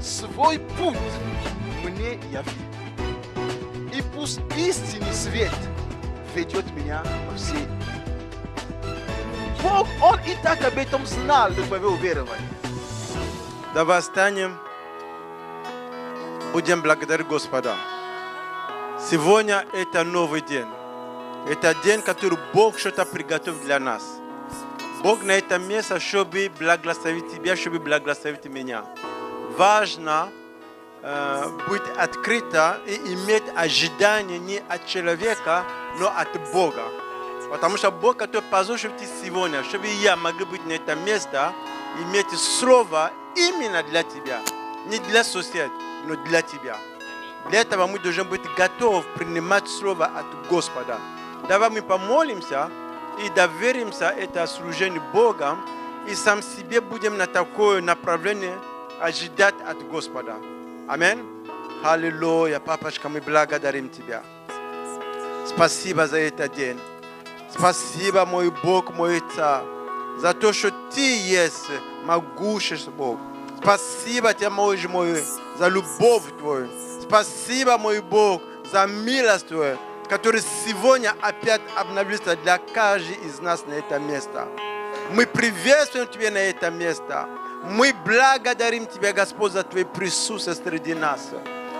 свой путь мне яви. И пусть истинный свет ведет меня во все дни. Бог, Он и так об этом знал до твоего уверования. Давай встанем, будем благодарить Господа. Сегодня это новый день. Это день, который Бог что-то приготовил для нас. Бог на это место, чтобы благословить тебя, чтобы благословить меня. Важно быть открыто и иметь ожидание не от человека, но от Бога. Потому что Бог, который позволил тебе сегодня, чтобы я мог быть на это место, иметь слово именно для тебя. Не для соседей, но для тебя. Для этого мы должны быть готовы принимать слово от Господа. Давай мы помолимся и доверимся это служение Бога, и сам себе будем на такое направление ожидать от Господа. Аминь. Аллилуйя, папочка, мы благодарим Тебя. Спасибо за этот день. Спасибо, мой Бог, мой Царь, за то, что Ты есть могущественный Бог. Спасибо Тебе, мой за любовь Твою. Спасибо, мой Бог, за милость Твою, которая сегодня опять обновится для каждого из нас на это место. Мы приветствуем Тебя на это место. Мы благодарим Тебя, Господь, за Твое присутствие среди нас.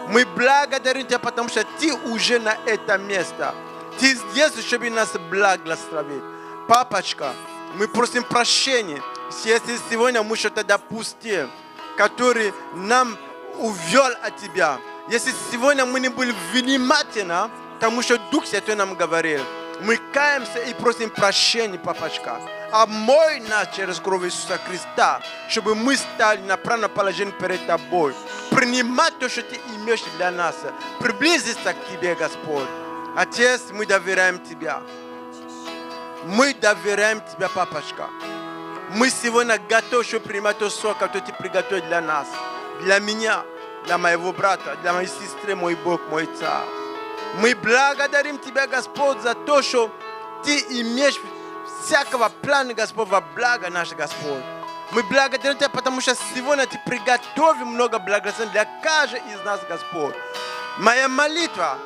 Мы благодарим Тебя, потому что Ты уже на это место. Ты здесь, чтобы нас благословить. Папочка, мы просим прощения, если сегодня мы что-то допустим, который нам увел от Тебя. Если сегодня мы не были внимательны, потому что Дух Святой нам говорил, мы каемся и просим прощения, папочка. Омой нас через кровь Иисуса Христа, чтобы мы стали на правильном положении перед Тобой. Принимать то, что Ты имеешь для нас. Приблизиться к Тебе, Господь. Отец, мы доверяем Тебя. Мы доверяем Тебя, папочка. Мы сегодня готовы, чтобы принимать то слово, которое Ты приготовил для нас. Для меня, для моего брата, для моей сестры, мой Бог, мой Царь. Мы благодарим Тебя, Господь, за то, что Ты имеешь всякого плана, Господь, во благо наш Господь. Мы благодарим Тебя, потому что сегодня Ты приготовил много благословений для каждого из нас, Господь. Моя молитва,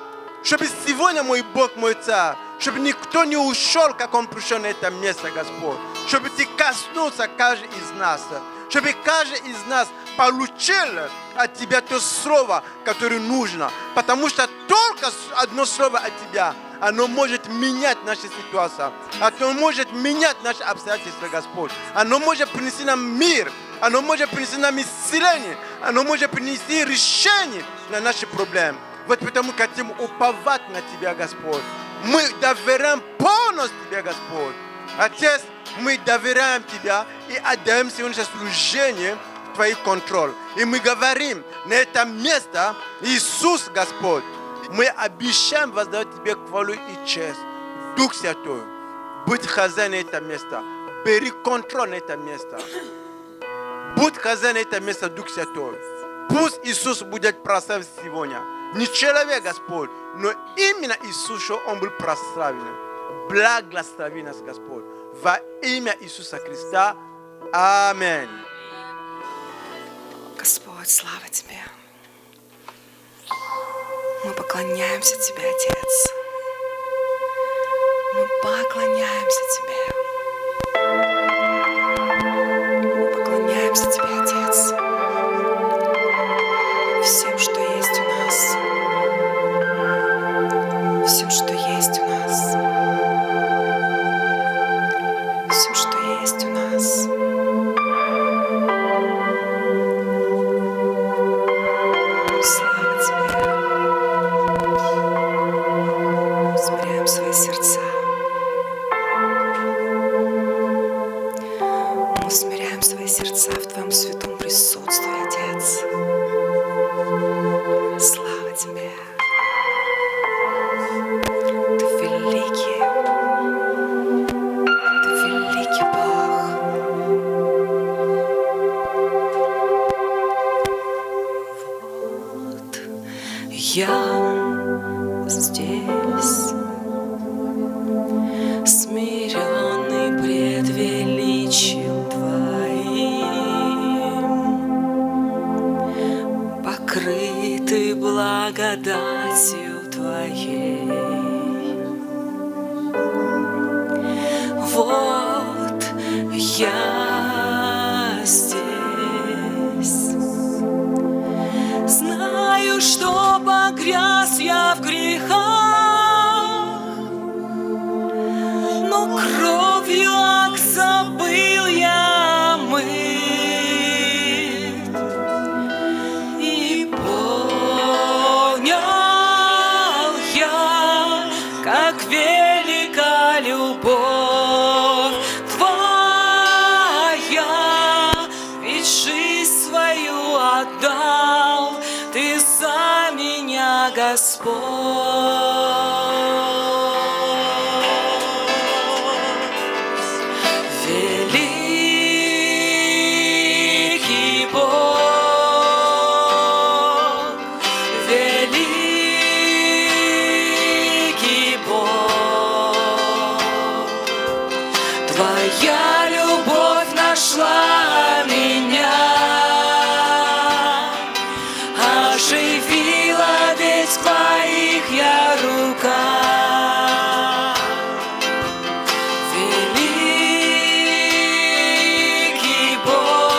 чтобы сегодня, мой Бог, мой Царь, чтобы никто не ушел, как он пришел на это место, Господь. Чтобы Ты коснулся каждого из нас. Чтобы каждый из нас получил от Тебя то слово, которое нужно. Потому что только одно слово от Тебя, оно может менять нашу ситуацию. Оно может менять наши обстоятельства, Господь. Оно может принести нам мир. Оно может принести нам исцеление. Оно может принести решение на наши проблемы. Вот потому хотим уповать на Тебя, Господь. Мы доверяем полностью Тебе, Господь. Отец, мы доверяем Тебя и отдаем сегодня служение в Твой контроль. И мы говорим на это место, Иисус, Господь, мы обещаем воздавать Тебе хвалу и честь. Дух Святой, будь хозяин на это место. Бери контроль на это место. Будь хозяин на это место, Дух Святой. Пусть Иисус будет прославлен сегодня. Не человек, Господь, но именно Иисус, что Он был прославлен. Благослови нас, Господь. Во имя Иисуса Христа. Аминь. Господь, слава Тебе. Мы поклоняемся Тебе, Отец. Мы поклоняемся Тебе. Мы поклоняемся Тебе, Отец. Всем, что есть у нас. Всем, что есть у нас. Всем, что есть у нас. Слава Тебе. Смиряем свои сердца. Мы смиряем свои сердца в Твоем святом присутствии, Отец. Слава Тебе. Ты великий. Ты великий Бог. Вот я здесь, смиренный пред величием Твоим. благодатью Твоей. Вот я здесь. Знаю, что погряз я в грехах, но кровью Агнца был я мыт, и понял я, как велика любовь Твоя, ведь жизнь свою отдал Ты за меня, Господь. Твоя любовь нашла меня, оживила, ведь в Твоих я руках. Великий Бог,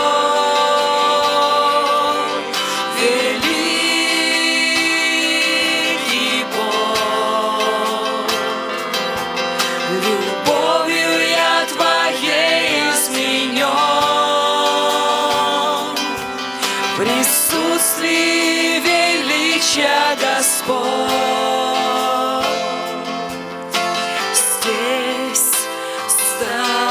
великий Бог, любовью я Твоей изменен, в присутствии величия Господь. Здесь стою,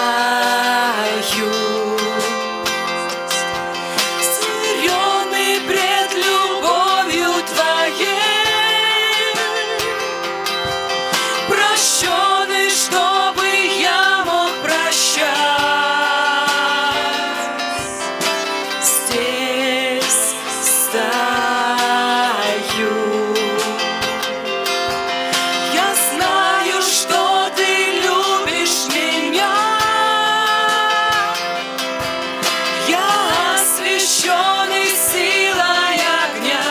смиренный пред любовью Твоей, прощенный, чтобы я мог прощать. Здесь стою, я знаю, что Ты любишь меня. Я освященный силой огня,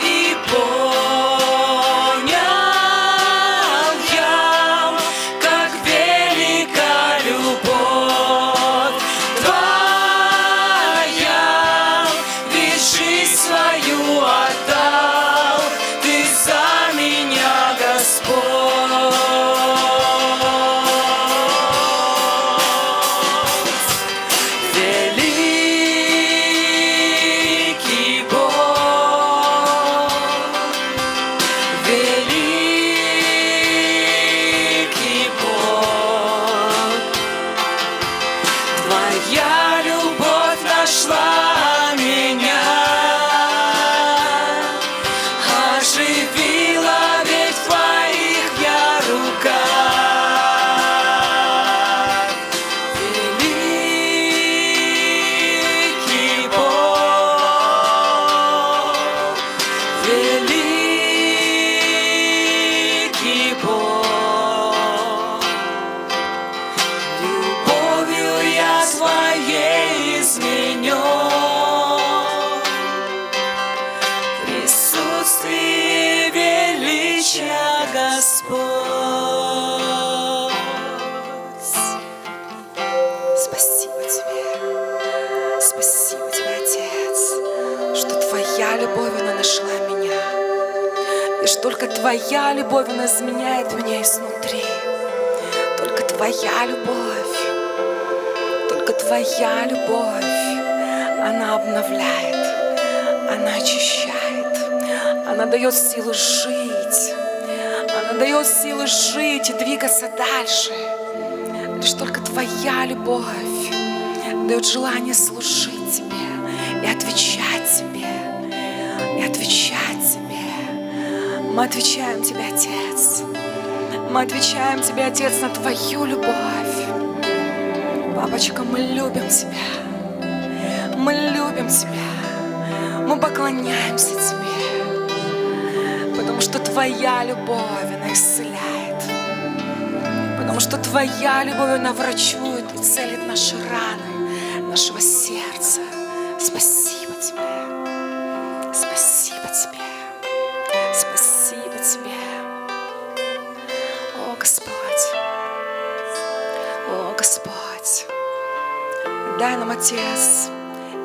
и понял я, как велика любовь Твоя, ведь жизнь свою отдал Ты за меня, Господь. Великий Бог, великий Бог, Твоя любовь нашла меня, оживила, ведь в Твоих я руках. Великий Бог, великий Бог, любовью я Твоей изменен, в присутствии величия Господь. Спасибо Тебе, Отец, что Твоя любовь, она нашла меня, и что только Твоя любовь, она изменяет меня изнутри. Только Твоя любовь, она обновляет, она очищает, она дает силу жить, и двигаться дальше. Лишь только Твоя любовь дает желание служить Тебе и отвечать Тебе, Мы отвечаем Тебе, Отец. Мы отвечаем Тебе, Отец, на Твою любовь. Папочка, мы любим Тебя. Мы любим Тебя. Мы поклоняемся Тебе. Потому что Твоя любовь, она исцеляет. Потому что Твоя любовь, она врачует и целит наши раны, нашего сердца. Спасибо Тебе. дай нам, Отец,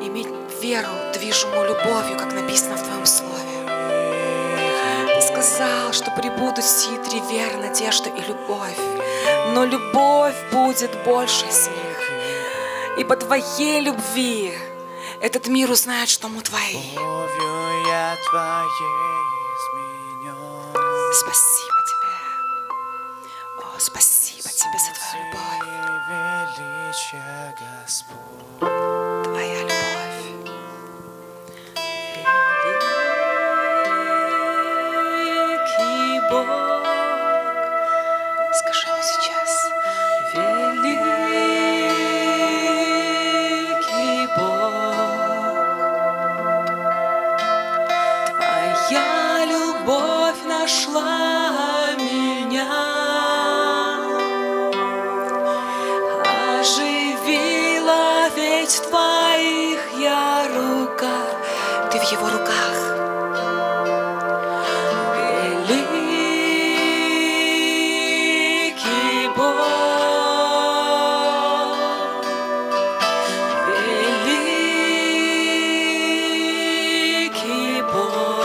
иметь веру, движимую любовью, как написано в Твоем Слове. Ты сказал, что пребудут сии три: вера, надежда и любовь. Но любовь будет больше из них. И по Твоей любви этот мир узнает, что мы Твои. Спасибо Тебе. О, спасибо Тебе за Твою любовь. Твоя любовь. Великий Бог. Скажи ему сейчас. Великий Бог. Твоя любовь нашла меня. Оживила, ведь в Твоих я руках. Ты в Его руках. Великий Бог. Великий Бог.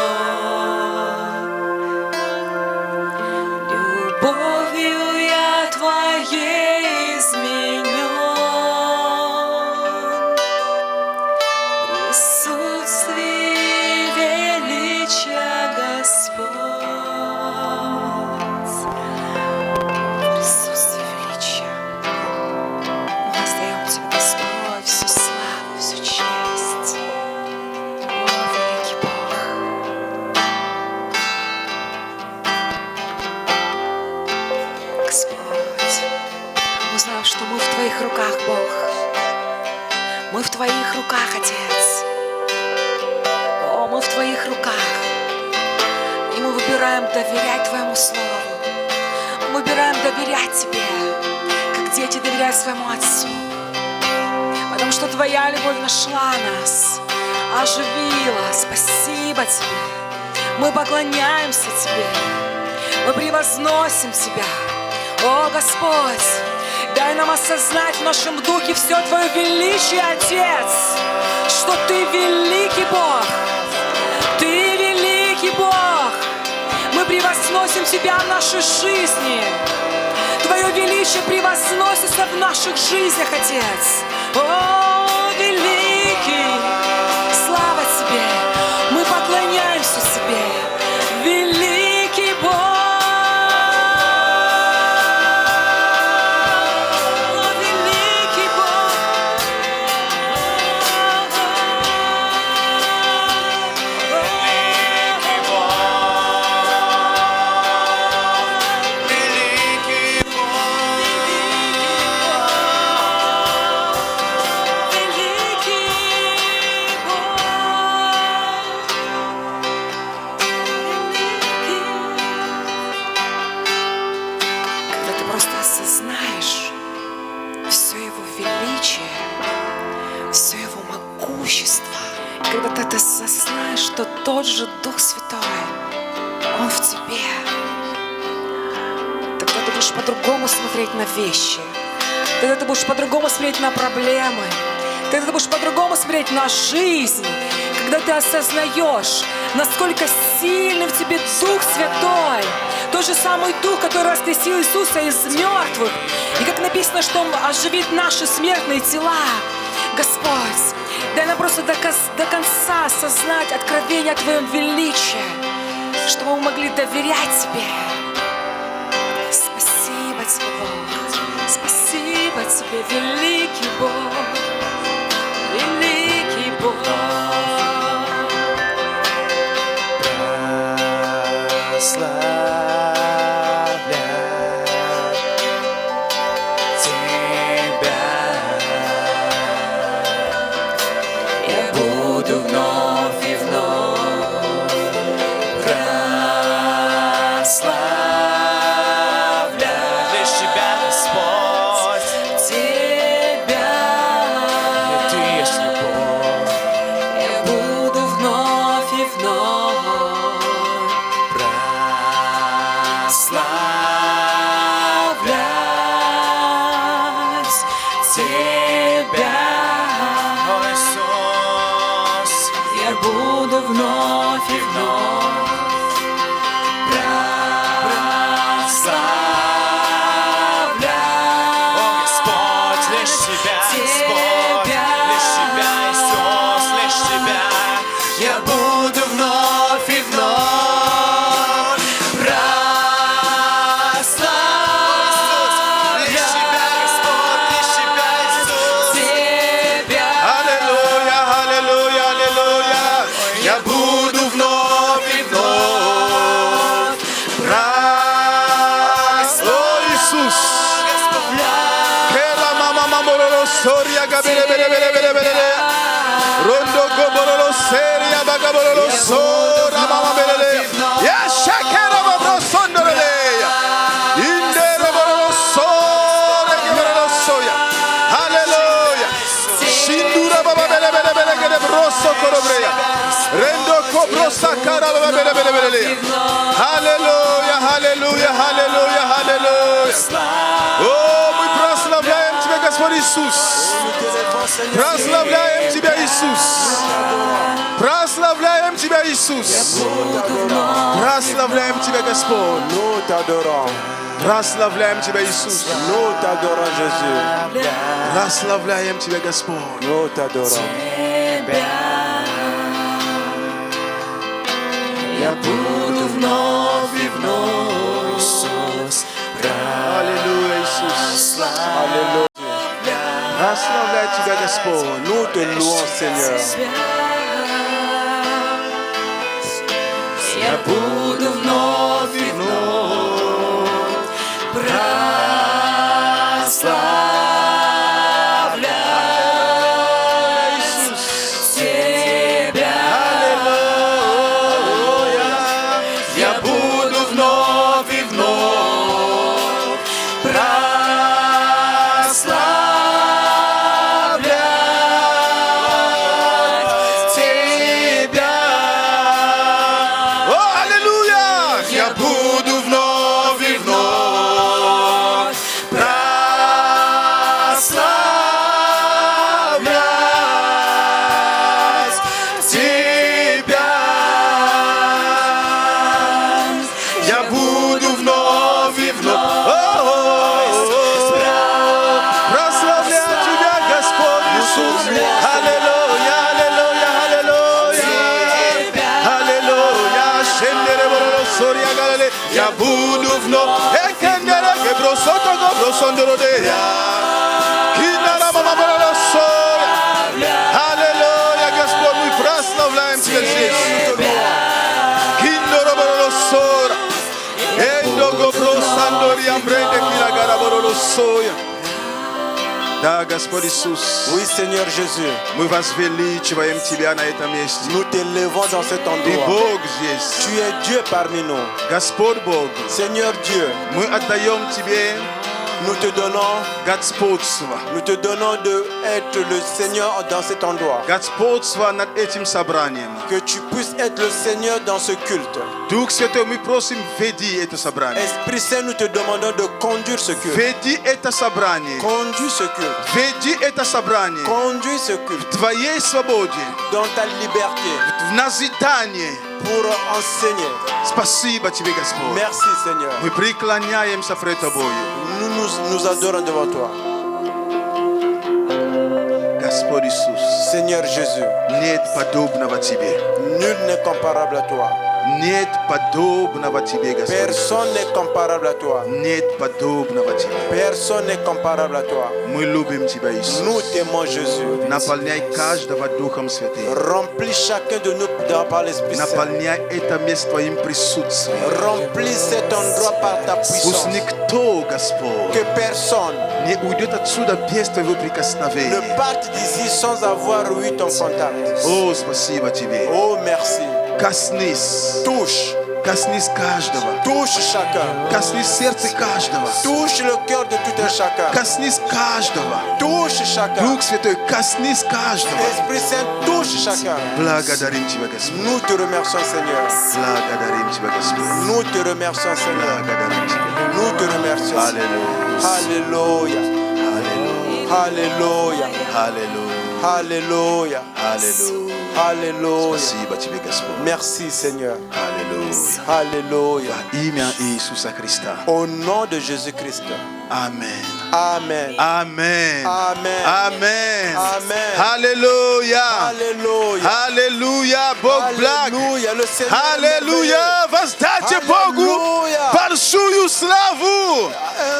Любовью я Твоей изменен. Присутствие величия Господь. Присутствие величия. Мы воздаем Тебе, Господь, всю славу, всю честь. О, великий Бог. Господь, мы знаем, что мы в Твоих руках, Бог. Мы в Твоих руках, Отец. О, мы в Твоих руках. И мы выбираем доверять Твоему Слову. Мы выбираем доверять Тебе, как дети доверяют своему Отцу. Потому что Твоя любовь нашла нас, оживила. Спасибо Тебе. Мы поклоняемся Тебе. Мы превозносим Тебя. О, Господь, дай нам осознать в нашем духе все Твое величие, Отец, что Ты великий Бог. Ты великий Бог. Мы превозносим Тебя в нашей жизни. Твое величие превозносится в наших жизнях, Отец. О, великий, слава Тебе. Мы поклоняемся Тебе. Великий Бог. Осознаешь все Его величие, все Его могущество. И когда ты осознаешь, что тот же Дух Святой, Он в тебе, тогда ты будешь по-другому смотреть на вещи, тогда ты будешь по-другому смотреть на проблемы, тогда ты будешь по-другому смотреть на жизнь, когда ты осознаешь, насколько сильный в тебе Дух Святой. Тот же самый Дух, который воскресил Иисуса из мертвых. И как написано, что Он оживит наши смертные тела. Господь, дай нам просто до конца осознать откровение о Твоем величии, чтобы мы могли доверять Тебе. Спасибо Тебе, Бог. Спасибо Тебе, великий Бог. Великий Бог. Тебя. буду вновь и вновь прославлять Господь, лишь Тебя, Господь, лишь Тебя, Иисус, лишь Тебя. Я буду вновь и вновь прославлять Лишь Тебя, Господь, лишь Тебя, Иисус. Тебя. Аллилуйя, аллилуйя, аллилуйя. Я буду вновь и вновь О, Иисус. Кера мама мамороло сория габеле беле беле беле беле. Рондо гобороло серия багабороло сора mama belele. Ya shakera babro sondorele. Indere borolo sore geborolo soya. Hallelujah. Shindura baba bele bele bele gede broso korobreya. Rendo kobro sakara baba bele bele bele. Hallelujah, hallelujah, hallelujah, hallelujah. Oh, мы прославляем Тебя, Господь Иисус. Прославляем Тебя, Иисус. Прославляем Тебя, Иисус. Прославляем Тебя, Господь. Nous t'adorons, Прославляем Тебя, Иисус. nous t'adorons Jésus, Прославляем Тебя, Господь. nous t'adorons. Я буду вновь и вновь Аллилуйя, Иисус. Alléluia. Прославляем Тебя, Господь. Nous te louons, Seigneur. Я буду вновь и вновь прославлять Тебя. Я буду вновь и вновь прославлять Тебя. О, аллилуйя! Я буду вновь и вновь прославлять Тебя. Я буду вновь и вновь прославлять Тебя, Господь Иисус. Аллилуйя, аллилуйя, аллилуйя. Аллилуйя. Шендере бороло сория галиле. Я буду вновь. Экендере гебросото гобросондородея. Кинара мама бороло сория. Аллилуйя, Господь, мы прославляем Тебя здесь. Киндоро бороло сора. Эндо гобросандория мбренде кирагара бороло соя. Да, Господь Иисус, Oui, Seigneur Jésus, мы возвеличиваем Тебя на этом месте. nous t'élevons dans cet Ты endroit. Бог здесь. Tu es Dieu parmi nous. Господь Бог, Seigneur Dieu, мы отдаем Тебе nous te donnons господство. de être le Seigneur dans cet endroit. Господство над этим собранием. Que tu puisses être le Seigneur dans ce culte. Дух Святой, мы просим, веди это собрание. Esprit Saint, nous te demandons de conduire ce culte. Веди это собрание. Conduis ce culte. Веди это собрание Conduis ce culte в Твоей свободе, dans ta liberté в назидание. pour enseigner. Спасибо Тебе, Господь. Merci Seigneur. Мы преклоняемся пред Тобою. Nous adorons devant toi. Господь Иисус, Seigneur Jésus, нет подобного Тебе. nul n'est comparable à toi. Нет подобного Тебе, Господь. Personne n'est comparable à toi. Нет подобного Тебе. Personne n'est comparable à toi. Мы любим Тебя, Иисус. Nous t'aimons Jésus. Наполняй каждого Духом Святым. Remplis chacun de nous par l'Esprit Saint. Наполняй это место Твоим присутствием. Remplis cet endroit par ta Пусть puissance. никто, Господь, Que personne не уйдет отсюда без Твоего ne прикосновения. parte d'ici sans avoir eu ton contact. О, спасибо Тебе. Oh merci. Коснись. Touche. Коснись каждого. Touche chacun. Коснись сердца каждого. Touche le cœur de tout un chacun. Коснись каждого. Touche chacun. Дух Святой, коснись каждого. Esprit Saint, touche chacun. Благодарим Тебя, Господь. Nous te remercions Seigneur. Благодарим Тебя, Господь. Nous te remercions Seigneur. Благодарим Тебя. Nous te remercions. Аллилуйя. Alléluia. Аллилуйя. Alléluia. Аллилуйя. Alléluia. Аллилуйя. Alléluia. Спасибо тебе, Господь. Merci Seigneur. Аллилуйя. Alléluia. Во имя Иисуса Христа. Au nom de Jésus-Christ. Amen. Amen. Amen. Amen. Amen. Amen. Halleluja. Alléluia. Halleluja. Bog blag. Alléluia. Le Seigneur est Halleluja. Was dacie Bogu? Halleluja. Falszuju slawu.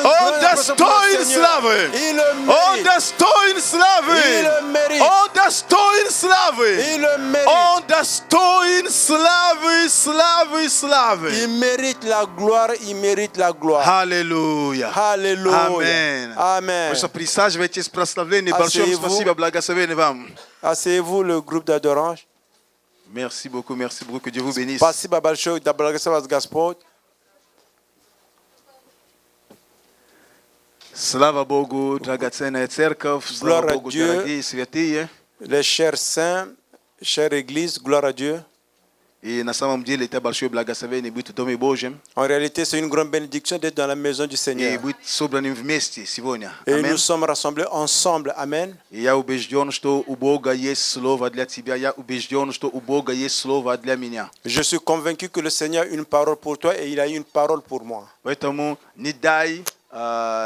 On dostoin slawy. Il le On mérite. dostoin slawy. Il le mérite. On dostoin slawy. Il le mérite. On dostoin slawy, slawy, slawy. Il mérite la gloire. Il mérite la gloire. Halleluja. Alléluia. Amen. Amen. Просто присаживайтесь, прославление. Большое Asseyez-vous. спасибо, благословение вам. Asseyez-vous, le groupe d'adorants. Merci beaucoup, que Dieu vous bénisse. Спасибо большое, да благословит вас Господь. Слава Богу, драгоценная церковь, слава Gloire à Богу, Dieu. дорогие святые. Les chers saints, chère Église, gloire à Dieu. И на самом деле это большое благословение быть в Доме Божьем En réalité, c'est une grande bénédiction d'être dans la maison du и Seigneur. быть собранным вместе сегодня. Et Аминь. nous sommes rassemblés ensemble. Amen. И я убежден, что у Бога есть слово для тебя. Я убежден, что у Бога есть слово для меня. Je suis convaincu que le Seigneur a une parole pour toi et il a une parole pour moi. Поэтому не дай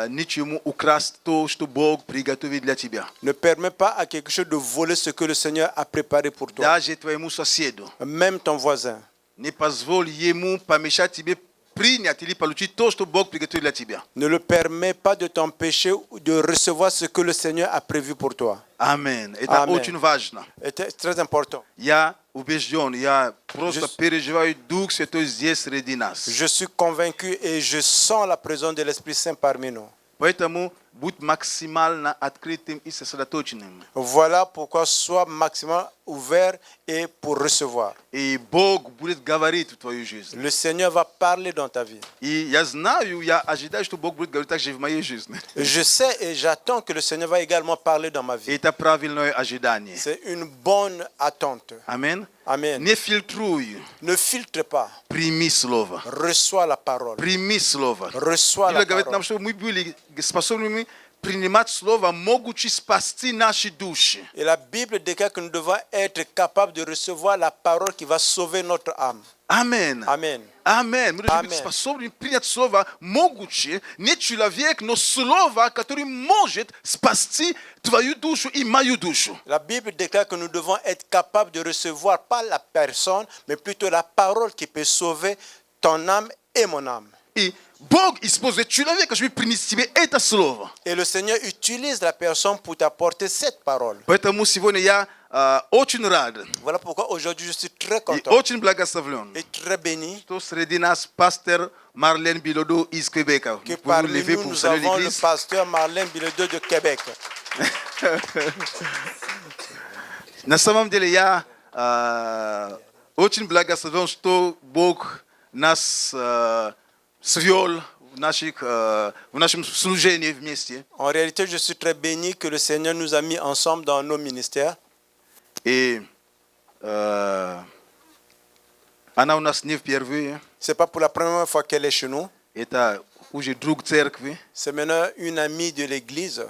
ничему украсть то, что Бог приготовил для тебя. Ne permets pas à quelque chose de voler ce que le Seigneur a préparé pour toi. Даже твоему соседу. Même ton voisin. Не позволь ему помешать тебе принять или получить то, что Бог приготовил для тебя. Ne le permets pas de t'empêcher de recevoir ce que le Seigneur a prévu pour toi. Amen. Это Amen. очень важно. C'est très important. Я убежден, я просто Je- переживаю Дух Святой здесь среди нас. Je suis convaincu et je sens la présence de l'Esprit Saint parmi nous. Поэтому будь максимально открытым и сосредоточенным. Voilà pourquoi sois maximum ouvert et pour recevoir. И Бог будет говорить в твою жизнь. Le Seigneur va parler dans ta vie. И я знаю, я ожидаю, что Бог будет говорить также в моей жизни. Je sais et j'attends que le Seigneur va également parler dans ma И vie. это правильное ожидание. C'est une bonne attente. Аминь. Amen. Не фильтруй. Ne filtre pas. Прими слово. Reçois la parole. Прими слово. Reçois la Библия говорит нам, parole. что мы были способны принимать слово, могучи спасти наши души. Et la Bible déclare que nous devons être capables de recevoir la parole qui va sauver notre âme. Amen. Amen. Amen. Мы должны быть Amen. способны принять слово могучее, не человек, но слово, которое может спасти твою душу и мою душу. La Bible déclare que nous devons être capables de recevoir pas la personne, mais plutôt la parole qui peut sauver ton âme et mon âme. И Бог использует человека, чтобы принести тебе это слово. Et le Seigneur utilise la personne pour t'apporter cette parole. Поэтому сегодня я очень рад Voilà pourquoi aujourd'hui je suis très и content очень благословлен, et très béni что среди нас пастор Марлен Билодо из Квебека. que Vous vous parmi levez nous, pour nous saluer avons le l'église. pasteur Marlène Bilodeau de Québec. На самом деле я очень благословен, что Бог нас свел в нашем служении вместе. En réalité, je suis très béni que le Seigneur nous a mis ensemble dans nos ministères. И она у нас не впервые. Ce n'est pas pour la première fois qu'elle est chez nous. Это уже друг церкви. C'est maintenant une amie de l'église.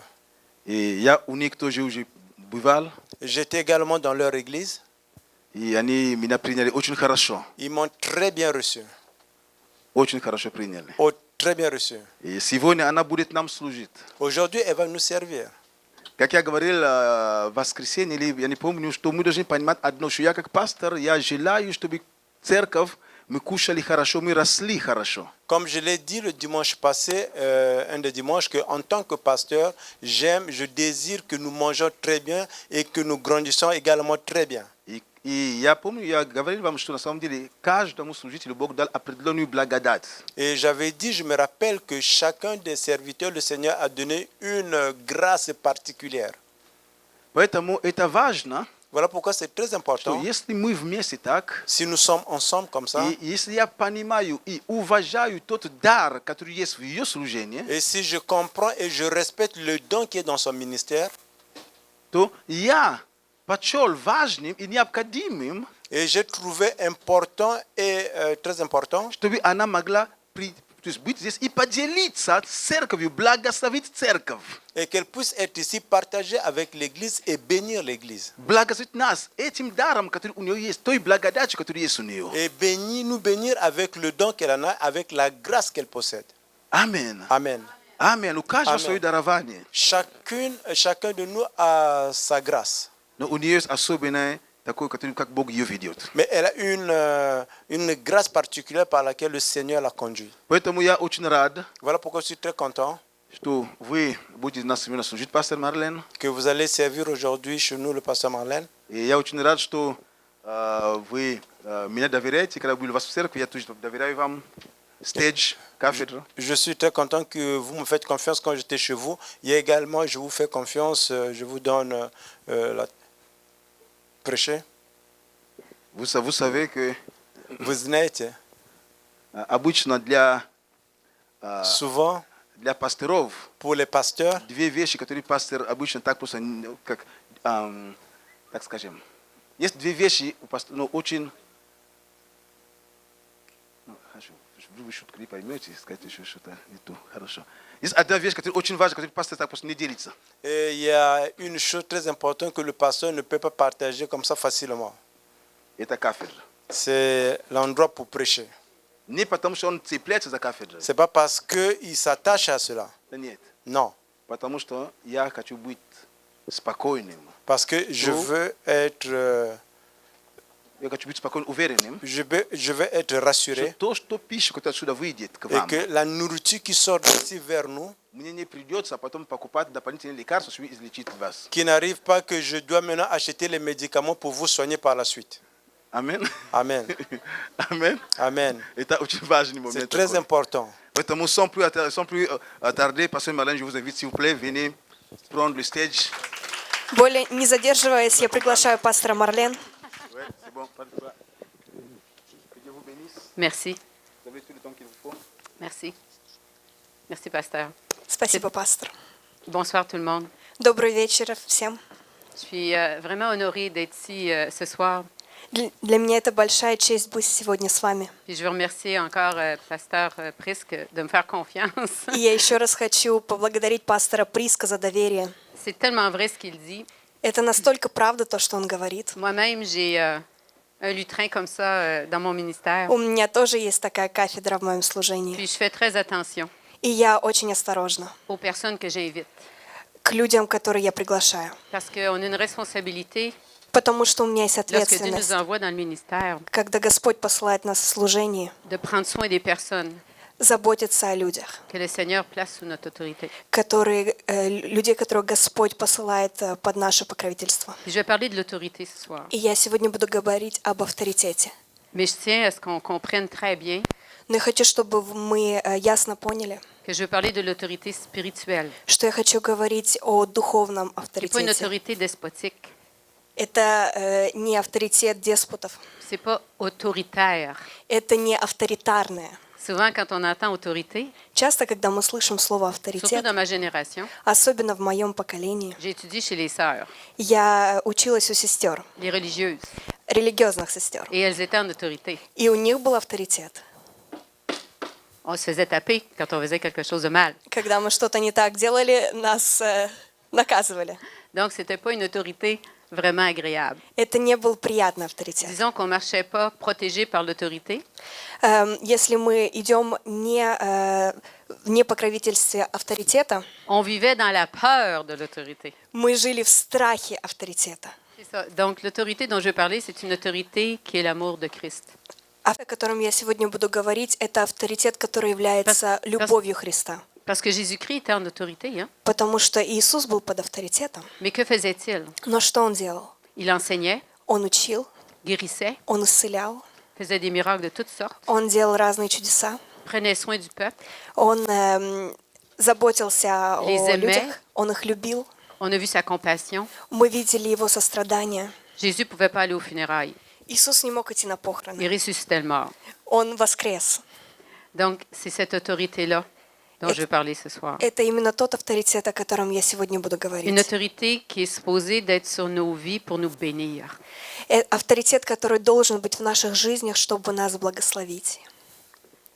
И я у них тоже уже бывал. J'étais également dans leur église. И они меня приняли очень хорошо. Ils m'ont très bien reçu. Очень хорошо приняли. Oh, très bien reçu. И сегодня она будет нам служить. Aujourd'hui, elle va nous servir. Как я говорил в воскресенье, или я не помню, что мы должны понимать одно, что я как пастор, я желаю, чтобы церковь, мы кушали хорошо, мы росли хорошо. Comme je l'ai dit le dimanche passé, un des dimanches, qu'en tant que pasteur, je désire que nous mangeons très bien et que nous grandissons également très bien. И я помню, я говорил вам, что на самом деле каждому служителю Бог дал определенную благодать. Et j'avais dit, je me rappelle que chacun des serviteurs, le Seigneur a donné une grâce particulière. Поэтому это важно, Voilà pourquoi c'est très что important. если мы вместе так, Si nous sommes ensemble comme ça, и если я понимаю и уважаю тот дар, который есть в ее служении, et si je comprends et je respecte le don qui est dans son ministère, то я почел важным и необходимым, et j'ai trouvé important et très important чтобы она могла То есть быть здесь и поделиться церковью, благословить церковь. Et qu'elle puisse être ici partagée avec l'église et bénir l'église. Благословить нас этим даром, который у нее есть, той благодатью, которая есть у нее. Et nous bénir avec le don qu'elle en a, avec la grâce qu'elle possède. Аминь. Amen. Аминь. У каждого Аминь. свое дарование. Chacun de nous a sa grâce. Но у нее есть особенное, такое, которое, как Бог ее ведет. Mais elle a une grâce particulière par laquelle le Seigneur l'a conduit. Поэтому я очень рад, Voilà pourquoi je suis très content что вы будете нас сегодня служить, пастор Марлен. que vous allez servir aujourd'hui chez nous le pasteur Marlène. И я очень рад, что вы меня доверяете, когда были у вас в церкви, я тоже доверяю вам. Stage, кафедра. Je suis très content que vous me faites confiance quand j'étais chez vous. Il y a également, je vous fais confiance, je vous donne la prêcher. Vous savez que Vous знаете, обычно для souvent, пасторов pour les pasteurs, две вещи, которые пастор обычно так просто, как, так скажем, есть две вещи у пастора, но очень, хорошо, вы шутку не поймете, сказать еще что-то не то, хорошо. Есть одна вещь, которая очень важна, которую пастор так просто не делится. et il y a une chose très importante que le pasteur ne peut pas partager comme ça facilement. Это кафедра. C'est l'endroit pour prêcher. Не потому, что он цепляется за кафедру. Ce n'est pas parce qu'il s'attache à cela. Да нет. Non. Потому что я хочу быть спокойным. Parce que je veux être, Я хочу быть спокойным, уверенным. je veux être rassuré. То, что пища, которая отсюда выйдет к Et вам, que la nourriture qui sort d'ici vers nous, мне не придется потом покупать дополнительные лекарства, чтобы излечить вас. qui n'arrive pas que je dois maintenant acheter les médicaments pour vous soigner par la suite. Амин. Amen. Amen. Amen. Это очень важный момент. C'est très important. Поэтому sans plus attarder, Pasteur Marlène, je vous invite, s'il vous plaît, venez prendre le stage. Более не задерживаясь, я приглашаю пастора Марлен. Ouais, c'est bon. Que Dieu vous bénisse. Merci. Vous avez tout le temps qu'il vous faut. Merci. Merci, pasteur. Спасибо, пастор. Bonsoir tout le monde. Добрый вечер всем. Je suis vraiment honorée d'être ici ce soir. Для меня это большая честь быть сегодня с вами. Puis je veux remercier encore pasteur Prisque de me faire confiance. И я еще раз хочу поблагодарить пастора Приска за доверие. C'est tellement vrai ce qu'il dit. Это настолько правда, то, что он говорит. Moi-même, j'ai un lutrin comme ça dans mon ministère. У меня тоже есть такая кафедра в моем служении. Puis je fais très attention И я очень осторожна aux personnes que j'invite. к людям, которые я приглашаю. Parce qu'on a une responsabilité Потому что у меня есть lorsque Dieu nous ответственность. envoie dans le ministère Когда Господь посылает нас в служение, de prendre soin des personnes заботиться о людях, que le Seigneur place sous notre autorité. людей, которых Господь посылает под наше покровительство. Puis je vais parler de l'autorité ce soir. И я сегодня буду говорить об авторитете. Mais je tiens à ce qu'on comprenne très bien Но я хочу, чтобы мы ясно поняли, que je veux parler de l'autorité spirituelle. что я хочу говорить о духовном Ce n'est pas une авторитете. autorité despotique. Это не авторитет деспотов. Ce n'est pas autoritaire. Это не авторитарное. Souvent, quand on entend autorité, Часто, когда мы слышим слово surtout авторитет, dans ma génération, особенно в моем поколении, j'ai étudié chez les sœurs, я училась у сестер, les religieuses, религиозных сестер, et elles étaient en autorité. и у них был авторитет. On se faisait taper quand on faisait quelque chose de mal. Когда мы что-то не так делали, нас наказывали. Donc, ce n'était pas une autorité vraiment agréable. Это не был приятный авторитет. Disons qu'on ne marchait pas protégé par l'autorité, Если мы идем не покровительстве авторитета, on vivait dans la peur de l'autorité. мы жили в страхе авторитета. C'est ça. Donc, l'autorité dont je veux parler, c'est une autorité qui est l'amour de Christ. О котором я сегодня буду говорить, это авторитет, который является любовью Христа. Parce que Jésus-Christ était en autorité, hein? Потому что Иисус был под авторитетом. Mais que faisait-il? Но что Он делал? Il enseignait, Он учил, guérissait, Он исцелял, faisait des miracles de toutes sortes, Он делал разные чудеса, prenait soin du peuple. Он заботился Les о aimait. людях, Он их любил. On a vu sa compassion. Мы видели Его сострадание. Jésus ne pouvait pas aller aux funérailles. Иисус не мог идти на Il похороны. ressuscitait le mort. Он воскрес. Donc, c'est cette autorité-là dont je veux parler ce soir. Это именно тот авторитет, о котором я сегодня буду Une говорить. autorité qui est supposée d'être sur nos vies pour nous bénir. Авторитет, который должен быть в наших жизнях, чтобы нас благословить.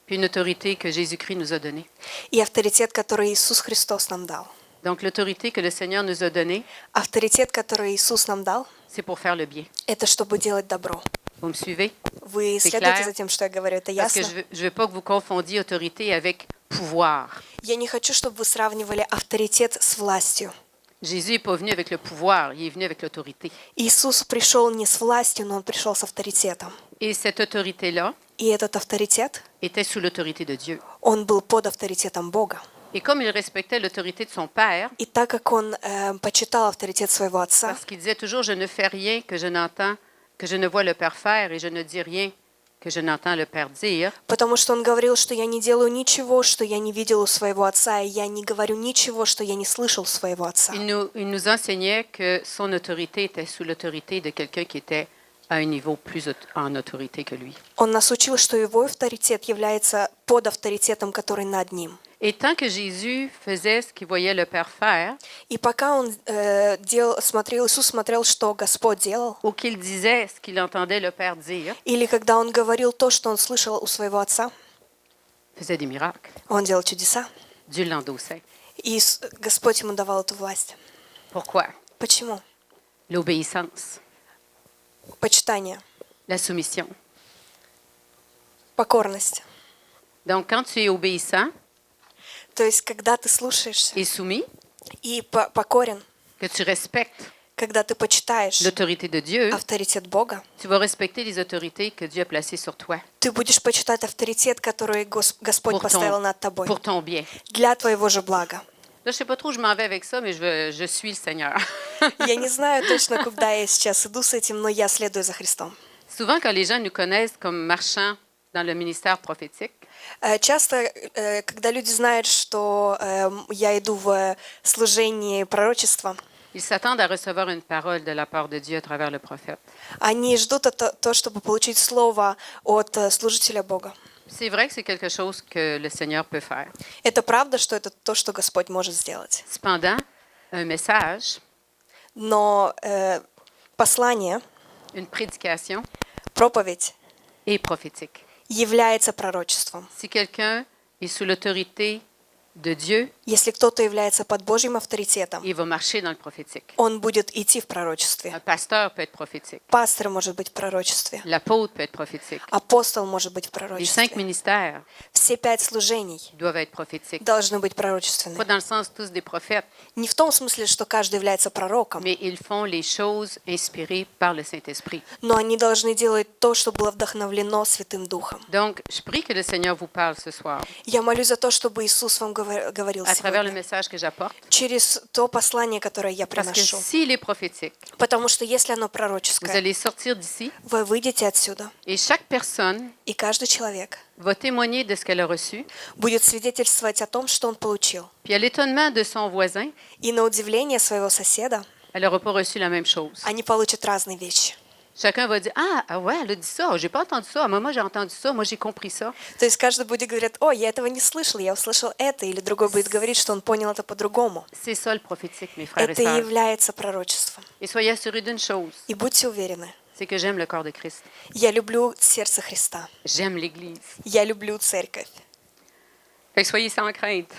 puis une autorité que Jésus-Christ nous a donnée. и авторитет, который Иисус Христос нам дал. Donc l'autorité que le Seigneur nous a donnée, Авторитет, который Иисус нам дал, c'est pour faire le bien. это чтобы делать добро. Vous me suivez? Вы C'est следуете clair? за тем, что я говорю, это Parce que ясно? je veux pas que vous confondiez autorité avec pouvoir. Я не хочу, чтобы вы сравнивали авторитет с властью. Jésus n'est pas venu avec le pouvoir, il est venu avec l'autorité. Иисус пришел не с властью, но Он пришел с авторитетом. Et cette autorité-là И этот авторитет, était sous l'autorité de Dieu. он был под авторитетом Бога. Et comme il respectait l'autorité de son Père, И так как он почитал авторитет своего отца, parce qu'il disait toujours, je ne fais rien que je n'entends, que je ne vois le Père faire, et je ne dis rien que je n'entends le Père dire, потому что он говорил, что я не делаю ничего, что я не видел у своего отца, и я не говорю ничего, что я не слышал у своего отца. il nous enseignait que son autorité était sous l'autorité de quelqu'un qui était à un niveau plus en autorité que lui. Он нас учил, что его авторитет является под авторитетом, который над ним. Et tant que Jésus faisait ce qu'il voyait le Père faire, И пока он смотрел, Иисус смотрел, что Господь делал, ou qu'il disait ce qu'il entendait le Père dire, или когда он говорил то, что он слышал у своего отца, faisait des miracles. он делал чудеса, Dieu l'endossait. и Господь ему давал эту власть. Pourquoi? Почему? L'obéissance, Почитание, la soumission. покорность. Donc, quand tu es obéissant То есть, когда ты слушаешься et soumis, и покорен, que tu respectes когда ты почитаешь l'autorité de Dieu, авторитет Бога, tu vas respecter les autorités que Dieu a placées sur toi ты будешь почитать авторитет, который Господь поставил над тобой, pour ton bien. для твоего же блага. Là, je ne sais pas trop où je m'en vais avec ça, mais je suis le Seigneur. Я не знаю точно, куда я сейчас иду с этим, но я следую за Христом. Souvent, quand les gens nous connaissent comme marchands dans le ministère prophétique, Часто, когда люди знают, что я иду в служении пророчества, ils s'attendent à recevoir une parole de la part de Dieu à travers le prophète. они ждут то, чтобы получить слово от служителя Бога. C'est vrai que c'est quelque chose que le Seigneur peut faire. Это правда, что это то, что Господь может сделать. Cependant, un message, Но послание, une prédication проповедь est prophétique. является пророчеством. Si quelqu'un est sous l'autorité de Dieu, Если кто-то является под Божьим авторитетом, il va marcher dans le prophétique. он будет идти в пророчестве. Un pasteur peut être prophétique. Пастор может быть в пророчестве. L'apôtre peut être prophétique. Апостол может быть в Les 5 пророчестве. ministères Все 5 служений doivent être prophétiques. должны быть Pas пророчественны. dans le sens tous des prophètes, Не в том смысле, что каждый является пророком, mais ils font les choses inspirées par le Saint-Esprit. но они должны делать то, что было вдохновлено Святым Духом. Donc, je prie que le Seigneur vous parle ce soir Я молюсь за то, чтобы Иисус вам говорил à travers le сегодня message que j'apporte. через то послание, которое я Parce que приношу. s'il est prophétique, Потому что если оно vous пророческое, allez sortir d'ici вы выйдете отсюда, et chaque personne и каждый человек va témoigner de ce qu'elle a reçu. будет свидетельствовать о том, что он получил. Puis à l'étonnement de son voisin, И на удивление своего соседа elle n'aura pas reçu la même chose. они получат разные вещи. Chacun va dire, ah ouais, elle a dit ça, j'ai pas entendu ça, moi j'ai entendu ça, moi j'ai compris ça. То есть каждый будет говорить: «О, я этого не слышал, я услышал это», или другой будет говорить, что он понял это по-другому. C'est ça le prophétique, mes frères et Это и sœurs. является пророчеством. Et soyez assurés d'une chose, И будьте уверены, c'est que j'aime le corps de Christ. я люблю сердце Христа, J'aime l'Église. я люблю церковь. Fait que soyez sans crainte.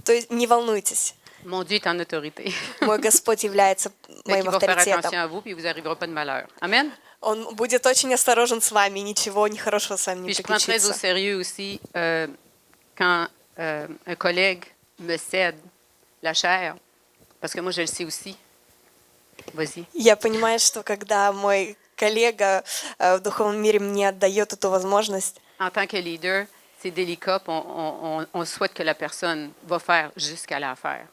То есть не волнуйтесь, Mon Dieu est en autorité. мой Господь является Fait моим qu'il va faire attention авторитетом. à vous, puis il vous arrivera pas de malheur. Amen. Он будет очень осторожен с вами, и ничего нехорошего с вами не Puis je prends très au приключится. sérieux aussi quand un collègue me cède la chair, parce que moi je le sais aussi. Vas-y. Я понимаю, что когда мой коллега в духовном мире мне отдает эту возможность, En tant que leader, c'est délicat, puis on souhaite que la personne va faire jusqu'à la faire.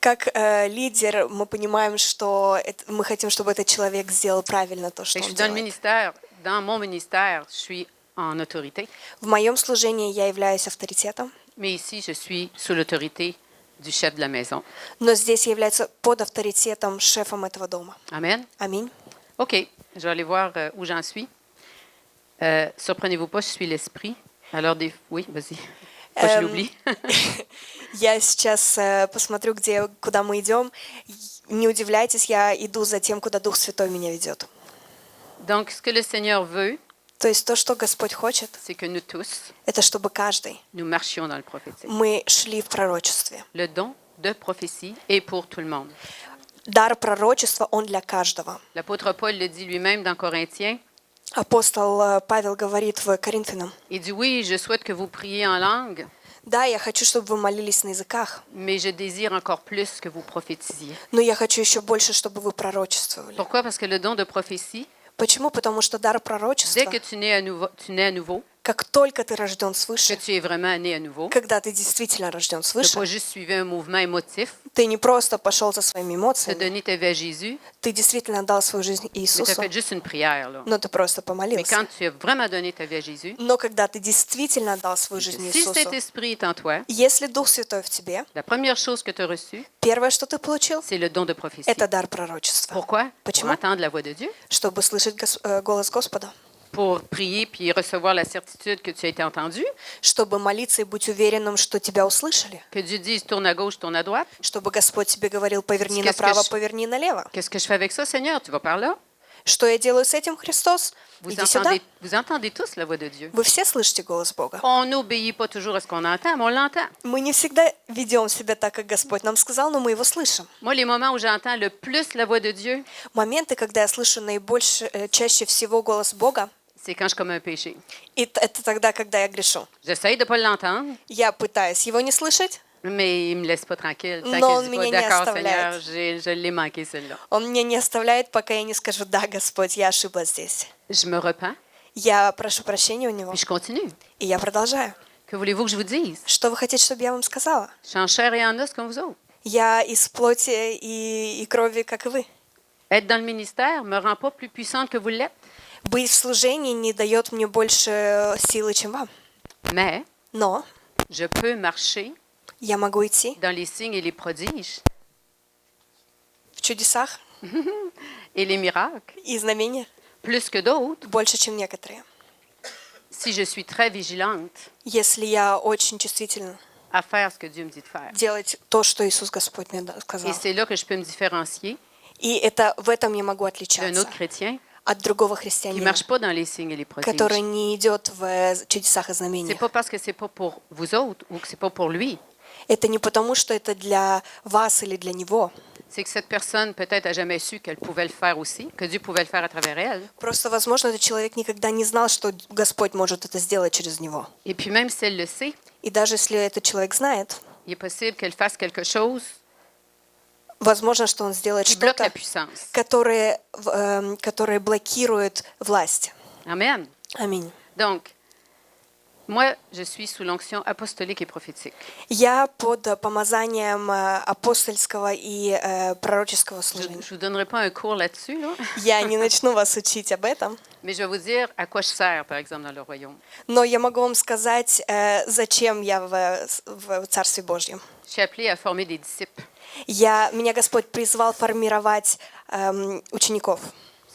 как лидер мы понимаем, что мы хотим, чтобы этот человек сделал правильно то, что Fait que je он suis dans le делает. ministère, dans mon ministère, je suis en autorité, В моем служении я являюсь авторитетом, mais ici, je suis sous l'autorité du chef de la maison. но здесь я являюсь под авторитетом шефом этого дома. Amen. Аминь. OK, je vais aller voir où j'en suis. Surprenez-vous pas, je suis l'esprit. Alors, oui, vas-y. Pas, je l'oublie. Я сейчас посмотрю, куда мы идем. Не удивляйтесь, я иду за тем, куда Дух Святой меня ведет. Donc, ce que le Seigneur veut, То есть то, что Господь хочет, c'est que nous tous, это чтобы каждый, nous marchions dans le prophétique. мы шли в пророчестве. Le don de prophétie est pour tout le monde. Дар пророчества, он для каждого. L'apôtre Paul le dit lui-même dans Corinthiens. Апостол Павел говорит в Коринфянам: Il dit, oui, je souhaite que vous priez en langue, да, я хочу, чтобы вы молились на языках, mais je désire encore plus que vous prophétisiez. но я хочу еще больше, чтобы вы пророчествовали. Pourquoi? Parce que le don de prophétie, Почему? Потому что дар dès пророчества, que tu nais à nouveau, как только ты рожден que свыше, tu es vraiment né à nouveau, когда ты действительно рожден tu n'as свыше, pas juste suivi un mouvement émotif, ты не просто пошел за своими tu as эмоциями, donné ta vie à Jésus, ты действительно отдал свою жизнь mais tu as Иисусу, fait juste une prière. Là. но ты просто Mais помолился. quand tu as vraiment donné ta vie à Jésus, Но когда ты действительно отдал свою жизнь si Иисусу, Saint-Esprit est en toi, если Дух Святой в тебе, la première chose que tu as reçue, первое, что ты получил, c'est le don de prophétie. это дар пророчества. Pourquoi? Pour Почему? entendre la voix de Dieu, Чтобы слышать голос Господа, pour prier puis recevoir la certitude que tu as été entendu, чтобы молиться и быть уверенным, что тебя услышали, que Dieu dise tourne à gauche, tourne à droite. чтобы Господь тебе говорил: поверни Qu'est-ce que направо, je- поверни налево. Qu'est-ce que je fais avec ça, Seigneur? Tu vas par là? Что я делаю с этим, Христос? Иди сюда. Vous entendez tous la voix de Dieu. Вы все слышите голос Бога. On n'obéit pas toujours à ce qu'on entend, mais on l'entend. Мы не всегда ведем себя так, как Господь нам сказал, но мы его слышим. Moi, les moments où j'entends le plus la voix de Dieu, Моменты, когда я слышу наибольше, чаще всего голос Бога, c'est quand je commets un péché. и это тогда, когда я грешу. J'essaye de ne pas l'entendre, Я пытаюсь его не слышать, mais il ne me laisse pas tranquille. Tant Non, que je dis меня pas, не d'accord, оставляет. Seigneur, je l'ai manqué celle-là. он меня не оставляет, пока я не скажу: да, Господь, я ошиблась здесь. Je me repens, Я прошу прощения у него, puis je continue. и я продолжаю. Que voulez-vous que je vous dise? Что вы хотите, чтобы я вам сказала? Je suis en chair et en os comme vous autres. Я из плоти и крови, как и вы. Être dans le ministère me rend pas plus puissante que vous l'êtes, Быть в служении не дает мне больше силы, чем вам. mais Но je peux marcher я могу идти dans les signes et les prodiges в чудесах et les miracles и знамениях plus que d'autres больше, чем некоторые. si je suis très vigilante Если я очень чувствительна à faire ce que Dieu me dit de faire. делать то, что Иисус Господь мне Et сказал. c'est là que je peux me différencier И это в этом я могу d'un отличаться autre chrétien от другого qui ne христианина, marche pas dans les signes et les prodiges. который не идет в чудесах и C'est знамениях. pas parce que c'est pas pour vous autres ou que c'est pas pour lui. Это не потому, что это для вас или для него. C'est que cette personne peut-être a jamais su qu'elle pouvait le faire aussi, que Dieu pouvait le faire à travers elle. Просто, возможно, этот человек никогда не знал, что Господь может это сделать через него. Et puis même si elle le sait, И даже если этот человек знает, il est possible qu'elle fasse quelque chose возможно, что он сделает qui bloque la что-то, puissance. которое блокирует власть. Amen. Аминь. Donc, moi, je suis sous l'onction apostolique et prophétique. Я под помазанием апостольского и пророческого Je служения. ne vous donnerai pas un cours là-dessus, là, Я не начну вас учить об этом, mais je vais vous dire à quoi je sers, par exemple, dans le royaume. но я могу вам сказать, зачем я в Царстве Божьем. Je suis appelée à former des disciples. Меня Господь призвал формировать учеников.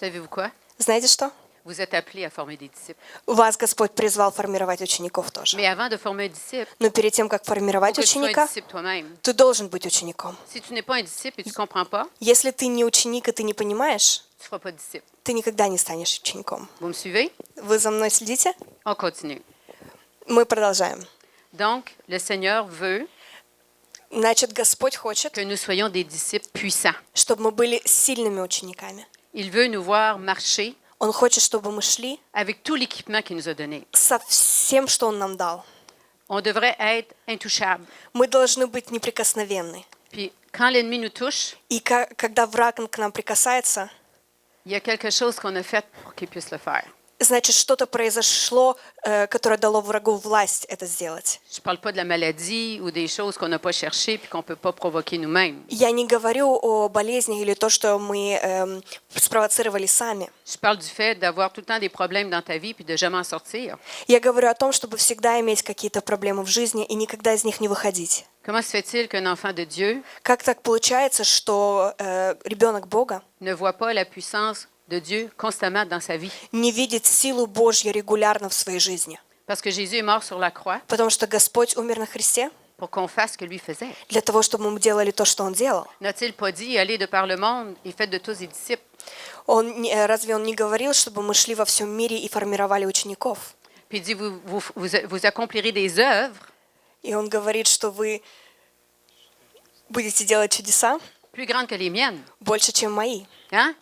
Savez-vous quoi? Знаете что? Vous êtes appelés à former des disciples. Вас Господь призвал формировать учеников тоже. Mais avant de former un disciple, Но перед тем, как il faut формировать que tu sois un ученика, disciple toi-même. ты должен быть учеником. Si tu n'es pas un disciple et tu ne comprends pas, Если ты не ученик и ты не понимаешь, tu ne seras pas disciple. ты никогда не станешь учеником. Vous me suivez? Вы за мной следите? On continue. Мы продолжаем. Donc, le Seigneur veut Значит, Господь хочет, que nous soyons des disciples puissants. чтобы мы были сильными учениками. Il veut nous voir marcher Он хочет, чтобы мы шли avec tout l'équipement qu'il nous a donné. со всем, что Он нам дал. On devrait être intouchables. Мы должны быть неприкосновенны. Puis, quand l'ennemi nous touche, И когда враг к нам прикасается, il y a quelque chose qu'on a fait pour qu'il puisse le faire. значит, что-то произошло, которое дало врагу власть это сделать. Je ne parle pas de la maladie ou des choses qu'on n'a pas cherchées et qu'on ne peut pas provoquer nous-mêmes. Я не говорю о болезнях или то, что мы спровоцировали сами. Je parle du fait d'avoir tout le temps des problèmes dans ta vie puis de jamais en sortir. Я говорю о том, чтобы всегда иметь какие-то проблемы в жизни и никогда из них не выходить. Comment se fait-il qu'un enfant de Dieu Как так получается, что ребенок Бога ne voit pas la puissance de Dieu constamment dans sa vie? не видит силу Божью регулярно в своей жизни? Parce que Jésus est mort sur la croix, Потому что Господь умер на Христе, pour qu'on fasse ce que lui faisait? для того, чтобы мы делали то, что Он делал. N'a-t-il pas dit, allez de par le monde et faites de tous des disciples? Разве Он не говорил, чтобы мы шли во всем мире и формировали учеников? Puis il dit, vous accomplirez des œuvres И Он говорит, что вы будете делать чудеса plus grandes que les miennes. больше, чем мои. Hein?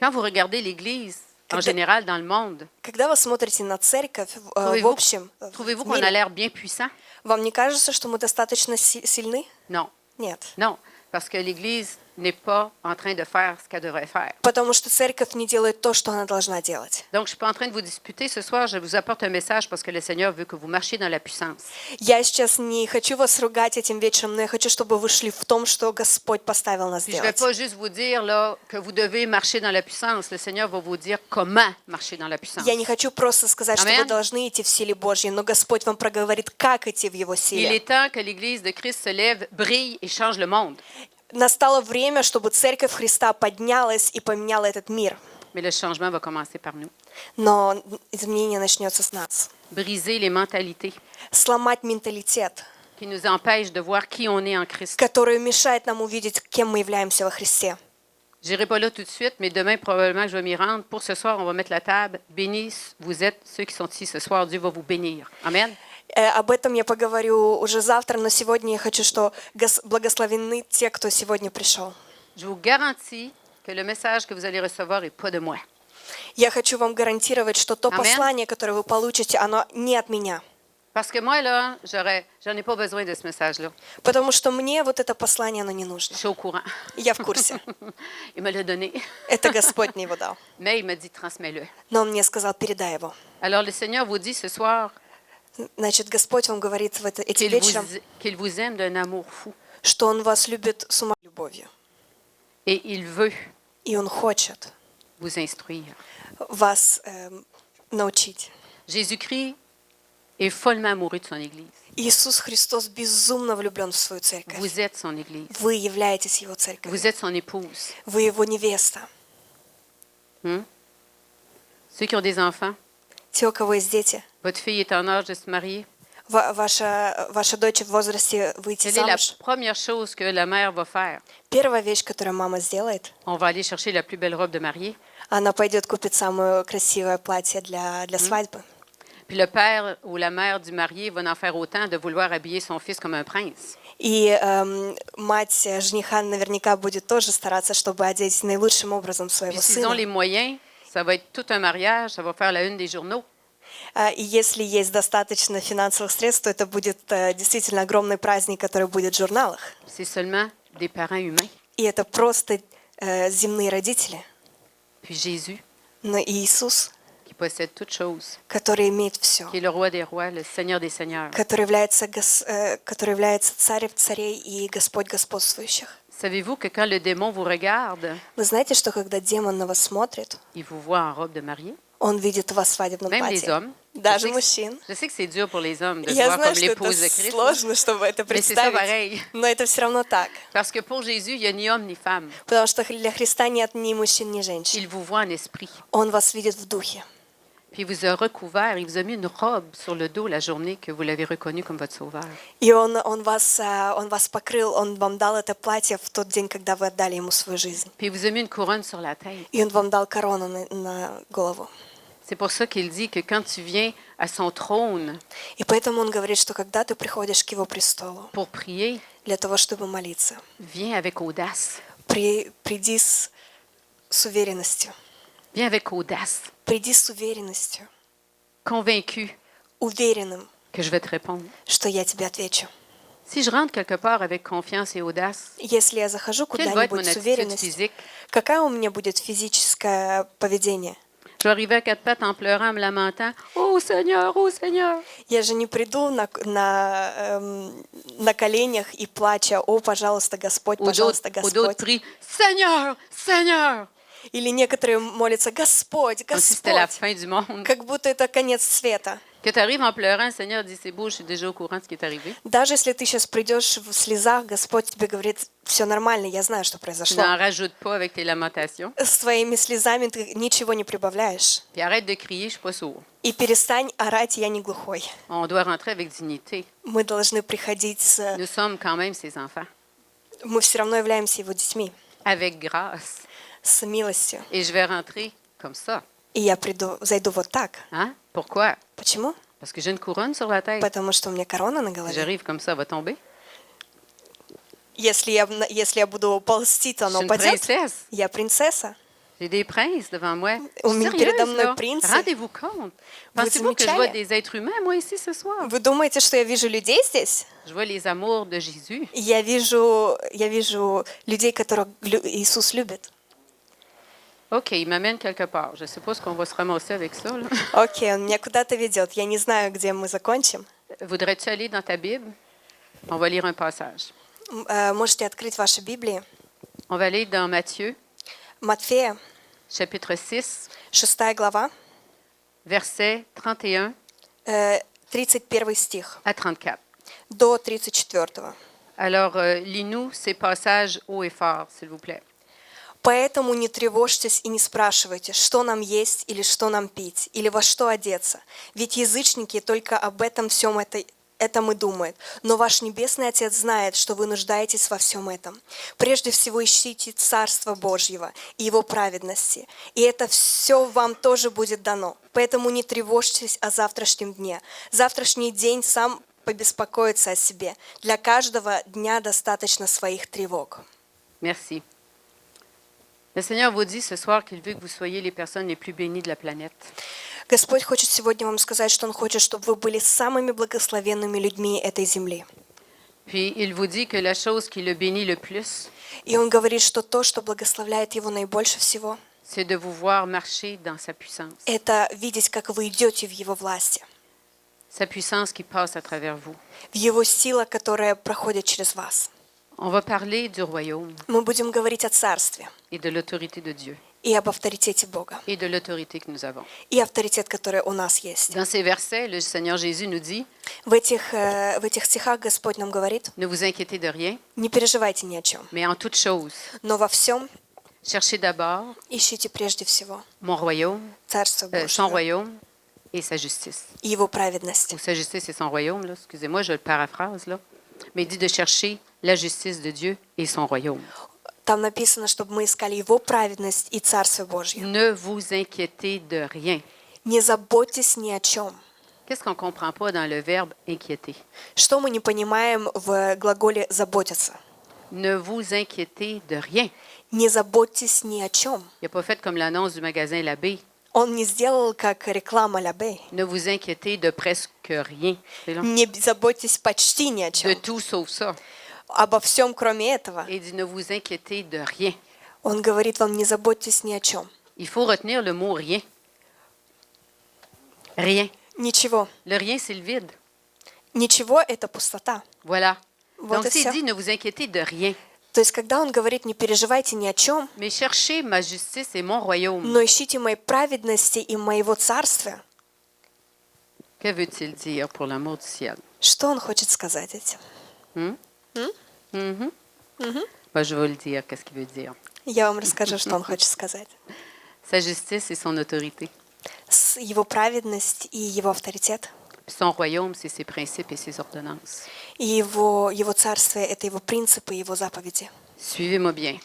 Quand vous regardez l'Église, en général, dans le monde, Когда вы смотрите на церковь в trouvez-vous общем, в trouvez-vous qu'on a мире, l'air bien puissant? вам не кажется, что мы достаточно сильны? Non, Нет. non, parce que l'Église n'est pas en train de faire ce qu'elle devrait faire. Потому что церковь не делает то, что она должна делать. Donc, je ne suis pas en train de vous disputer ce soir, je vous apporte un message parce que le Seigneur veut que vous marchiez dans la puissance. Я сейчас не хочу вас ругать этим вечером, но я хочу, чтобы вы шли в том, что Господь поставил нас Puis je ne vais делать. pas juste vous dire là, que vous devez marcher dans la puissance. Le Seigneur va vous dire comment marcher dans la puissance. Я не хочу просто сказать, что вы Amen. должны идти в силе Божьей, но Господь вам проговорит, как идти в Его Il силе. est temps que l'Église de Christ se lève, brille et change le monde. Настало время, чтобы Церковь Христа поднялась и поменяла этот мир. Mais le changement va commencer par nous. Но изменение начнется с нас. Briser les mentalités Сломать менталитет, qui nous empêchent de voir qui on est en Christ. который мешает нам увидеть, кем мы являемся во Христе. Je n'irai pas là tout de suite, mais demain, probablement, je vais m'y rendre. Pour ce soir, on va mettre la table. Bénis, vous êtes ceux qui sont ici ce soir. Dieu va vous bénir. Amen. Об этом я поговорю уже завтра, но сегодня я хочу, что благословенны те, кто сегодня пришел. Je vous garantis que le message que vous allez recevoir n'est pas de moi. Я хочу вам гарантировать, что то Amen. послание, которое вы получите, оно не от меня. Parce que moi, là, j'en ai pas besoin de ce message-là. Потому что мне вот это послание, оно не нужно. Je suis au courant. Я в курсе. Il me l'a donné. Это Господь мне его дал. Mais il me dit, transmets-le. Но Он мне сказал, передай его. Alors, le Seigneur vous dit ce soir Значит, Господь вам говорит этим qu'il вечером, qu'il vous aime d'un amour fou. что Он вас любит с ума любовью. Et il veut И Он хочет vous instruire. вас научить. Jésus-Christ est follement amoureux de son Église. Иисус Христос безумно влюблен в свою церковь. Vous êtes son Église. Вы являетесь Его церковью. Vous êtes son épouse. Вы Его невеста. Ceux qui ont des enfants, Те, у кого есть дети, votre fille est en âge de se marier. ваша дочь в возрасте выйти Quelle est la замуж. première chose que la mère va faire? Первая вещь, которую мама сделает, On va aller chercher la plus belle robe de mariée. она пойдет купить самое красивое платье для свадьбы. Puis le père ou la mère du marié va en faire autant de vouloir habiller son fils comme un prince. И мать жениха наверняка будет тоже стараться, чтобы одеть наилучшим образом Puis своего s'ils ont les сына. moyens, ça va être tout un mariage, ça va faire la une des journaux. И если есть достаточно финансовых средств, то это будет действительно огромный праздник, который будет в журналах. C'est seulement des parents humains. И это просто земные родители. Puis Jésus, Но Иисус, qui possède toutes choses, который имеет все, qui est le roi des rois, le Seigneur des seigneurs. который является царем царей и Господь господствующих. Savez-vous que quand le démon vous regarde, Вы знаете, что когда демон на вас смотрит, il vous voit en robe de mariée? он видит вас в свадебном Même les платье. hommes. Даже Je sais que- мужчин. Je sais que c'est dur pour les hommes de se Я voir знаю, comme что l'épouse de это Christ. сложно, чтобы это Mais c'est ça представить, pareil. но это все равно так. Parce que pour Jésus, il n'y a ni homme ni femme. Потому что для Христа нет ни мужчин, ни женщин. Il vous voit en esprit. Он вас видит в духе. Puis il vous a recouvert, il vous a mis une robe sur le dos la journée que vous l'avez reconnu comme votre sauveur. И он вас покрыл, он вам дал это платье в тот день, когда вы отдали ему свою жизнь. Puis il vous a mis une couronne sur la tête. И он вам дал корону на голову. C'est pour ça qu'il dit que quand tu viens à son trône И поэтому он говорит, что когда ты приходишь к его престолу pour prier, для того, чтобы молиться, viens avec audace. приди с уверенностью. Viens avec audace, Приди с уверенностью, convaincu уверенным, que je vais te répondre. что я тебе отвечу. Si je rentre quelque part avec confiance et audace, Если я захожу quelle va être mon куда-нибудь с attitude уверенностью, physique? какое у меня будет физическое поведение? Je vais arriver à quatre pattes en pleurant, en me lamentant. Oh Seigneur, oh Seigneur. Я же не приду на коленях и плача: «О, пожалуйста, Господь, Ou пожалуйста, d'autres Господь». prient. Seigneur, Seigneur. Или некоторые молятся: «Господь, Comme si c'était la Господь», fin du monde. как будто это конец света. Que tu arrives en pleurant, le Seigneur dit, c'est beau, je suis déjà au courant de ce qui est arrivé. Даже если ты сейчас придешь в слезах, Господь тебе говорит, все нормально, я знаю, что Tu произошло. n'en rajoutes pas avec tes lamentations. С твоими слезами ты ничего не прибавляешь. Puis arrête de crier, je suis pas sourd. И перестань орать, я не глухой. On doit rentrer avec dignité. Мы должны приходить Nous sommes quand même ses enfants, Мы все равно являемся Его детьми, avec grâce. с милостью. Et je vais rentrer comme ça. И я зайду вот так. Hein? Pourquoi? Почему? Parce que j'ai une couronne sur la tête. Потому что у меня корона на голове. J'arrive comme ça, elle va tomber. Если я буду ползти, то Je suis оно une упадет. princesse. Я принцесса. J'ai des princes devant moi. У Je suis меня передо sérieuse, мной là. принцы. Rendez-vous compte. Pensez-vous que je замечали? vois des êtres humains, moi, ici, ce soir? Вы думаете, что я вижу людей здесь? Je vois les amours de Jésus. Я вижу людей, которых Иисус любит. OK, il m'amène quelque part. Je ne sais pas ce qu'on va se ramasser avec ça. Là. Окей, он меня куда-то ведет. Я не знаю, где мы закончим. Voudrais-tu aller dans ta Bible? On va lire un passage. Можете открыть ваши Библии. On va aller dans Matthieu, Матфея, chapitre 6, 6 глава, versets 31 31 стих à 34. до 34. Alors, lis-nous ces passages haut et fort, s'il vous plaît. «Поэтому не тревожьтесь и не спрашивайте, что нам есть или что нам пить, или во что одеться. Ведь язычники только об этом всем этом и думают. Но ваш Небесный Отец знает, что вы нуждаетесь во всем этом. Прежде всего ищите Царство Божьего и Его праведности, и это все вам тоже будет дано. Поэтому не тревожьтесь о завтрашнем дне. Завтрашний день сам побеспокоится о себе. Для каждого дня достаточно своих тревог». Merci. Le Seigneur vous dit ce soir qu'il veut que vous soyez les personnes les plus bénies de la planète. Господь хочет сегодня вам сказать, что Он хочет, чтобы вы были самыми благословенными людьми этой земли. Puis, il vous dit que la chose qui le bénit le plus, И Он говорит, что то, что благословляет Его наибольше всего, c'est de vous voir marcher dans sa puissance. это видеть, как вы идете в Его власти, Sa puissance qui passe à travers vous. в Его сила, которая проходит через вас. On va parler du royaume Мы будем говорить о Царстве et de l'autorité de Dieu и об авторитете Бога, et de l'autorité que nous avons. и авторитет, который у нас есть. Dans ces versets, le Seigneur Jésus nous dit, В этих стихах Господь нам говорит, ne vous inquiétez de rien, не переживайте ни о чем, mais en toute chose, но во всем cherchez d'abord ищите прежде всего mon royaume, Царство son Божье royaume et sa justice. и Его праведность. Ou sa justice et son royaume, là, excusez-moi, je le paraphrase, là. Mais il dit de chercher la justice de Dieu et son royaume. Там написано, чтобы мы искали Его праведность и Царство Божье. Ne vous inquiétez de rien. Не заботьтесь ни о чем. Qu'est-ce qu'on ne comprend pas dans le verbe inquiéter? Что мы не понимаем в глаголе «заботиться»? Ne vous inquiétez de rien. Не заботьтесь ни о чем. Il n'a pas fait comme l'annonce du magasin Labbé. Он не сделал, как реклама Лябе. Ne vous inquiétez de presque rien. C'est long. Не заботьтесь почти ни о De чем. tout sauf ça. Обо всем, кроме этого. Et il dit ne vous inquiétez de rien. Он говорит вам, не заботьтесь ни о чем. Il faut retenir le mot rien. Rien. Ничего. Le rien, c'est le vide. Ничего – это пустота. Voilà. Вот Donc, и s'il всё. dit ne vous inquiétez de rien, То есть, когда он говорит, не переживайте ни о чем, mais cherchez ma justice et mon royaume. но ищите моей праведности и моего царствия, Que veut-il dire pour l'amour du ciel? что он хочет сказать этим? Mhm. Ben, je vais le dire, qu'est-ce qu'il veut dire. Я вам расскажу, что он хочет сказать. Sa justice et son autorité. Его праведность и его авторитет, Son royaume, c'est ses principes et ses ordonnances. и его царствие – это его принципы и его заповеди. Suivez-moi bien.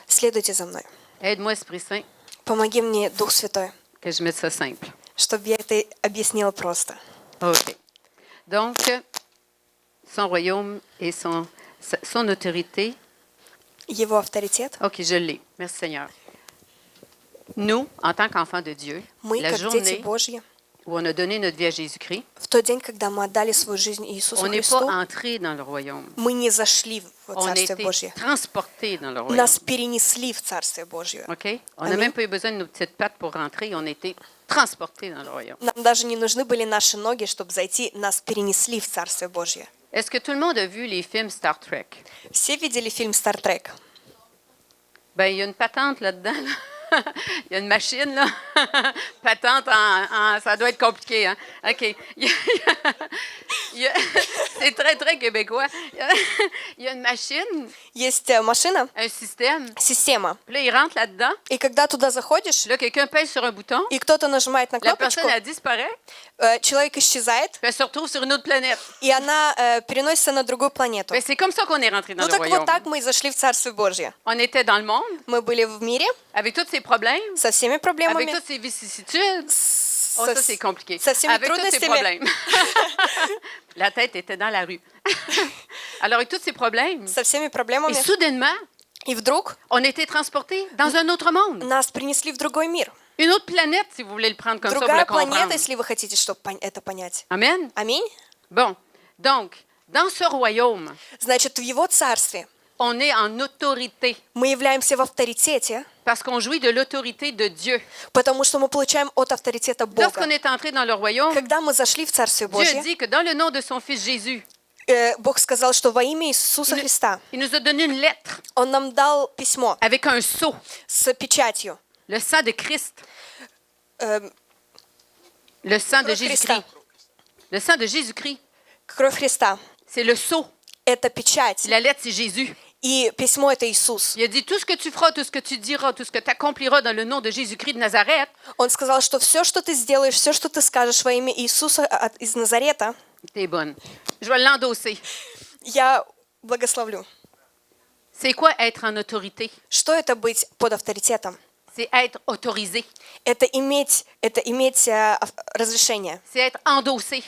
Следуйте за мной. Aide-moi, Esprit Saint, Помоги мне, Дух Святой, que je mette ça simple. чтобы я это объяснила просто. OK. Donc, son royaume et son autorité. Его авторитет. OK, je l'ai. Merci, Seigneur. Nous, en tant qu'enfants de Dieu, Мы, la как дети journée Божьи, où on a donné notre vie à Jésus-Christ, в тот день, когда мы отдали свою жизнь Иисусу on n'est pas Христу, entré dans le royaume. мы не зашли в On a Царствие été Божье. transporté dans le royaume. Нас перенесли в Царствие Божье. OK? On n'a Amen. même pas eu besoin de nos petites pattes pour rentrer. On a été transportés dans le royaume. Нам даже не нужны были наши ноги, чтобы зайти. Нас перенесли в Царствие Божье. Est-ce que tout le monde a vu les films Star Trek? Все видели фильм «Стартрек»? Ben, il y a une patente là-dedans. Là. Il y a une machine, là. Patente, ça doit être compliqué, hein? OK. C'est très, très québécois. Il y a une machine, Есть машина, un système. система. Puis là, il rentre là-dedans. И когда туда заходишь, Là, quelqu'un pèse sur un bouton. и кто-то нажимает на La кнопочку, personne, elle disparaît. человек исчезает, Puis elle se retrouve sur une autre planète. и она переносится на другую планету. Ben, c'est comme ça qu'on est rentré dans Ну le так royaume. вот так мы и зашли в Царствие Божье. On était dans le monde, Мы были в мире avec tous ses problèmes, со всеми avec проблемами, toutes ses vicissitudes. Oh, со, ça, c'est compliqué. со всеми Avec tous ses трудностями. problèmes. La tête était dans la rue. Alors, avec tous ces problèmes, со всеми et проблемами. soudainement, И вдруг on était transportés dans un autre monde. нас принесли в другой мир. Une autre planète, si vous voulez le prendre comme ça, pour Другая le comprendre. планета, если вы хотите, чтобы это понять. Amen. Аминь. Bon, donc, dans ce royaume, Значит, в его царстве on est en autorité мы являемся в авторитете, parce qu'on jouit de l'autorité de Dieu. потому что мы получаем от авторитета Бога. Lorsqu'on est entré dans le royaume, Когда мы зашли в Царствие Dieu Божье, dit que dans le nom de son Fils Jésus, Бог сказал, что во имя Иисуса Христа il nous a donné une lettre Он нам дал письмо avec un sceau, с печатью. le sang de Christ, Э, le sang de Кровь Христа. Jésus-Christ. Le sang de Jésus-Christ, Кровь Христа. c'est le sceau. Это печать. La lettre, c'est Jésus. И письмо — это Иисус. Il a dit, tout ce que tu feras, tout ce que tu diras, tout ce que tu accompliras dans le nom de Jésus-Christ de Nazareth, Он сказал, что все, что ты сделаешь, все, что ты скажешь во имя Иисуса из Назарета, t'es bonne. Je vais l'endosser. я благословлю. C'est quoi être en autorité? Что это быть под авторитетом? C'est être autorisé. Это иметь разрешение. C'est être endossé.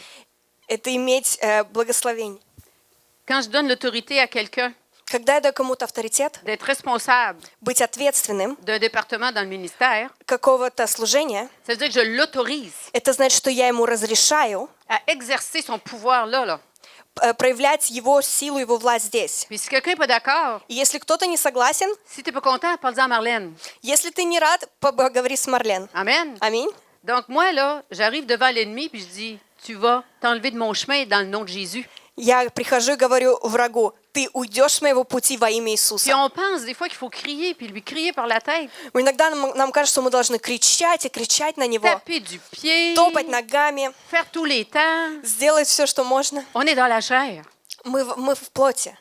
Это иметь благословение. Quand je donne l'autorité à quelqu'un Когда я даю кому-то авторитет, d'être responsable быть ответственным d'un département dans le ministère, какого-то служения, ça veut dire que je l'autorise это значит, что я ему разрешаю à exercer son pouvoir là. проявлять его силу, его власть здесь. Puis si quelqu'un n'est pas d'accord, И если кто-то не согласен, si tu n'es pas content, parle-en à Marlène. если ты не рад, поговори с Марлен. Amen. Аминь. Donc moi, là, j'arrive devant l'ennemi puis je dis, tu vas t'enlever de mon chemin dans le nom de Jésus. Я прихожу и говорю врагу, ты уйдешь с моего пути во имя Puis Иисуса. on pense des fois qu'il faut crier puis lui crier par la tête, Иногда нам кажется, что мы должны кричать и кричать на него, taper du pied, топать ногами, faire tous les temps. сделать все, что можно. On est dans la chair. Мы в плоти.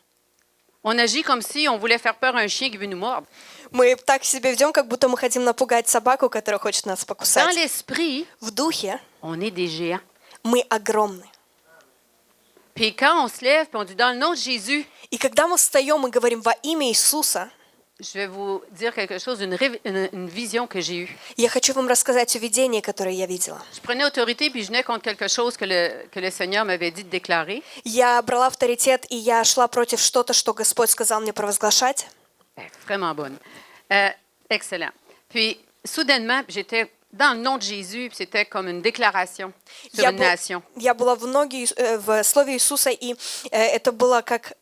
On agit comme si on voulait faire peur à un chien qui veut nous mordre. Мы так себя ведем, как будто мы хотим напугать собаку, которая хочет нас Dans покусать. l'esprit, В духе on est des géants. мы огромны. Puis quand on se lève puis on dit dans le nom de Jésus, И когда мы встаем и говорим во имя Иисуса, je vais vous dire quelque chose, une vision que j'ai eue. я хочу вам рассказать о видении, которое я видела. Je prenais autorité puis je venais contre quelque chose que le Seigneur m'avait dit de déclarer. Я брала авторитет, и я шла против что-то, что Господь сказал мне провозглашать. Vraiment bonne. Excellent. Puis, soudainement, j'étais dans le nom de Jésus, puis c'était comme une déclaration sur une nation. Я была в слове Иисуса, и это было как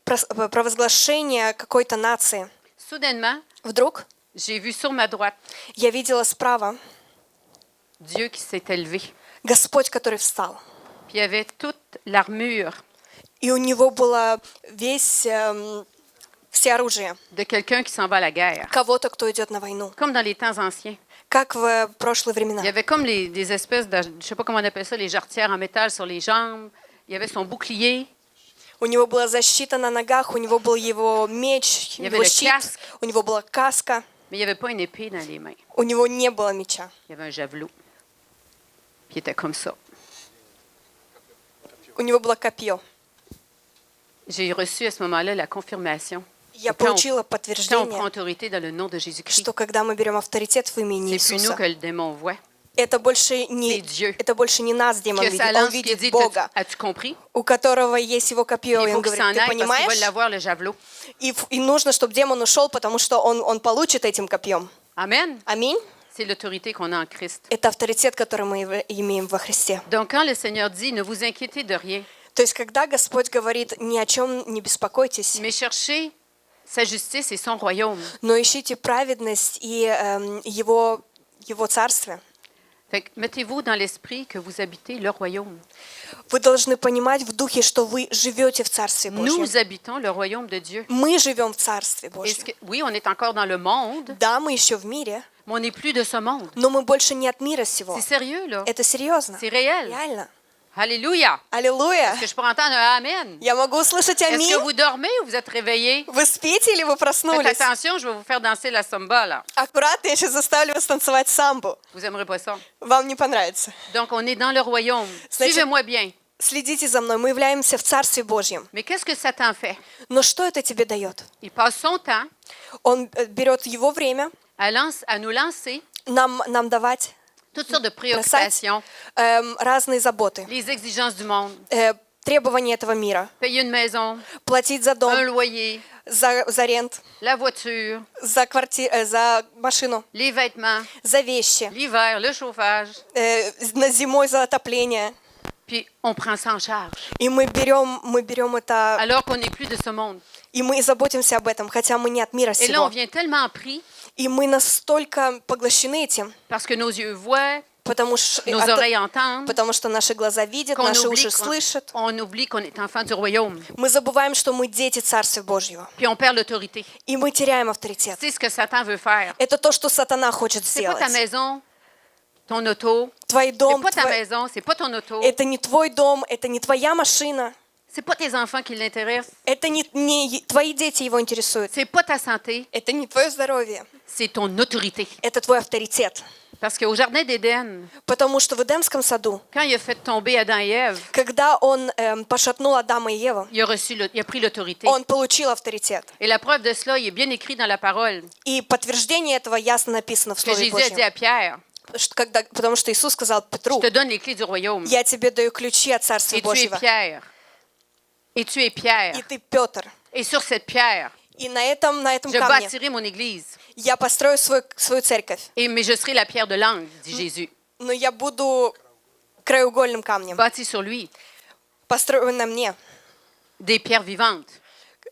провозглашение какой-то нации. Soudainement, Вдруг j'ai vu sur ma droite я видела справа Dieu qui s'est élevé. Господь, который встал. Puis il y avait toute l'armure И у него было все оружие. de quelqu'un qui s'en va à la guerre, Кого-то, кто идет на войну. comme dans les temps anciens. Как в прошлые времена. Il y avait comme des espèces de, je ne sais pas comment on appelle ça, les jarretières en métal sur les jambes. Il y avait son bouclier. У него была защита на ногах, у него был его меч, Il y его avait le щит, casque. у него была каска, Mais il n'y avait pas une épée dans les mains. у него не было меча. Il y avait un javelot. Puis il était comme ça. У него было копье. J'ai reçu à ce moment-là la confirmation. Я Quand on получила prend подтверждение, autorité dans le nom de Jésus-Christ, что когда мы берем авторитет в имени c'est plus nous Иисуса, que le démon voit. это больше C'est не, Dieu. это больше не нас, демон Que видит, sa он lance qui видит dit, Бога, as-tu compris? у которого есть его копье, Il и faut он qu'il говорит, s'en ты aille parce qu'il va понимаешь? l'avoir, le javelot. И нужно, чтобы демон ушел, потому что он получит этим копьем. Amen. Аминь. C'est l'autorité qu'on a en Christ. Это авторитет, который мы имеем во Христе. Donc, quand le Seigneur dit, ne vous inquiétez de rien, То есть, когда Господь говорит, ни о чем не беспокойтесь, mais cherchez sa justice et son royaume. но ищите праведность и его царствие. Fait que mettez-vous dans l'esprit que vous habitez le royaume. Вы должны понимать в духе, что вы живете в Царстве Божьем. Nous habitons le royaume de Dieu. Мы живем в Царстве Est-ce Божьем. que- oui, on est encore dans le monde, Да, мы еще в мире, Mais on n'est plus de ce monde. но мы больше не от мира сего. C'est sérieux, là. Это серьезно. C'est réel. Реально. Alléluia. Аллилуйя. Est-ce que je peux entendre un Amen? Я могу услышать Est-ce аминь. que vous dormez ou vous êtes réveillés? Вы спите или вы Faites проснулись? attention, je vais vous faire danser la samba, là. Аккуратно, я сейчас заставлю вас танцевать самбу. Vous aimerez pas ça. Вам не понравится. Donc, on est dans le royaume. Значит- Suivez-moi bien. Следите за мной, мы являемся в Царстве Божьем. Mais qu'est-ce que Satan fait? Но что это тебе дает? Il passe son temps Он берет его время à nous lancer нам давать, toutes sortes de бросать préoccupations, разные заботы, les exigences du monde, требования этого мира, payer une maison, платить за un дом, loyer, за рент, la voiture, за машину, les vêtements, за вещи, l'hiver, le chauffage. зимой за отопление. Puis, on prend ça en charge. И мы берем это, Alors qu'on n'est plus de ce monde. и мы заботимся об этом, хотя мы не от мира Et là, on сего. vient tellement pris И мы настолько поглощены этим, parce que nos yeux voient, потому что nos oreilles entendent, наши глаза видят, qu'on наши oublie уши слышат. on oublie qu'on est enfant du royaume. Мы забываем, что мы дети Царствия Божьего. Puis on perd l'autorité. И мы теряем авторитет. C'est ce que Satan veut faire. Это то, что сатана хочет C'est pas сделать. ta maison, ton auto. Твой C'est дом, pas ta maison, c'est pas ton auto. это не твой дом, это не твоя машина, C'est pas tes enfants qui l'intéressent. это не твои дети его интересуют, C'est pas ta santé, это не твое здоровье, c'est ton autorité. это твой авторитет. Parce qu'au jardin d'Éden, Потому что в Эдемском саду, quand il a fait tomber Adam et Ève, когда он пошатнул Адама и Еву, il a pris l'autorité. он получил авторитет. Et la preuve de cela, il est bien écrit dans la parole И подтверждение этого ясно написано в que Слове Jésus a dit Божьем. à Pierre, Потому что Иисус сказал je Петру: te donne les clés du royaume. я тебе даю ключи от Царствия Et tu es Божьего. Pierre. Et tu es Pierre. И ты Петр. Et sur cette pierre, И на этом je камне bâtirai mon église. я построю свою церковь. Mais je serai la pierre de l'angle, dit Jésus. Но я буду краеугольным камнем, Bâti sur lui, построен на мне, des pierres vivantes.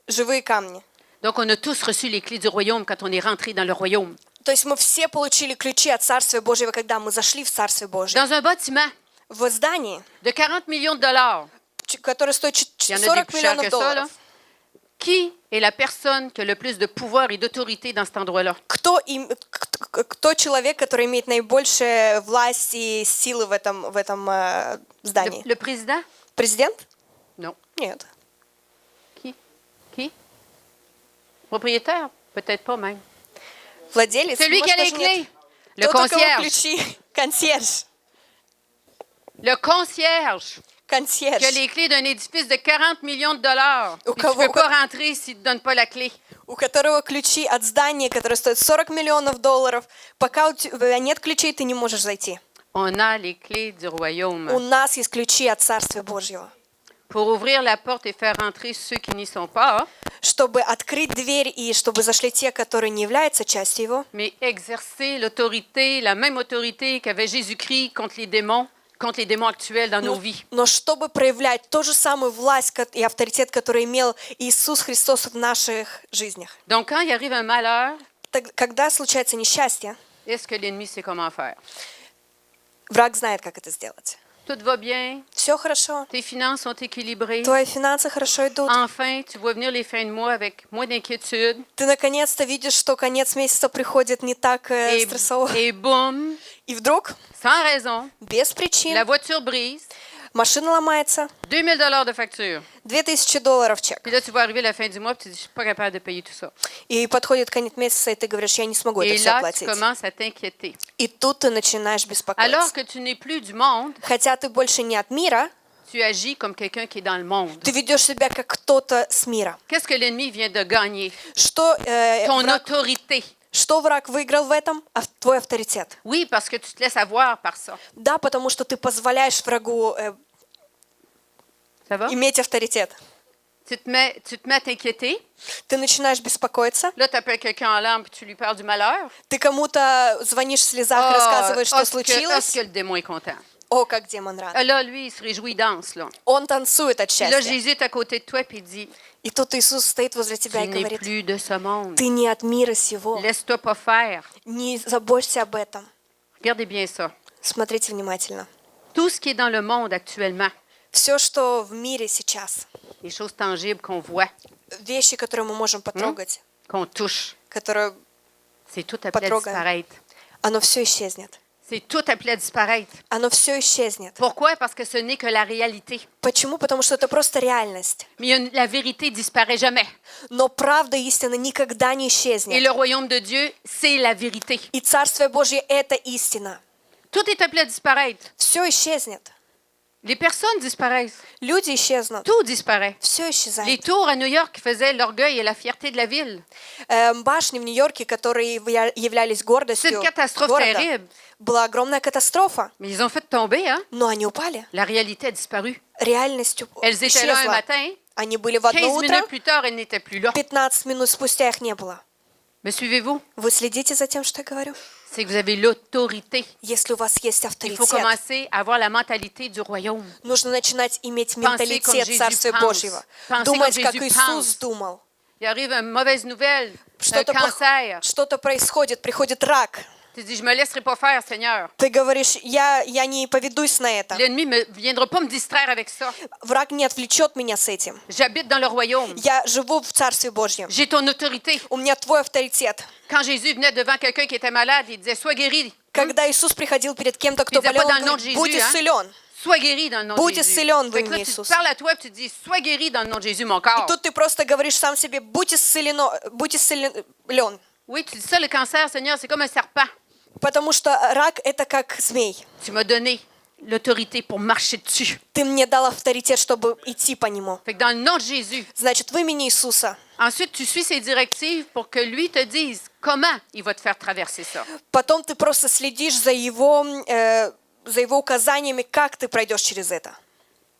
живые камни. Donc, on a tous reçu les clés du royaume quand on est rentré dans le royaume. То есть мы все получили ключи от Царствия Божьего, когда мы зашли в Царствие Божье. Dans un bâtiment В здании, de 40 millions de dollars, которое стоит il y en a des 40 plus chers миллионов que ça, là. долларов. Qui est la personne qui a le plus de pouvoir et d'autorité dans cet endroit-là? Кто человек, который имеет наибольшую власть и силы в этом здании? Le président? Президент? Non. Нет. Qui? Propriétaire? Peut-être pas même. Владелец? Celui qui Может, a les даже нет. clés. Le Тот, у кого concierge. ключи. Консьерж. Le concierge Консьерж. qui a les clés d'un édifice de 40 millions de dollars. Au Puis tu cas où- ne peux pas rentrer s'il ne te donne pas la clé. У которого ключи от здания, которое стоит 40 миллионов долларов. Пока у тебя нет ключей, ты не можешь зайти. On a les clés du У royaume. нас есть ключи от Царствия Божьего. Pour ouvrir la porte et faire rentrer ceux qui n'y sont pas, Чтобы открыть дверь и чтобы зашли те, которые не являются частью его, mais exercer l'autorité, la même autorité qu'avait Jésus-Christ contre les démons actuels dans nos vies. но чтобы проявлять ту же самую власть и авторитет, который имел Иисус Христос в наших жизнях. Donc, quand il arrive un malheur, Когда случается несчастье, est-ce que l'ennemi sait comment faire? враг знает, как это сделать. Tout va bien, Все хорошо, tes finances sont équilibrées. твои финансы хорошо идут. Enfin, tu vois venir les fins de mois avec moins d'inquiétude. Ты наконец-то видишь, что конец месяца приходит не так стрессово. Et boum, И вдруг, sans raison, без la причин, voiture brise, машина ломается, $2000 de facture. $2000 чек. Puis là, tu vas arriver à la fin du mois, puis tu dis, je suis pas capable de payer tout ça. И подходит конец месяца, и ты говоришь: я не смогу это Et все là, tu оплатить. commences à t'inquiéter. И тут ты начинаешь Alors беспокоиться. que tu n'es plus du monde, Хотя ты больше не от мира, tu agis comme quelqu'un qui est dans le monde. ты ведешь себя как кто-то с мира. Qu'est-ce que l'ennemi vient de gagner? Что Ton autorité. враг выиграл в этом? Твой авторитет. Oui, parce que tu te laisses avoir par ça. Да, потому что ты позволяешь врагу Ça va? иметь авторитет. Tu te mets à t'inquiéter. Ты начинаешь беспокоиться. Là, tu appelles quelqu'un en larmes, puis tu lui parles du malheur. Ты кому-то звонишь в слезах, рассказываешь, что est-ce случилось. que le démon est content? О, как демон рад. Ah, là, lui, il se réjouit, il danse, là. Он танцует от Puis là, счастья. Jésus est à côté de toi, puis il dit, И тут Иисус стоит возле tu тебя и n'es говорит: plus de ce monde. ты не от мира сего. Laisse-toi pas faire. Не заботься об этом. Regardez bien ça. Смотрите внимательно. Tout ce qui est dans le monde actuellement, Все, что в мире сейчас, les choses tangibles qu'on voit, вещи, которые мы можем потрогать, qu'on touche, которые c'est tout appelé à Потрогаем. disparaître. оно все исчезнет. C'est tout appelé à disparaître. Оно все исчезнет. Pourquoi? Parce que ce n'est que la réalité. Почему? Потому что это просто реальность. Mais la vérité disparaît jamais. Но правда истина никогда не Et исчезнет. le royaume de Dieu, c'est la vérité. И Царствие Божье – это истина. Tout est appelé à disparaître. Все исчезнет. Les personnes disparaissent. Люди исчезнут. Tout disparaît. Все Les исчезает. tours à New York faisaient l'orgueil et la fierté de la ville. Башни в Нью-Йорке, которые являлись C'est гордостью une catastrophe города, terrible. была огромная катастрофа. Mais ils ont fait tomber, hein? Но они упали. La réalité a disparu. Реальность Elles étaient là un исчезла. matin. Они были в одно 15 утро, minutes plus tard, elles n'étaient plus là. 15 минут спустя их не было. Me suivez-vous? Вы следите за тем, что я говорю? C'est que vous avez l'autorité. Если у вас есть Il faut авторитет, commencer à avoir la mentalité du royaume. нужно начинать иметь Pensez менталитет comme Jésus Царствия pense. Божьего. Pensez Думать, comme как Jésus Иисус pense. думал. Il arrive une mauvaise nouvelle, un Что-то cancer. что-то происходит, приходит рак. Tu dis, je me laisserai pas faire, Seigneur. Ты говоришь, я не поведусь на это. L'ennemi ne viendra pas me distraire avec ça. Враг не отвлечет меня с этим. J'habite dans le royaume. Я живу в Царстве Божьем. J'ai ton autorité. У меня твой авторитет. Quand Jésus venait devant quelqu'un qui était malade, il disait, sois guéri. Когда Иисус приходил перед кем-то, кто Ils disaient болел, pas он dans le nom de говорит, Jésus, будь hein? исцелен. Sois guéri dans le nom de Будь Jésus. исцелен в Fait que имя là, tu Иисуса. parles à toi et tu dis, sois guéri dans le nom de Jésus, mon И corps. тут ты просто говоришь сам себе, будь исцелен. Oui, tu dis ça, le cancer, Seigneur, c'est comme un serpent. Потому что рак – это как змей. Tu m'as donné l'autorité pour marcher dessus. Ты мне дал авторитет, чтобы идти по нему. Fait que dans le nom de Jésus, Значит, в имени Иисуса. ensuite, tu suis ses directives pour que lui te dise comment il va te faire traverser ça. Потом ты просто следишь за его указаниями, как ты пройдешь через это.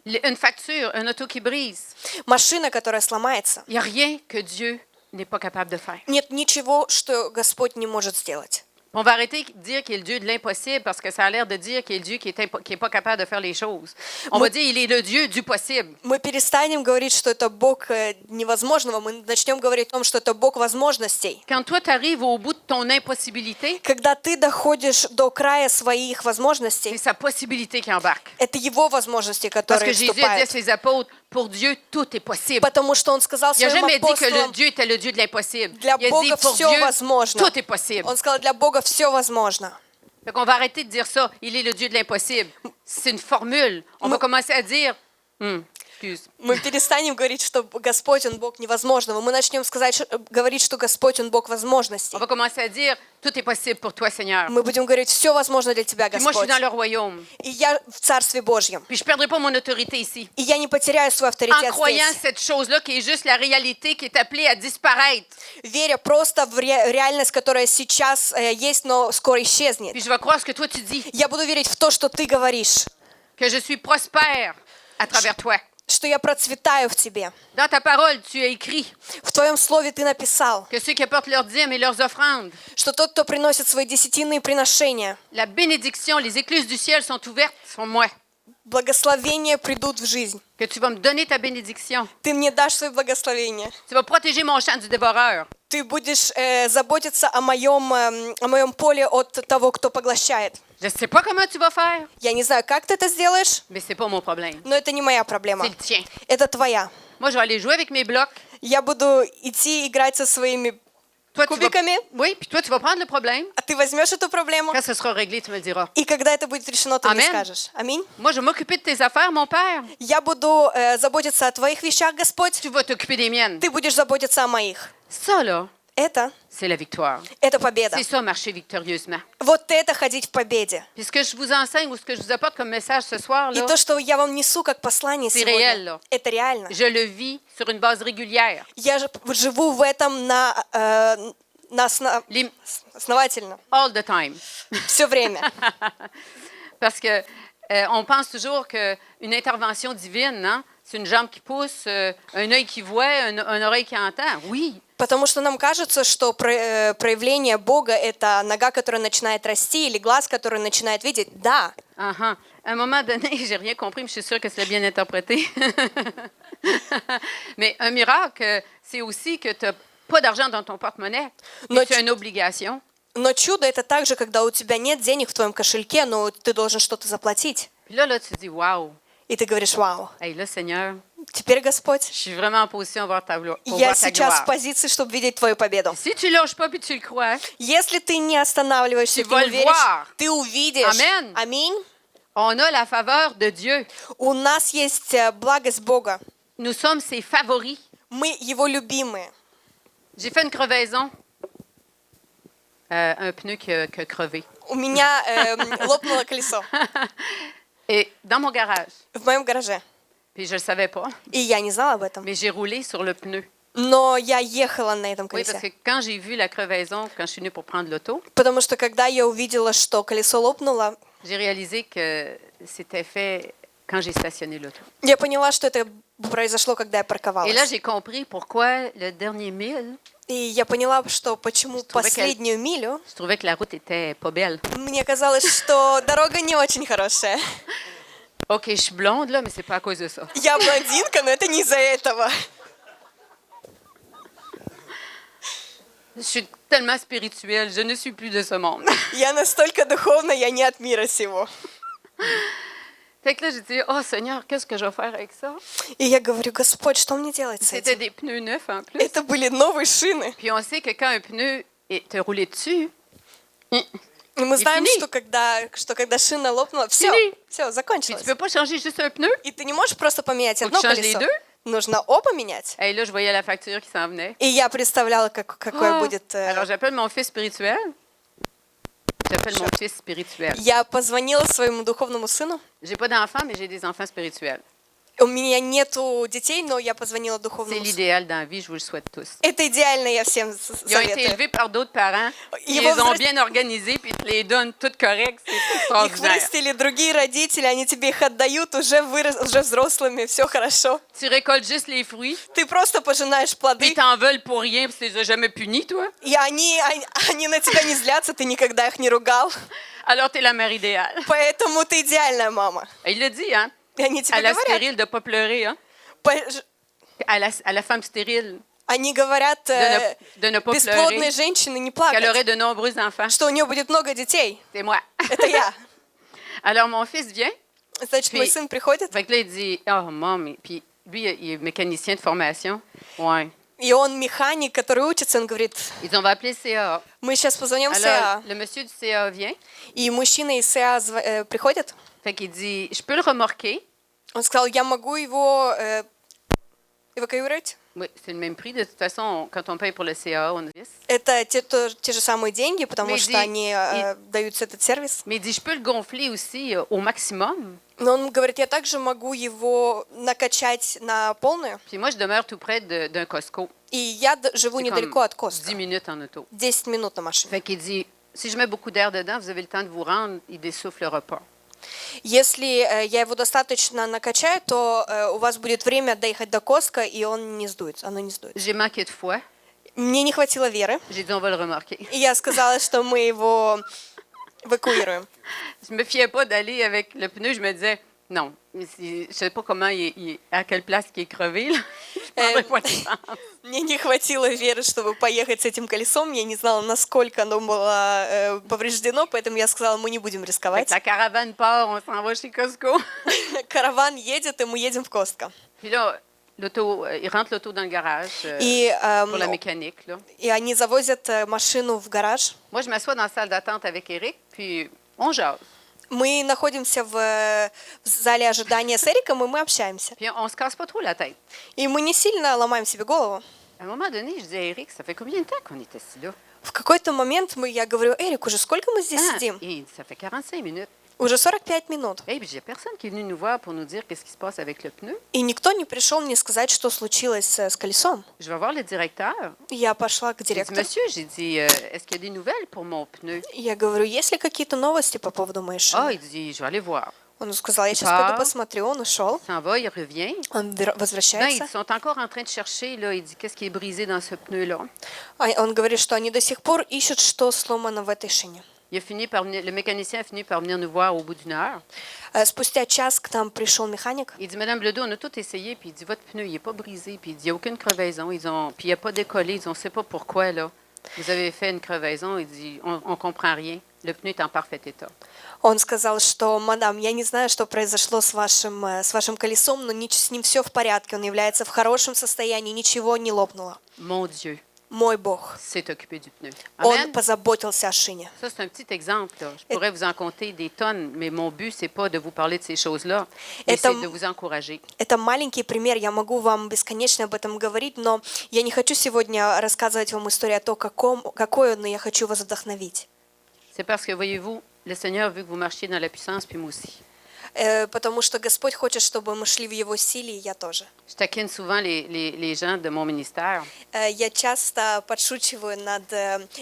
Une facture, un auto qui brise, Машина, которая сломается. il n'y a rien que Dieu n'est pas capable de faire. Нет ничего, что Господь не может сделать. On va arrêter de dire qu'il est le Dieu de l'impossible parce que ça a l'air de dire qu'il est le Dieu qui est pas capable de faire les choses. On va dire qu'il est le Dieu du possible. Мы перестанем говорить, что это Бог невозможного, мы начнем говорить о том, что это Бог возможностей. Quand toi, tu arrives au bout de ton impossibilité, Когда ты доходишь до края своих c'est возможностей, sa possibilité qui embarque. это Его возможности, Parce которые que Jésus a dit à вступают. ses apôtres, pour Dieu, tout est possible. Потому что Он сказал Il n'a своим jamais dit que le апостолам, Dieu était le Dieu de l'impossible. для Il a dit, Бога pour все Dieu, возможно. tout est possible. Он сказал, для Бога все возможно. Fait qu'on va arrêter de dire ça, il est le Dieu de l'impossible. C'est une formule. On va commencer à dire, excuse. Мы перестанем говорить, что Господь, Он Бог невозможного. Мы начнем говорить, что Господь, Он Бог возможностей. On va commencer à dire, tout est possible pour toi, Seigneur. Мы будем говорить, все возможно для Тебя, Puis moi, je suis Господь. dans le royaume. И я в Царстве Божьем. Puis je ne perdrai pas mon autorité ici. И я не потеряю свой En авторитет croyant здесь. cette chose-là qui est juste la réalité, qui est appelée à disparaître. Веря просто в реальность, которая сейчас есть, но скоро исчезнет. Puis je vais croire ce que toi tu dis, Я буду верить в то, что Ты говоришь, que je suis prospère à travers toi. что я процветаю в Тебе. Dans ta parole, tu as écrit В Твоем Слове Ты написал, que ceux qui apportent leurs dîmes et leurs offrandes, что тот, кто приносит свои десятинные приношения, la bénédiction, les écluses du ciel sont ouvertes sur moi. благословения придут в жизнь. Que tu vas me donner ta bénédiction. Ты мне дашь свои благословения. Tu vas protéger mon champ du dévoreur. Ты будешь заботиться о моем поле от того, кто поглощает. Je ne sais pas comment tu vas faire, Я не знаю, как ты это сделаешь, mais ce n'est pas mon problème. но это не моя проблема. C'est le tien. Это твоя. Moi, je vais aller jouer avec mes blocs. Я буду идти играть со своими Toi, tu vas... кубиками, Oui, puis toi, tu vas prendre le problème. а ты возьмешь эту проблему, Quand ce sera réglé, tu me le diras. и когда это будет решено, ты мне Amen. скажешь. Аминь. Moi, je vais m'occuper de tes affaires, mon Père. Я буду заботиться о твоих вещах, Господь. Tu vas t'occuper des miennes. Ты будешь заботиться о моих. Ça, là, Это c'est la victoire. победа. C'est ça, marcher victorieusement. Вот это ходить в победе. Puis ce que je vous enseigne ou ce que je vous apporte comme message ce soir, И là, то, что я вам несу как послание C'est réel, сегодня, là. это реально. je le vis sur une base régulière. Я же живу в этом Les- основательно. All the time. Все время. Parce que on pense toujours qu'une intervention divine, hein, c'est une jambe qui pousse, un œil qui voit, une oreille qui entend. Oui, Потому что нам кажется, что проявление Бога – это нога, которая начинает расти, или глаз, который начинает видеть. Да, uh-huh. À un moment donné, j'ai rien compris, mais je suis sûre que c'est bien interprété. Mais un miracle, c'est aussi que tu n'as pas d'argent dans ton porte-monnaie, Но mais tu as une obligation. но чудо – это также, когда у тебя нет денег в твоем кошельке, но ты должен что-то заплатить. Puis là, tu te dis, waouh, И ты говоришь, вау, hey, là, Seigneur, Теперь, Господь, je suis vraiment en position de voir ta, pour я voir ta сейчас gloire. в позиции, чтобы видеть Твою победу. Si tu lâches pas puis tu le crois, Если ты не останавливаешься, Tu ты vas le веришь, voir. ты увидишь. Amen. Аминь. on a la faveur de Dieu. У нас есть благость Бога. Nous sommes ses favoris. Мы Его любимые. J'ai fait une crevaison. Un pneu qui a crevé. У меня лопнуло колесо Et dans mon garage. в моем гараже. Puis je ne le savais pas, И я не знала об этом. mais j'ai roulé sur le pneu. Но я ехала на этом Oui, parce колесе. que quand j'ai vu la crevaison, quand je suis venue pour prendre l'auto, Потому что когда я увидела, что колесо лопнуло, j'ai réalisé que c'était fait quand j'ai stationné l'auto. я поняла, что это произошло, когда я Et là, парковалась. j'ai compris pourquoi le dernier mille, И я поняла, что почему trouvais последнюю милю je trouvais que la route était pas belle. мне казалось, что дорога не очень хорошая. OK, je suis blonde, là, mais c'est pas à cause de ça. Я блондинка, но это не из-за этого. Je suis tellement spirituelle, je ne suis plus de ce monde. Я настолько духовна, я не от мира сего. Fait que là, j'ai dit, oh Seigneur, qu'est-ce que je vais faire avec ça? И я говорю, Господь, что мне делать с C'était этим? des pneus neufs en plus. Это были новые шины. Puis on sait que quand un pneu te roulé dessus, И мы знаем, fini. что когда шина лопнула, все, Fini. все, puis закончилось. tu peux pas changer juste un pneu. И ты не можешь просто поменять Faut одно que tu changes les колесо. deux. Нужно оба менять. Et là, je voyais la facture qui s'en venait. И я представляла, какое Ah. будет... Alors, j'appelle mon fils spirituel. J'appelle mon fils spirituel. Я позвонила своему духовному сыну. J'ai pas d'enfants, mais j'ai des enfants spirituels. У меня нету детей, но я позвонила C'est духовному сыну. l'idéal dans la vie, je vous le souhaite tous. Это идеально, я всем Ils ont été советую. élevés par d'autres parents. Ils Его les ont взрос- bien organisés, puis ils te les donnent toutes correctes. C'est Их extraordinaire. вырастили другие родители, они тебе их отдают уже взрослыми, все хорошо. Tu récoltes juste les fruits, Ты просто пожинаешь puis плоды, ils t'en veulent pour rien, puis tu les as jamais punis, toi. и они на тебя не злятся, ты никогда их не ругал. Alors, tu es la mère idéale. Поэтому ты идеальная мама. Et il le dit, hein? И они тебе À la говорят. stérile de ne pas pleurer, hein? À la femme stérile Они говорят, de ne pas бесплодные pleurer, женщины не qu'elle aurait плакать, de nombreux enfants. что у нее будет много детей. C'est moi. Это я. Alors, mon fils vient, Значит, мой Puis- сын приходит, fait que là, il dit, oh, maman, puis lui, il est mécanicien de formation. Ouais. и он механик, который учится, он говорит, Ils dit, on va appeler le CA. мы сейчас позвоним в Alors, СА. le monsieur du CA vient, И мужчина из СА приходит, fait qu'il dit, je peux le remorquer. он сказал, я могу его эвакуировать. Oui, c'est le même prix. De toute façon, quand on paye pour le CA, on visse. Это те же самые деньги, потому Mais что dis- они дают этот сервис. Mais il dit, je peux le gonfler aussi au maximum. Но он говорит, я также могу его накачать на полную. Puis moi, je demeure tout près d'un Costco. И я живу C'est недалеко comme от Коста. 10 minutes en auto. 10 минут на машине. Fait qu'il dit, si je mets beaucoup d'air dedans, vous avez le temps de vous rendre, il dessoufflera pas. Если я его достаточно накачаю, то у вас будет время доехать до Коска, и он не сдуется, оно не сдуется. J'ai manqué de foi. Мне не хватило веры, J'ai dit, on va le remorquer. и я сказала, что мы его эвакуируем. Je me fiais pas d'aller avec le pneu. Je me disais, non, je sais pas comment à quelle place il est crevé. Là. Je prendrais pas de chance. Мне не хватило веры, чтобы поехать с этим колесом. Я не знала, насколько оно было повреждено, поэтому я сказала, мы не будем Fait рисковать. que la caravane part, on s'en va chez Costco. Караван едет, и мы едем в Костко. Puis là, l'auto, il rentre l'auto dans le garage И, pour la mécanique. Là. и они завозят машину в гараж. Moi, je m'assois dans la salle d'attente avec Eric, puis on jase. Мы находимся в зале ожидания с Эриком, и мы общаемся. Puis on se casse pas trop la tête. И мы не сильно ломаем себе голову. À un moment donné, je dis à Eric, ça fait combien de temps qu'on est assis là? В какой-то момент я говорю, Эрик, уже сколько мы здесь Ah, сидим? et il dit, ça fait 45 minutes. Уже 45 минут. Et puis, il n'y a personne qui est venu nous voir pour nous dire qu'est-ce qui se passe avec le pneu. И никто не пришел мне сказать, что случилось с колесом. Je vais voir le directeur. Я пошла к J'ai dit, директору. monsieur, j'ai dit, est-ce qu'il y a des nouvelles pour mon pneu? Я говорю, есть ли какие-то новости по поводу моей Ah, шины? il dit, je vais aller voir. Он сказал, я сейчас Пап. пойду посмотрю. Он ушел. Il s'en va, il revient. Он Là, возвращается. ils sont encore en train de chercher, là. Il dit, qu'est-ce qui est brisé dans ce pneu-là? Он говорит, что они до сих пор ищут, что сломано в этой шине. Il a fini par venir, le mécanicien a fini par venir nous voir au bout d'une heure. Спустя час к нам пришел механик. Il dit, Madame Bledo, on a tout essayé, puis il dit, votre pneu, il n'est pas brisé, puis il dit, il n'y a aucune crevaison. Puis il n'a pas décollé. Ils dit, on ne sait pas pourquoi, là. Vous avez fait une crevaison. Il dit, on ne comprend rien. le pneu est en parfait état. Он сказал, что, мадам, я не знаю, что произошло с вашим колесом, но с ним все в порядке. Он является в хорошем состоянии, ничего не лопнуло. Mon Dieu Мой Бог, s'est occupé du pneu. Он Amen. позаботился о шине. Ça, c'est un petit exemple. Là. Je pourrais vous en compter des tonnes, mais mon but, c'est pas de vous parler de ces choses-là, mais Это- c'est de vous encourager. Это маленький пример, я могу вам бесконечно об этом говорить, но я не хочу сегодня рассказывать вам историю о том, какой он, но я хочу вас вдохновить. C'est parce que, voyez-vous, le Seigneur veut que vous marchiez dans la puissance, puis moi aussi. Потому что Господь хочет, чтобы мы шли в Его силе, и я тоже. Je taquine souvent les gens de mon ministère. Я часто подшучиваю над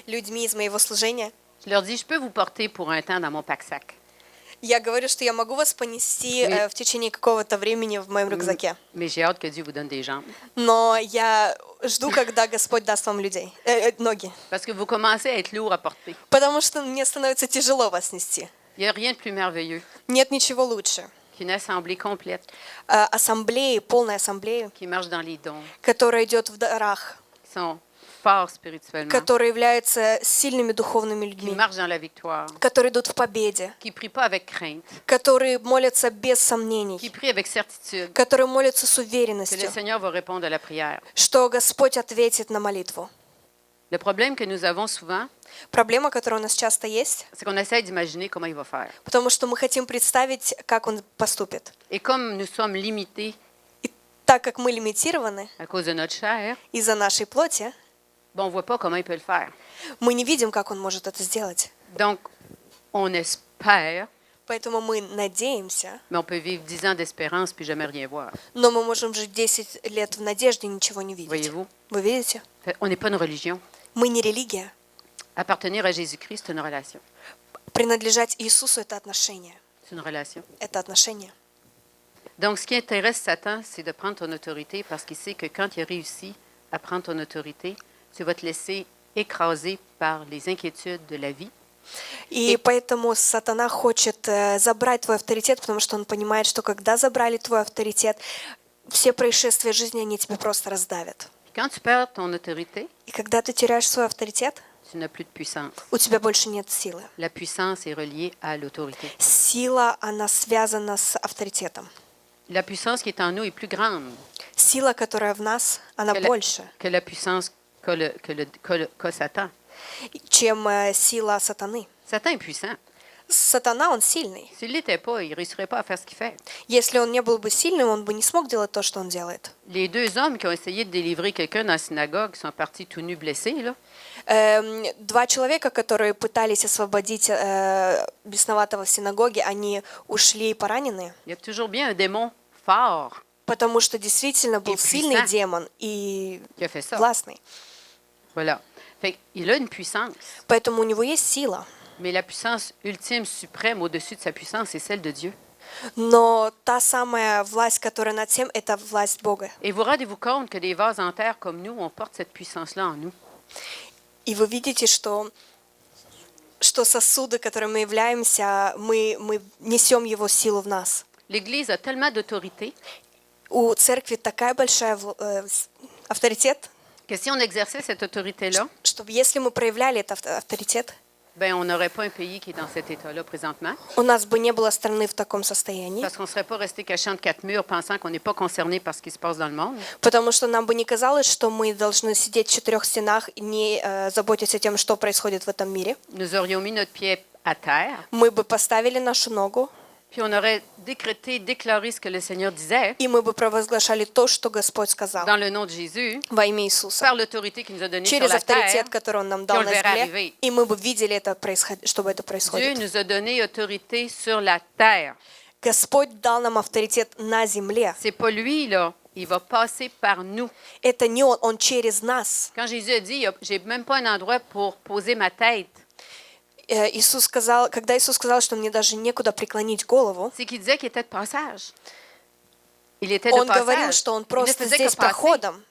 людьми из моего служения. Je leur dis, je peux vous porter pour un temps dans mon pack-sac. Я говорю, что я могу вас понести Oui. в течение какого-то времени в моем рюкзаке. Mais j'ai hâte que Dieu vous donne des jambes. Но я жду, когда Господь даст вам ноги. Parce que vous commencez à être lourd à porter. Потому что мне становится тяжело вас нести. Il n'y a rien de plus merveilleux Нет ничего лучше. qu'une assemblée complète Ассамблеи, полной ассамблеи, qui marche dans les dons, которая идет в дарах, qui sont forts spirituellement, которые являются сильными духовными qui людьми, marchent dans la victoire, которые идут в победе, qui ne prient pas avec crainte, которые молятся без qui сомнений, prient avec certitude которые молятся с que le уверенностью, Seigneur va répondre à la prière. что Господь ответит на молитву. Le problème que nous avons souvent, Проблема, которая у нас часто есть, c'est qu'on essaie d'imaginer comment il va faire. потому что мы хотим представить, как Он поступит. Et comme nous sommes limités И так как мы лимитированы à cause de notre chair, из-за нашей плоти, on ne voit pas comment il peut le faire. мы не видим, как Он может это сделать. Donc, on espère, Поэтому мы надеемся, mais on peut vivre 10 ans d'espérance puis jamais rien voir. но мы можем жить 10 лет в надежде и ничего не видеть. Voyez-vous? Вы видите? On n'est pas une religion. Мы не религия. Appartenir à Jésus-Christ, c'est une relation. Принадлежать Иисусу – это отношение. C'est une relation. Это отношение. Donc, ce qui intéresse Satan, c'est de prendre ton autorité parce qu'il sait que quand il a réussi à prendre ton autorité, tu vas te laisser écraser par les inquiétudes de la vie. И поэтому сатана хочет забрать твой авторитет, потому что он понимает, что когда забрали твой авторитет, все происшествия жизни, они тебя просто раздавят. Quand tu perds ton autorité, И когда ты теряешь свой авторитет, tu n'as plus de puissance. у тебя больше нет силы. La puissance est reliée à l'autorité. Сила, она связана с авторитетом. La puissance qui est en nous est plus grande Сила, которая в нас, она больше, que la puissance qu'a Satan. чем сила сатаны. Satan est puissant. Сатана, он сильный. S'il ne l'était pas, il ne réussirait pas à faire ce qu'il fait. Если он не был бы сильным, он бы не смог делать то, что он делает. Les deux hommes qui ont essayé de délivrer quelqu'un dans la synagogue sont partis tout nus blessés. Là. Два человека, которые пытались освободить бесноватого в синагоге, они ушли пораненные, Il y a toujours bien un démon fort потому что действительно был И сильный puissant. демон и qui a fait ça. властный. Voilà. Fait il a une puissance, Поэтому у него есть сила. mais la puissance ultime, suprême, au-dessus de sa puissance, c'est celle de Dieu. Но та самая власть, которая над всем, это власть Бога. Et vous rendez-vous compte que des vases en terre comme nous, on porte cette puissance-là en nous. И вы видите, что сосуды, которыми мы являемся, мы несем его силу в нас. L'Église a tellement d'autorité У церкви такая большая авторитет, que si on exerçait cette autorité-là, чтобы если мы проявляли этот авторитет, ben, on n'aurait pas un pays qui est dans cet état-là présentement, у нас бы не было страны в таком состоянии, parce qu'on ne serait pas resté caché entre quatre murs pensant qu'on n'est pas concerné par ce qui se passe dans le monde. потому что нам бы не казалось, что мы должны сидеть в 4 стенах и не заботиться тем, что происходит в этом мире. Nous aurions mis notre pied à terre, Мы бы поставили нашу ногу, puis on aurait déclaré ce que le Seigneur disait и мы бы провозглашали то, что Господь сказал dans le nom de Jésus, во имя Иисуса, par l'autorité qu'il nous a donnée sur через la terre. авторитет, который Он нам дал on le на verra земле, arriver. и мы бы видели это, чтобы это Dieu происходит. nous a donné autorité sur la terre. Господь дал нам авторитет на земле. C'est pas lui, là. Il va passer par nous. Это не Он, Он через нас. Quand Jésus a dit, j'ai même pas un endroit pour poser ma tête, Когда Иисус сказал, что мне даже некуда преклонить голову, c'est qu'il disait qu'il était de passage. Il était de Он говорил, passage. что Он Il ne просто faisait здесь que passer. проходом.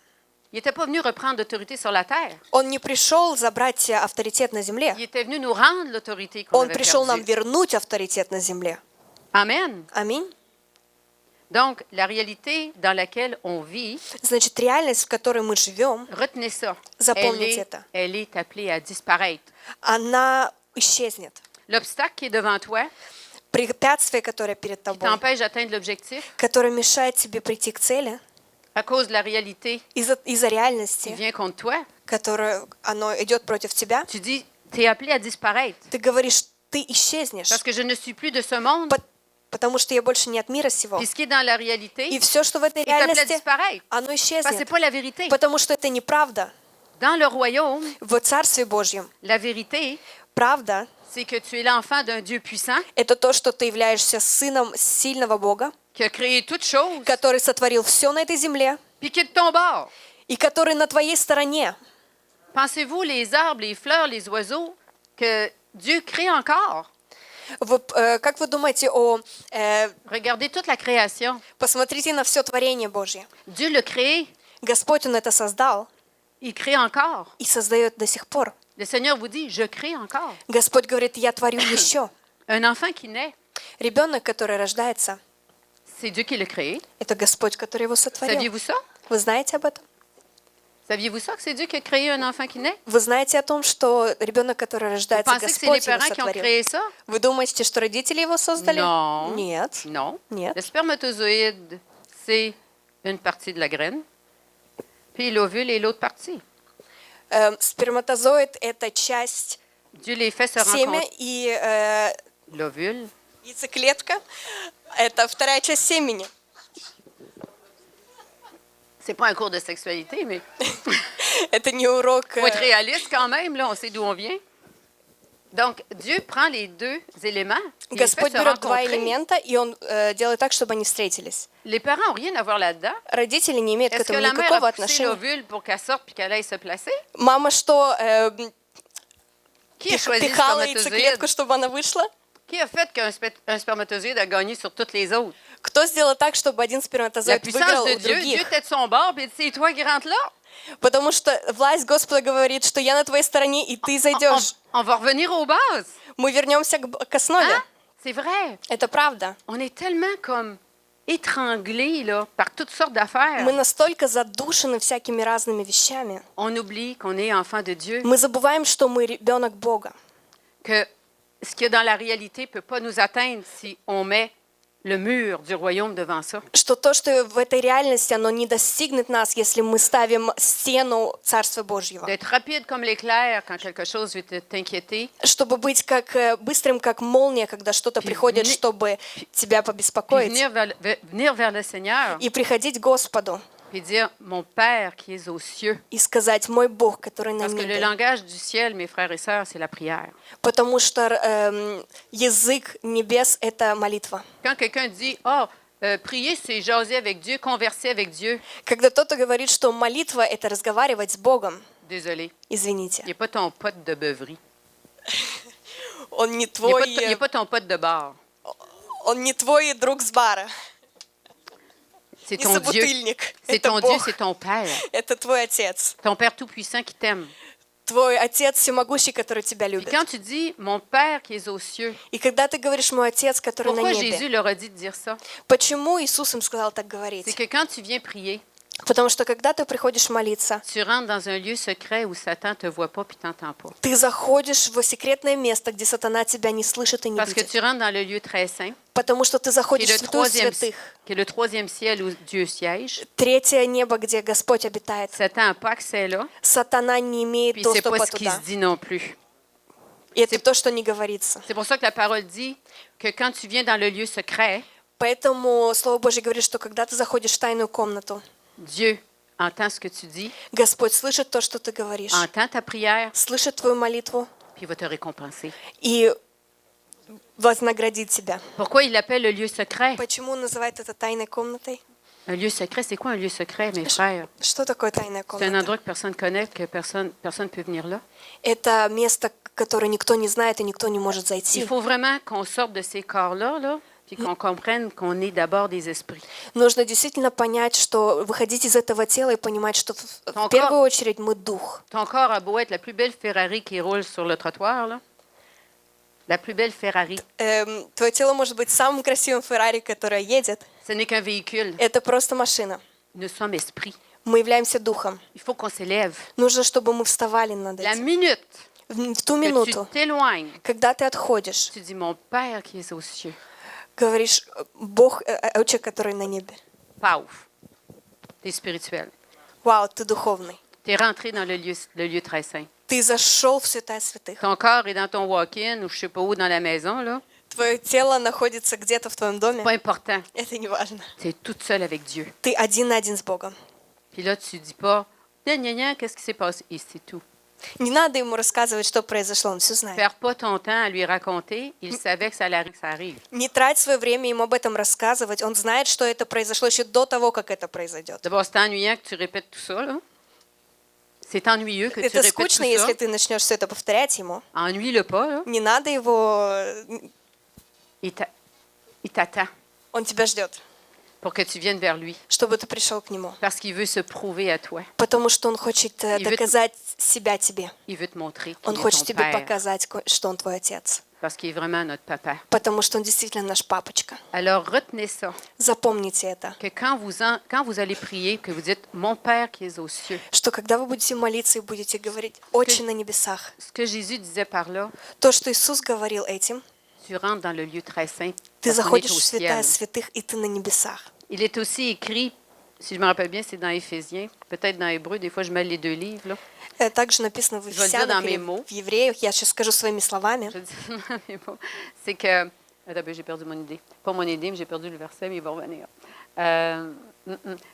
Il n'était pas venu reprendre l'autorité sur la terre. Он не пришел забрать авторитет на земле. Il était venu nous rendre l'autorité qu'on Он avait пришел нам perdue. вернуть авторитет на земле. Amen. Аминь. Donc, la réalité dans laquelle on vit, Значит, реальность, в которой мы живем, retenez ça. Запомните это. Elle est appelée à disparaître. она исчезнет. l'obstacle qui est devant toi, препятствие, которое перед qui тобой, t'empêche d'atteindre l'objectif, которое mешает тебе прийти к цели, à cause de la réalité из-за qui реальности, vient contre toi, которое оно идет против тебя, tu dis, tu es appelé à disparaître. ты говоришь, ты исчезнешь, Parce que je ne suis plus de ce monde. потому что я больше не от мира сего. Puis ce qui est dans la réalité, И все, что в этой est appelé à реальности, disparaître. оно Parce que ce n'est исчезнет, pas la vérité. потому что это неправда. Dans le royaume, В Царстве Божьем la vérité, правда c'est que tu es l'enfant d'un Dieu puissant — это то, что ты являешься сыном сильного Бога, qui a créé toutes choses, который сотворил все на этой земле puis qui est de ton bord. и который на твоей стороне. Pensez-vous les arbres, les fleurs, les oiseaux que Dieu crée encore? Как вы думаете Regardez toute la création. посмотрите на все творение Божье. Dieu l'a créé, Господь, Он это создал il crée encore. и создает до сих пор. Le Seigneur vous dit, je crée encore. Господь говорит, я творю еще. Un enfant qui naît, Ребенок, который рождается, c'est Dieu qui l'a créé. это Господь, который его сотворил. Saviez-vous ça? Вы знаете об этом? Saviez-vous ça, que c'est Dieu qui a créé un enfant qui naît? Вы знаете о том, что ребенок, который Vous рождается, pensez que c'est les Господь его parents qui ont сотворил? créé ça? Вы думаете, что родители его создали? Non. Нет. Non. Нет. Le spermatozoïde, c'est une partie de la graine, puis l'ovule est l'autre partie. Сперматозоид — это часть Dieu les fait se семя, rencontrer. и L'ovule, яйцеклетка — это вторая часть семени. c'est pas un cours de sexualité, mais Это не урок. faut être réaliste quand même, là, on sait d'où on vient. Donc, Dieu prend les deux éléments et les fait Господь se берет два rencontrer. элемента, и Он делает так, чтобы они встретились. Les parents n'ont rien à voir là-dedans. Родители не имеют к Est-ce que этому la mère никакого a poussé отношения. l'ovule pour qu'elle sorte puis qu'elle aille se placer? Мама что, Qui a choisi le пихала spermatozoïde? яйцеклетку, чтобы она вышла? Qui a fait qu'un spermatozoïde a gagné sur toutes les autres? Кто сделал так, чтобы один La сперматозоид выиграл puissance de у Dieu, Dieu других? était de son bord, puis c'est toi qui rentres là. Потому что власть Господа говорит, что я на твоей стороне, и ты зайдешь. On va revenir aux bases. Мы вернемся к основе. Hein? C'est vrai. Это правда. On est tellement comme étranglés là, par toutes sortes d'affaires. Мы настолько задушены всякими разными вещами. On oublie qu'on est enfant de Dieu, Мы забываем, что мы ребенок Бога. que ce qu'il y a dans la réalité ne peut pas nous atteindre si on met le mur du royaume devant ça. Что то, что в этой реальности, оно не достигнет нас, если мы ставим стену Царства Божьего. D'être rapide comme l'éclair quand quelque chose veut t'inquiéter, Чтобы быть быстрым, как молния, когда что-то Puis приходит, venir- чтобы тебя puis побеспокоить. venir vers le Seigneur И приходить к Господу et dire mon Père qui est aux cieux. и сказать, мой Бог, который на Parce que le небе. langage du ciel, mes frères et sœurs, c'est la prière. Потому что язык небес — это молитва. Quand quelqu'un dit prier, c'est jaser avec Dieu, converser avec Dieu, Когда кто-то говорит, что молитва — это разговаривать с Богом, désolé, извините, il n'est pas ton pote de beuverie. он не Il n'est твой, pas ton pote de bar. он не твой друг с бара, C'est не ton Dieu. собутыльник. C'est Это ton Dieu, Бог, c'est ton Père. это твой Отец. Ton Père Tout-Puissant qui t'aime. Твой Отец всемогущий, который тебя Puis любит. quand tu dis mon Père qui est aux cieux, И когда ты говоришь «мой Отец, который на pourquoi Jésus небе», leur a dit de dire ça? почему Иисус им сказал так C'est говорить? que quand tu viens prier, Потому что когда ты приходишь молиться, tu rentres dans un lieu secret où Satan te voit pas puis t'entend pas. ты заходишь в секретное место, где сатана тебя не слышит и не Parce que видит. tu rentres dans le lieu très saint, Потому что ты qui заходишь est в святую святых, qui est le troisième ciel où Dieu siège. третье небо, где Господь обитает. Satan n'a pas accès là, Сатана не имеет puis c'est pas доступа ce qui туда. se dit non plus. И это то, что не говорится. C'est pour ça que la parole dit que quand tu viens dans le lieu secret, Поэтому Слово Божье говорит, что когда ты заходишь в тайную комнату, Dieu entend ce que tu dis, Господь слышит то, что ты говоришь, entend ta prière, слышит твою молитву puis il va te récompenser. и вознаградит тебя. Pourquoi il l'appelle le lieu secret? Почему он называет это тайной комнатой? Un lieu secret, c'est quoi un lieu secret, mes frères? Что такое тайная C'est un комната? endroit que personne ne connaît, que personne ne peut venir là. Это место, которое никто не знает и никто не может Il зайти. faut vraiment qu'on sorte de ces corps-là, là, puis qu'on comprenne qu'on est d'abord des esprits. Нужно действительно понять, что выходить из этого тела и понимать, что в первую очередь мы дух. Ton corps a beau être la plus belle Ferrari qui roule sur le trottoir, là. La plus belle Ferrari. Твое тело может быть самым красивым Феррари, которое едет. Ce n'est qu'un véhicule. Это просто машина. Nous sommes esprits. Мы являемся духом. Il faut qu'on s'élève. Нужно, чтобы мы вставали над La этим. minute В ту que tu минуту, t'éloignes, когда ты отходишь, tu dis, mon Père qui est aux cieux, говоришь, Бог, Отче, который на небе. paf, tu es spirituel. Вау, ты духовный. Tu es rentré dans le lieu très saint. Ты зашел в святая святых. Ton corps est dans ton walk-in ou je sais pas où dans la maison, là. Твое тело находится где-то в твоем доме. Pas important. Это не важно. Tu es toute seule avec Dieu. Ты один на один с Богом. Puis là, tu dis pas, gna, qu'est-ce qui s'est passé? Et c'est tout. Не надо ему рассказывать, что произошло, он все знает. Perds pas ton temps à lui raconter. Il savait que ça allait, que ça arrive. Не трать свое время ему об этом рассказывать. Он знает, что это произошло еще до того, как это произойдет. D'abord, c'est ennuyant que tu répètes tout ça, là. C'est ennuyeux que tu Это répètes tout скучно, ça. если ты начнешь все это повторять ему. Ennuie-le pas, là. Не надо его... Il t'attend Он тебя ждет, pour que tu viennes vers lui. чтобы ты пришел к нему. Parce qu'il veut se prouver à toi. Потому что он хочет veut- доказать себя тебе. Il veut te montrer Он qu'il est хочет ton тебе père. показать, что он твой отец. Parce qu'il est vraiment notre papa. Потому что он действительно наш папочка. Alors, retenez ça. Запомните это. Que quand vous allez prier, que vous dites « Mon Père qui est aux cieux Что когда вы будете молиться и будете говорить «Отче на небесах», », ce que Jésus disait par là, то, что Иисус говорил этим, tu rentres dans le lieu très saint. ты parce qu'on est заходишь au в святая ciel. святых, и ты на небесах. Il est aussi écrit, si je me rappelle bien, c'est dans Éphésiens, peut-être dans Hébreu, des fois je mêle les deux livres. Là. Также написано в Je vais le dire dans Ефесянах mes или mots. в Евреях, я сейчас скажу своими словами. Je dis dans mes mots. C'est que. Attends, ben, j'ai perdu mon idée. Pas mon idée, mais j'ai perdu le verset, mais il va revenir.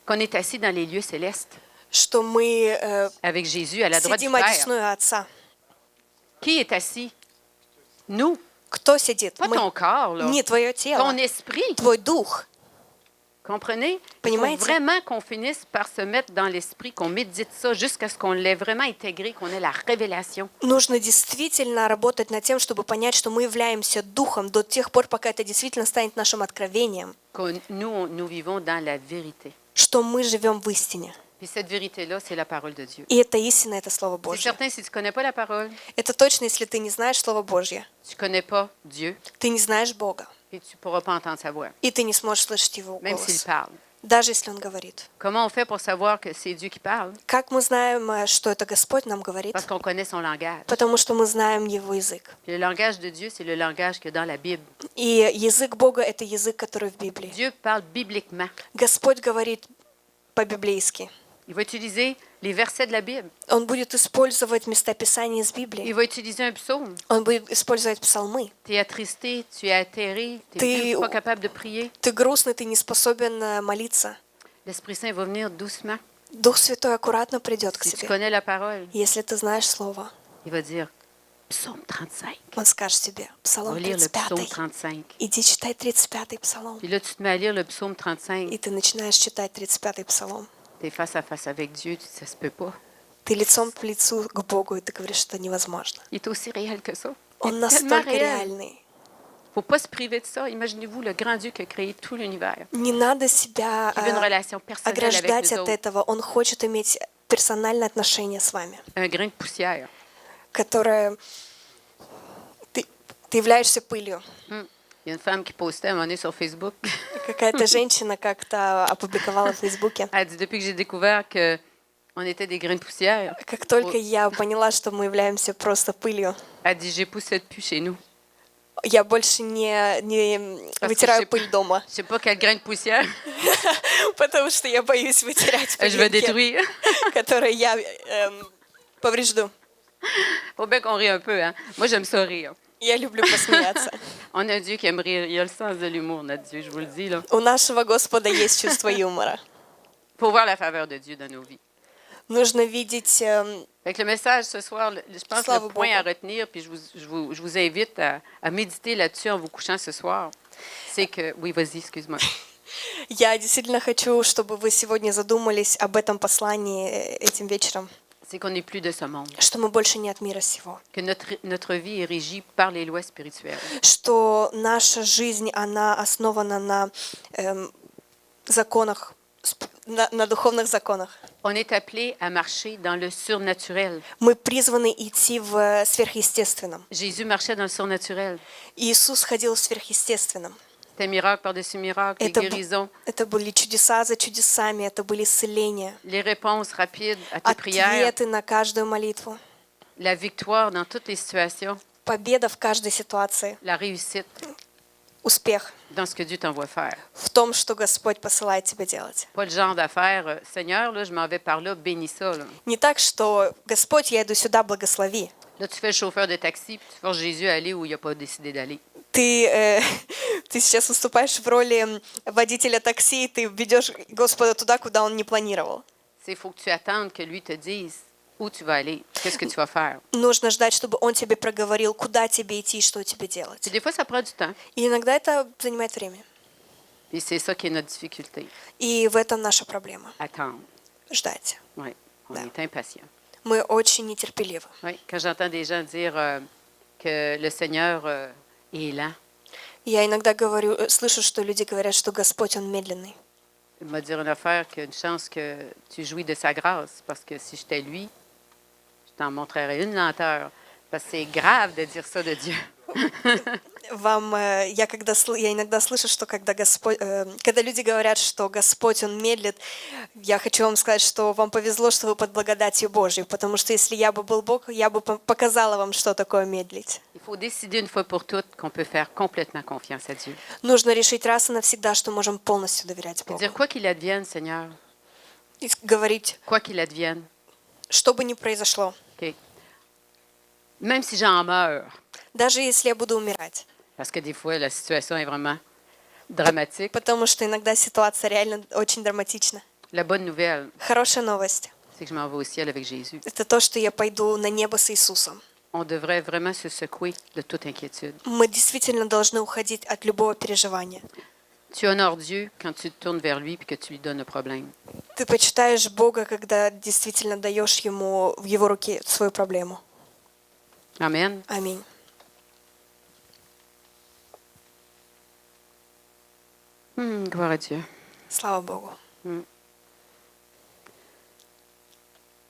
Qu'on est assis dans les lieux célestes Что мы avec Jésus à la droite du сидим Père. одесную Отца. Qui est assis? Nous. Кто сидит? Pas Мы. ton corps, là. Не твое Ton тело, esprit. твой дух. Comprenez? Il faut Понимаете? vraiment qu'on finisse par se mettre dans l'esprit, qu'on médite ça jusqu'à ce qu'on l'ait vraiment intégré, qu'on ait la révélation. Нужно действительно работать над тем, чтобы понять, что мы являемся духом до тех пор, пока это действительно станет нашим откровением, Que nous vivons dans la vérité. что мы живем в истине. Puis cette vérité-là, c'est la parole de Dieu. И это истина, это Слово C'est Божье. certain, si tu ne connais pas la parole, Это точно, если ты не знаешь Слово Божье, tu ne connais pas Dieu ты не знаешь Бога, et tu ne pourras pas entendre sa voix, и ты не сможешь слышать Его même s'il голос, parle. даже если Он говорит. Comment on fait pour savoir que c'est Dieu qui parle? Как мы знаем, что это Господь нам говорит? Parce qu'on connaît son langage. Потому что мы знаем Его язык. Puis le langage de Dieu, c'est le langage que dans la Bible. И язык Бога — это язык, который в Библии. Dieu parle bibliquement. Господь говорит по-библейски. Il va utiliser les versets de la Bible. Он будет использовать местописания из Il Библии. va utiliser un psaume. Он будет использовать псалмы. Tu es attristé, tu es atterré, tu Ты- n'es pas capable de prier. Ты грустный, ты не способен молиться. L'Esprit Saint va venir doucement. Дух Святой аккуратно придет к Si tu тебе. connais la parole, Если ты знаешь Слово, il va dire psaume 35. Он скажет тебе, On va Псалом lire le psaume 35. 35. Иди читай 35-й Псалом. Puis là, tu te mets à lire le psaume И 35. ты начинаешь читать 35-й Псалом. Tu es face à face avec Dieu, tu dis ça se peut pas. Ты лицом к лицу к Богу, и ты говоришь, что это невозможно. Il est aussi réel que ça. Он Il est tellement настолько réel. реальный. Faut pas se priver de ça. Imaginez-vous le grand Dieu qui a créé tout l'univers. Не надо себя Qui veut une relation personnelle avec ограждать nous от autres. этого. Он хочет иметь персональное отношение с вами, Un grain de poussière. которое ты являешься пылью. Il y a une femme qui postait à un moment donné sur Facebook. Какая-то женщина как-то опубликовала в Фейсбуке. Elle dit depuis que j'ai découvert que on était des grains de poussière, Как только я поняла, что мы являемся просто пылью, elle dit j'ai poussé depuis chez nous. я больше не Parce que вытираю je sais- пыль дома, Je sais pas quel grain de poussière потому что я боюсь вытирять je vais пылинки, détruire. которые я поврежду. Faut bien qu'on rie un peu, hein. Moi, j'aime ça rire. Я люблю посмеяться. On a un Dieu qui aime rire. Il a le sens de l'humour, notre Dieu, je vous le dis, là. У нашего Господа есть чувство юмора. Pour voir la faveur de Dieu dans nos vies. Нужно видеть... Fait que le message ce soir, je pense que Слава le point Богу. à retenir, puis je vous invite à méditer là-dessus en vous couchant ce soir, c'est que... Oui, vas-y, excuse-moi. Я действительно хочу, чтобы вы сегодня задумались об этом послании этим вечером, C'est qu'on n'est plus de ce monde. что мы больше не от мира сего, Que notre vie est régie par les lois spirituelles. что наша жизнь, она основана на законах, на духовных законах. On est appelé à marcher dans le surnaturel. Мы призваны идти в сверхъестественном. Jésus marchait dans le surnaturel. Иисус ходил в сверхъестественном. C'était miracle par-dessus miracle, les guérisons, Это были чудеса за чудесами, это были исцеления, les réponses rapides à tes prières. ответы на каждую молитву. la victoire dans toutes les situations, победа в каждой ситуации, la réussite успех dans ce que Dieu t'envoie faire. в том, что Господь посылает тебя делать. Pas le genre d'affaire, Seigneur, là, je m'en vais par là, bénis ça. Là. Не так, что «Господь, я иду сюда, благослови». Là, tu fais le chauffeur de taxi, puis tu forces Jésus à aller où il n'a pas décidé d'aller. Ты сейчас выступаешь в роли водителя такси, и ты ведешь Господа туда, куда Он не планировал. Il faut que tu attendes que lui te dise où tu vas aller, qu'est-ce que tu vas faire. Нужно ждать, чтобы Он тебе проговорил, куда тебе идти, что тебе делать. Puis des fois, ça prend du temps. И иногда это занимает время. Puis c'est ça qui est notre difficulté, И в этом наша проблема. attendre. Ждать. Oui, on Да. est impatient. Мы очень нетерпеливы. Oui, quand j'entends des gens dire que le Seigneur est lent, Я иногда слышу, что люди говорят, что Господь, Он медленный. il m'a dit une affaire qu'une chance que tu jouis de sa grâce, parce que si j'étais lui, je t'en montrerais une lenteur. Parce que c'est grave de dire ça de Dieu. Я иногда слышу, что когда люди говорят, что Господь, Он медлит, я хочу вам сказать, что вам повезло, что вы под благодатью Божьей, потому что если я бы был Бог, я бы показала вам, что такое медлить. Il faut décider une fois pour toutes qu'on peut faire complètement confiance à Dieu. Нужно решить раз и навсегда, что можем полностью доверять Et Богу. dire quoi qu'il advienne, Seigneur, И говорить, quoi qu'il advienne, что бы ни произошло, OK. Même si j'en meurs, даже если я буду умирать, parce que des fois la situation est vraiment dramatique, потому что иногда ситуация реально очень драматична. la bonne nouvelle, Хорошая новость c'est que je m'en vais au ciel avec Jésus. – это то, что я пойду на небо с Иисусом. On devrait vraiment se secouer de toute inquiétude. Мы действительно должны уходить от любого переживания. Tu honores Dieu quand tu te tournes vers lui et que tu lui donnes le problème. Ты почитаешь Бога, когда действительно даешь Ему в Его руки свою проблему. Amen. Аминь. Gloire à Dieu. Слава Богу.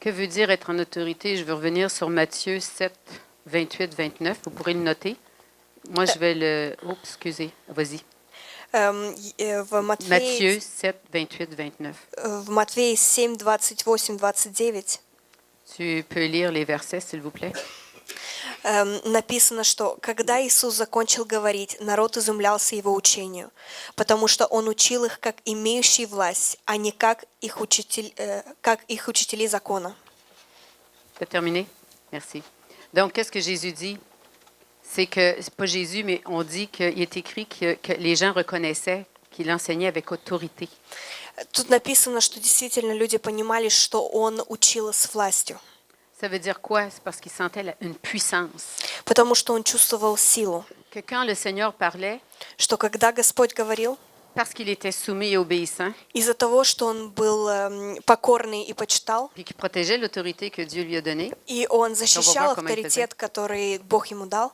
Que veut dire être en autorité? Je vais revenir sur Matthieu 7, 28, 29. Vous pourrez le noter. Moi, je vais le... Oups, excusez. Vas-y. В Matthieu 7, 28, 29. в Матфея 7, 28, 29 Tu peux lire les versets, s'il vous plaît? написано, что когда Иисус закончил говорить, народ изумлялся Его учению, потому что Он учил их как имеющий власть, а не как их учители закона. Tu as terminé? Merci. Donc, qu'est-ce que Jésus dit? C'est que, c'est pas Jésus, mais on dit qu'il est écrit que les gens reconnaissaient qu'il enseignait avec autorité. Тут написано, что действительно люди понимали, что Он учил с властью, Ça veut dire quoi? C'est parce qu'il sentait une puissance. потому что Он чувствовал силу, Que quand le Seigneur parlait, что когда Господь говорил, parce qu'il était soumis et obéissant, из-за того, что Он был покорный и почитал, puis qu'il protégeait l'autorité que Dieu lui a donnée, и Он защищал comment il авторитет, который Бог Ему дал,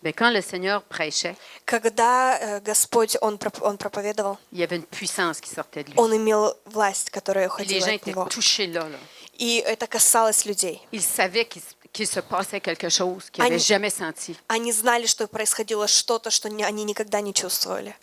bien, quand le Seigneur prêchait, когда Господь, Он проповедовал, il y avait une puissance qui sortait de lui. Он имел власть, которая Puis les уходила gens от étaient Него. touchés là. И это касалось людей. Ils savaient qu'il se passait quelque chose qu'ils n'avaient jamais senti. Они знали, что происходило что-то, что они никогда не чувствовали.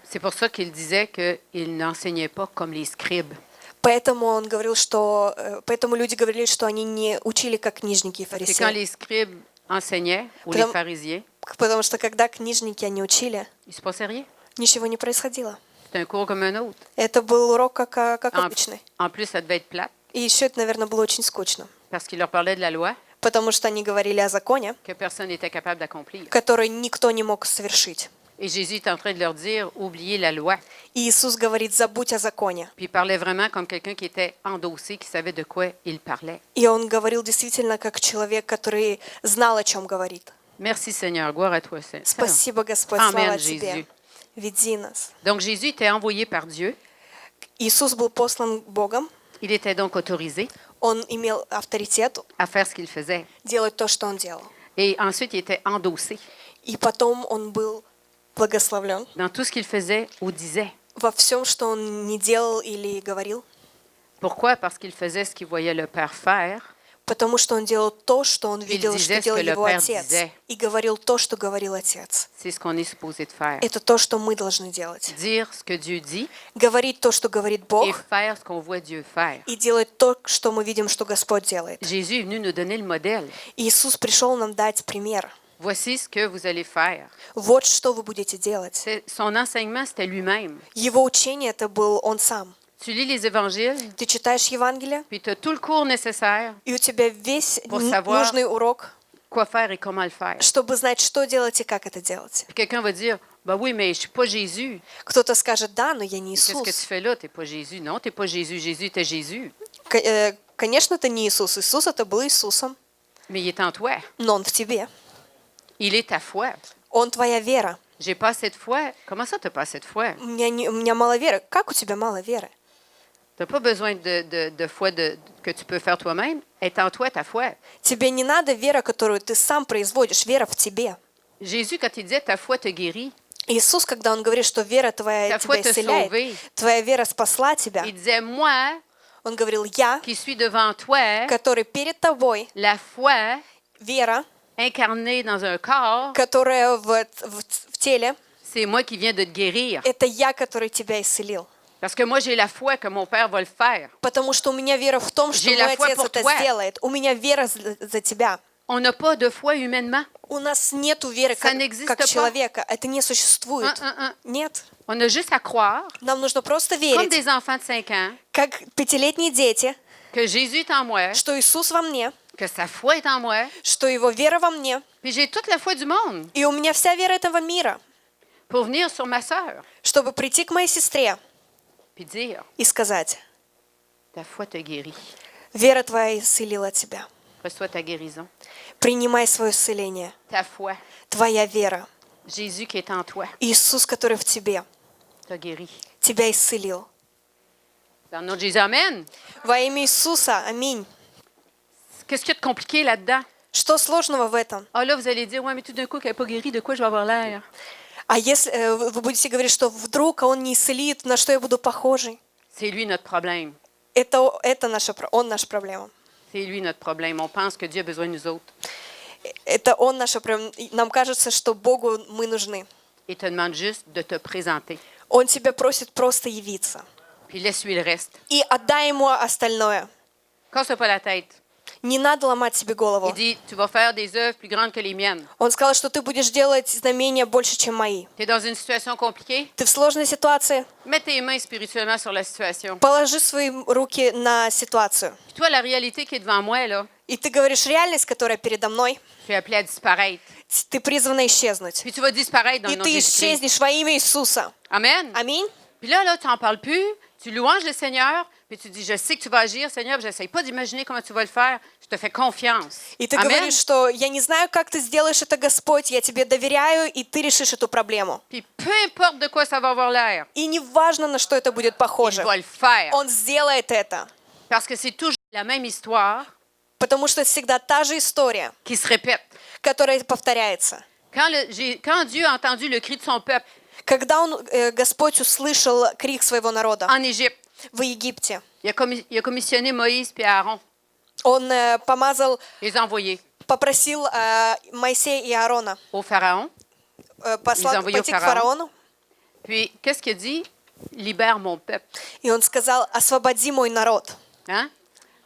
C'est pour ça qu'il disait qu'il n'enseignait pas comme les scribes. Поэтому он говорил, что поэтому люди говорили, что они не учили как книжники и Et quand фарисеи. les scribes enseignaient, ou les pharisiens, Потому что когда книжники они учили, il ne se passait rien. ничего не происходило. C'était un cours comme un autre. Это был урок как En, обычный. en plus, ça devait être plate, И еще это, наверное, было очень скучно. parce qu'il leur parlait de la loi Потому что они говорили о законе, que personne n'était capable d'accomplir. который никто не мог совершить. Et Jésus est en train de leur dire, oubliez la loi. И Иисус говорит, забудь о законе. Puis il parlait vraiment comme quelqu'un qui était endossé, qui savait de quoi il parlait. И он говорил действительно как человек, который знал, о чем говорит. Merci Seigneur, gloire à toi Seigneur. Спасибо, Господь, Amen, слава Jésus. Тебе. Веди нас. Donc Jésus était envoyé par Dieu. Иисус был послан Богом. Il était donc autorisé Он имел авторитет à faire ce qu'il faisait. делать то, что он делал. Et ensuite, il était endossé И потом он был благословлен dans tout ce qu'il faisait ou disait. во всем, что он не делал или говорил. Pourquoi? Parce qu'il faisait ce qu'il voyait le Père faire. Потому что он делал то, что он видел, disait что ce делал que le его Père отец. disait. И говорил то, что говорил отец. C'est ce qu'on est supposé de faire. Это то, что мы должны делать. Dire ce que Dieu dit Говорить то, что говорит Бог, et faire ce qu'on voit Dieu faire. и делать то, что мы видим, что Господь делает. Jésus est venu nous donner le modèle. Иисус пришел нам дать пример. Voici ce que vous allez faire. Вот что вы будете делать. Son enseignement, c'était lui-même. Его учение это был он сам. Tu lis les évangiles, Ты читаешь Евангелие, puis tu as tout le cours nécessaire, и у тебя весь Pour savoir- нужный урок, quoi faire et comment le faire. чтобы знать, что делать и как это делать. Puis quelqu'un va dire, ben oui, mais je suis pas Jésus. Кто-то скажет, да, но я не Qu'est-ce que tu Иисус. fais là? Tu n'es pas Jésus. Non, tu n'es pas Jésus. Jésus était Jésus. Конечно, это не Иисус. Иисус это был Иисусом, Mais il est en toi. но Он в тебе. Il est ta foi. Он твоя вера. J'ai pas assez de foi. Comment ça, tu n'as pas assez de foi? У меня мало веры. Как у тебя мало веры? Tu n'as pas besoin de foi que tu peux faire toi-même. Est en toi ta foi. Тебе не надо вера, которую ты сам производишь, вера в тебе. Jésus, quand il disait ta foi te guérit, Иисус, когда Он говорит, что вера твоя Ta тебя foi t'a исцеляет, sauvé. твоя вера спасла тебя, il disait moi Он говорил, я, qui suis devant toi, который перед тобой, la foi вера, incarnée dans un corps, которая в теле, c'est moi qui viens de te guérir. это я, который тебя исцелил. Parce que moi, j'ai la foi que mon Père va le faire. Потому что у меня вера в том, что J'ai мой la foi Отец pour это toi. сделает. У меня вера за тебя. On n'a pas de foi humainement. У нас нет веры Ça как n'existe как pas. человека. Это не существует. Hein. Нет. On a juste à croire, Нам нужно просто comme верить, des enfants de 5 ans, как пятилетние дети, que Jésus est en moi, что Иисус во мне, que sa foi est en moi, что Его вера во мне, puis j'ai toute la foi du monde и у меня вся вера этого мира, pour venir sur ma sœur, чтобы прийти к моей сестре puis dire, и сказать, ta foi te guérit. вера твоя исцелила тебя. Reçois ta guérison. Принимай свое исцеление. Ta foi, Твоя вера. Jésus qui est en toi, Иисус, который в тебе, t'a guéri. тебя исцелил. Dans le nom de Jésus, Amen. Во имя Иисуса, аминь. Qu'est-ce qu'il y a de compliqué là-dedans? Что сложного в этом? Ah là, vous allez dire, ouais, mais tout d'un coup, qu'elle n'est pas guérie, de quoi je vais avoir l'air? А если вы будете говорить, что вдруг он не исцелит, на что я буду похожий? C'est lui notre problème. Он наша проблема. C'est lui notre problème. On pense que Dieu a besoin de nous autres. Это он наша проблема. Нам кажется, что Богу мы нужны. Il te demande juste de te présenter. Он тебя просит просто явиться. Puis laisse-lui le reste. И отдай ему остальное. Casse pas la tête. Не надо ломать себе голову. Il dit, tu vas faire des œuvres plus grandes que les miennes. Он сказал, что ты будешь делать знамения больше, чем мои. Tu es dans une situation compliquée? Ты в сложной ситуации? Mets tes mains spirituellement sur la situation. Положи свои руки на ситуацию. Puis toi, la réalité qui est devant moi, là, И ты говоришь реальность, которая передо мной. tu es appelé à disparaître. Ты призвана исчезнуть. Puis tu vas disparaître dans И le nom de ты Jésus-Christ. исчезнешь во имя Иисуса. Amen. Аминь. Puis là, tu n'en parles plus. Tu louanges le Seigneur. Puis tu dis, je sais que tu vas agir, Seigneur. Je n'essaie pas d'imaginer comment tu vas le faire. Je te fais confiance. И ты Amen. говоришь, что я не знаю, как ты сделаешь это, Господь, я тебе доверяю, и ты решишь эту проблему. Puis peu importe de quoi ça va avoir l'air, И не важно, на что это будет il похоже. va le faire. Он сделает это. Parce que c'est toujours la même histoire Потому что это всегда та же история, qui se répète. которая повторяется. Quand Dieu a entendu le cri de son peuple Когда Господь услышал крик своего народа en Égypte, в Египте, il a commissionné Moïse et Aaron, он помазал, les a envoyés попросил Моисея и Аарона au Pharaon. пойти к фараону. Puis, qu'est-ce qu'il a dit? Libère mon peuple. И он сказал, освободи мой народ. Hein?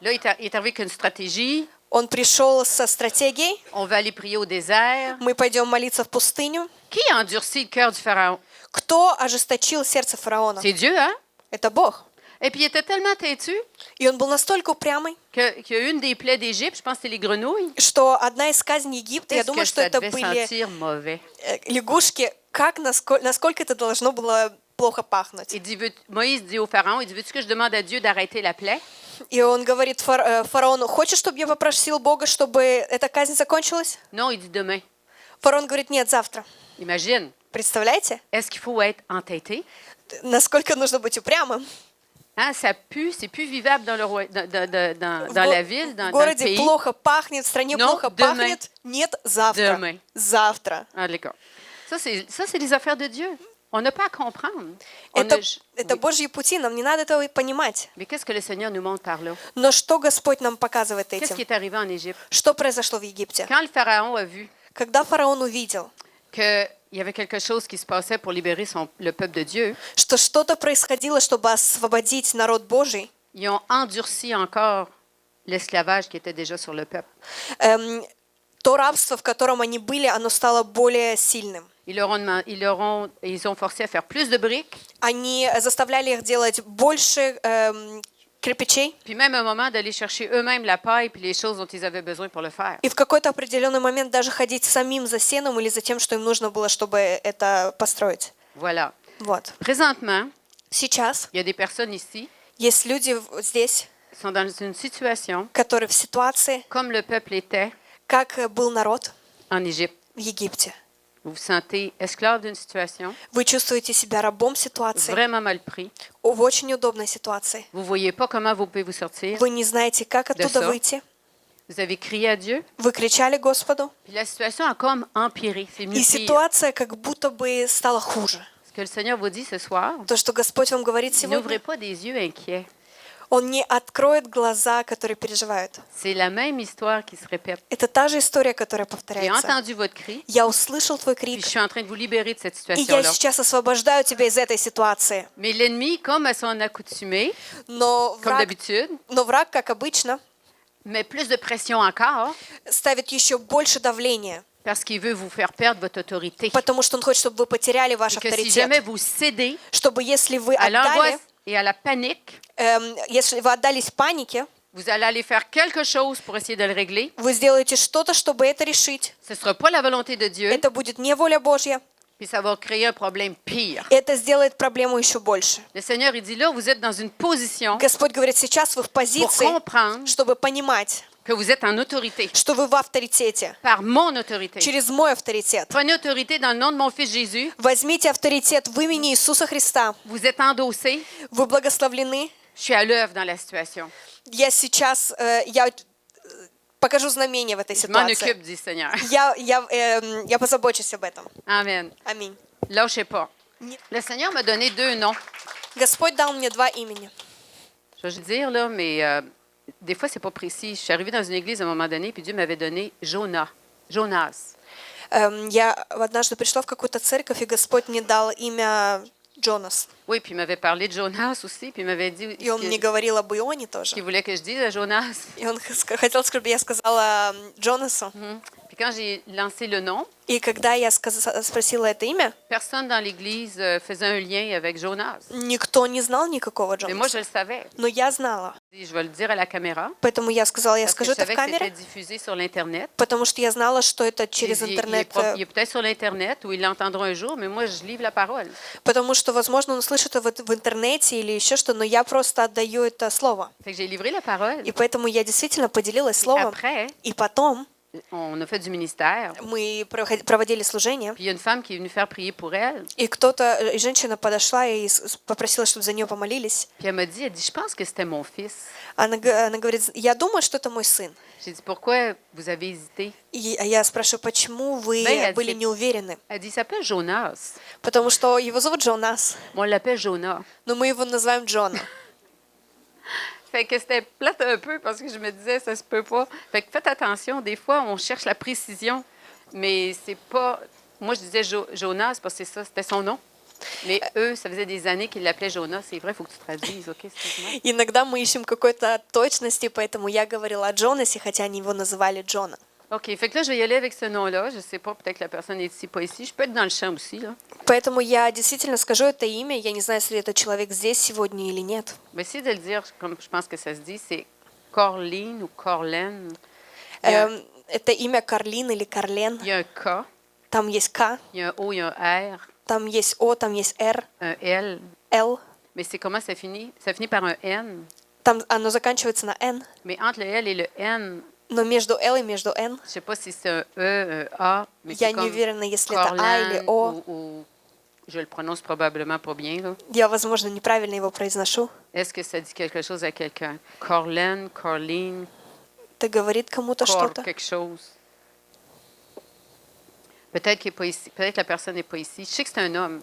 Là, il est arrivé avec une stratégie. Он пришел со стратегией, On va aller prier au désert. мы пойдем молиться в пустыню. Qui a endurci le cœur du Pharaon? Кто ожесточил сердце фараона? C'est Dieu, hein? Это Бог. Et puis, il était tellement têtu И он был настолько упрямый, qu'il y a une des plaies d'Égypte, je pense que c'était les grenouilles. что одна из казней Египта, я Est-ce думаю, que что ça это devait были sentir mauvais? лягушки, насколько это должно было плохо пахнуть. Moïse dit au Pharaon, il dit, veux-tu que je demande à Dieu d'arrêter la plaie? И он говорит фараону, хочешь, чтобы я попросил Бога, чтобы эта казнь закончилась? Non, il dit demain. Фараон говорит, нет, завтра. Imagine, Представляете, est-ce qu'il faut être entêté? насколько нужно быть упрямым? Hein, ça pue, c'est plus vivable dans, dans la ville, В dans le городе pays. плохо пахнет, в стране Non, плохо demain. пахнет. Нет, завтра. Demain. Завтра. Ah, d'accord. Ça, c'est les affaires de Dieu. On n'a pas à comprendre. On Это, a ju- это oui. Божьи пути, нам не надо этого понимать. Mais qu'est-ce que le Seigneur nous montre par là? Но что Господь нам показывает Qu'est-ce qui этим? est arrivé en Égypte? Что произошло в Египте? Quand le Pharaon a vu Когда фараон увидел, qu'il y avait quelque chose qui se passait pour libérer le peuple de Dieu, что что-то происходило, чтобы освободить народ Божий, ils ont endurci encore l'esclavage qui était déjà sur le peuple. То рабство, в котором они были, оно стало более сильным. Ils ont forcé à faire plus de briques, Они заставляли их делать больше кирпичей, puis même à un moment d'aller chercher eux-mêmes la paille puis les choses dont ils avaient besoin pour le faire. и в какой-то определенный момент даже ходить самим за сеном или за тем, что им нужно было, чтобы это построить. Voilà. Вот. Présentement, Сейчас il y a des personnes ici есть люди здесь, qui sont dans une situation которые в ситуации, comme le peuple était как был народ en Égypte. в Египте. Vous vous sentez esclave d'une situation, Вы чувствуете себя рабом ситуации, vraiment mal pris. в очень удобной ситуации. Vous ne voyez pas comment vous pouvez vous sortir. Вы не знаете, как оттуда ça. выйти. Vous avez crié à Dieu, Вы кричали Господу, puis la situation a comme empiré. C'est и mieux pire. ситуация как будто бы стала хуже. Ce que le Seigneur vous dit ce soir, То, что Господь вам говорит n'ouvrez сегодня, pas des yeux inquiets. Он не откроет глаза, которые переживают. C'est la même histoire qui se répète. Это та же история, которая J'ai повторяется. entendu votre cri, Я услышал твой puis крик, je suis en train de vous libérer de cette и я situation-là. сейчас освобождаю тебя из этой ситуации. Mais l'ennemi, comme à son accoutumé, Но comme враг, d'habitude, как обычно, met plus de pression encore ставит еще больше давления, parce qu'il veut vous faire perdre votre autorité. потому что он хочет, чтобы вы потеряли ваш Et que si jamais авторитет. vous cédez Чтобы если вы à отдали, l'angoisse et à la panique, если вы отдались панике, vous allez aller faire quelque chose pour essayer de le régler. вы сделаете что-то, чтобы это решить. Ce ne sera pas la volonté de Dieu, Это будет не воля Божья, puis ça va créer un problème pire. это сделает проблему еще больше. Le Seigneur, il dit là, vous êtes dans une position Господь говорит, сейчас вы в pour позиции, comprendre чтобы понимать, que vous êtes en autorité, что вы в авторитете, par mon autorité. через мой авторитет. Prenez autorité dans le nom de mon Fils Jésus. Возьмите авторитет в имени Иисуса Христа. Vous êtes endossé. Вы благословлены. Je suis à l'œuvre dans la situation. Я сейчас покажу знамение в этой Je m'en ситуации. occupe, dit le Seigneur. Я позабочусь об этом. Amen. Аминь. Lâchez pas. Нет. Le Seigneur m'a donné 2 noms. Господь дал мне 2 имени. Je vais juste dire, là, mais des fois, c'est pas précis. Je suis arrivée dans une église à un moment donné, puis Dieu m'avait donné Jonas. Я однажды пришла в какую-то церковь, и Господь мне дал имя Джонас. Oui, puis il m'avait parlé de Jonas aussi, puis il m'avait dit И он мне говорил об Ионе тоже. qu'il voulait que je dise à Jonas. И он хотел, чтобы я сказала Джонасу. Puis quand j'ai lancé le nom, И когда я спросила это имя, personne dans l'église faisait un lien avec Jonas. никто не знал никакого Mais moi, Джонаса. je le savais. Но я знала. Je vais le dire à la caméra, Поэтому я сказала, я parce que скажу je это в savais que c'était камере, diffusé sur l'Internet. потому что я знала, что это через Il интернет. est peut-être sur l'Internet, ou ils l'entendront un jour, mais moi, je livre la parole. Потому что, возможно, он слышит это в интернете или еще что, но я просто отдаю это слово. Fait que j'ai livré la parole. И поэтому я действительно поделилась Puis словом. après, И потом on a fait du ministère. мы проводили служение, Puis il y a une femme qui est venue faire prier pour elle. и кто-то, женщина подошла и попросила, чтобы за нее помолились. Puis elle m'a dit, elle dit, je pense que c'était mon fils. Она говорит, я думаю, что это мой сын. J'ai dit, pourquoi vous avez hésité? И я спрашиваю, почему вы Ben, были не уверены? Elle dit, il s'appelle Jonas. Потому что его зовут Джонас, Moi, on l'appelle Jonah. но мы его называем Джона. Fait que c'était plate un peu parce que je me disais, ça se peut pas. Fait que faites attention, des fois, on cherche la précision, mais c'est pas... Moi, je disais Jonas parce que c'est ça, c'était son nom. Mais eux, ça faisait des années qu'ils l'appelaient Jonas. C'est vrai, il faut que tu traduises, OK? Excuse-moi. Иногда мы ищем какой-то точности, поэтому я говорила о Джонасе, хотя они его называли Джона. OK, fait que là, je vais y aller avec ce nom-là. Je sais pas, peut-être que la personne est ici, pas ici. Je peux être dans le champ aussi, là. Поэтому я действительно скажу это имя. Я не знаю, если этот человек здесь сегодня или нет. Mais essayer de le dire, comme je pense que ça se dit, c'est Corline ou Corlène. Il y a, Это имя Карлин или Карлен. il y a un K, Там есть К, il y a un O, il y a un R, там есть О, там есть Р, un L. Л. Mais c'est comment ça finit? Ça finit par un N. Там оно заканчивается на Н. Mais entre le L et le N, Но между Л и между Н je sais pas si c'est un E, un A, mais я c'est не comme уверена, если это А или Corlane О. ou je le prononce probablement pas bien, là. Я, возможно, неправильно его произношу. Est-ce que ça dit quelque chose à quelqu'un? Corlane, Corline, Это говорит кому-то Cor что-то. quelque chose. Peut-être qu'il est pas ici, peut-être la personne n'est pas ici. Je sais que c'est un homme.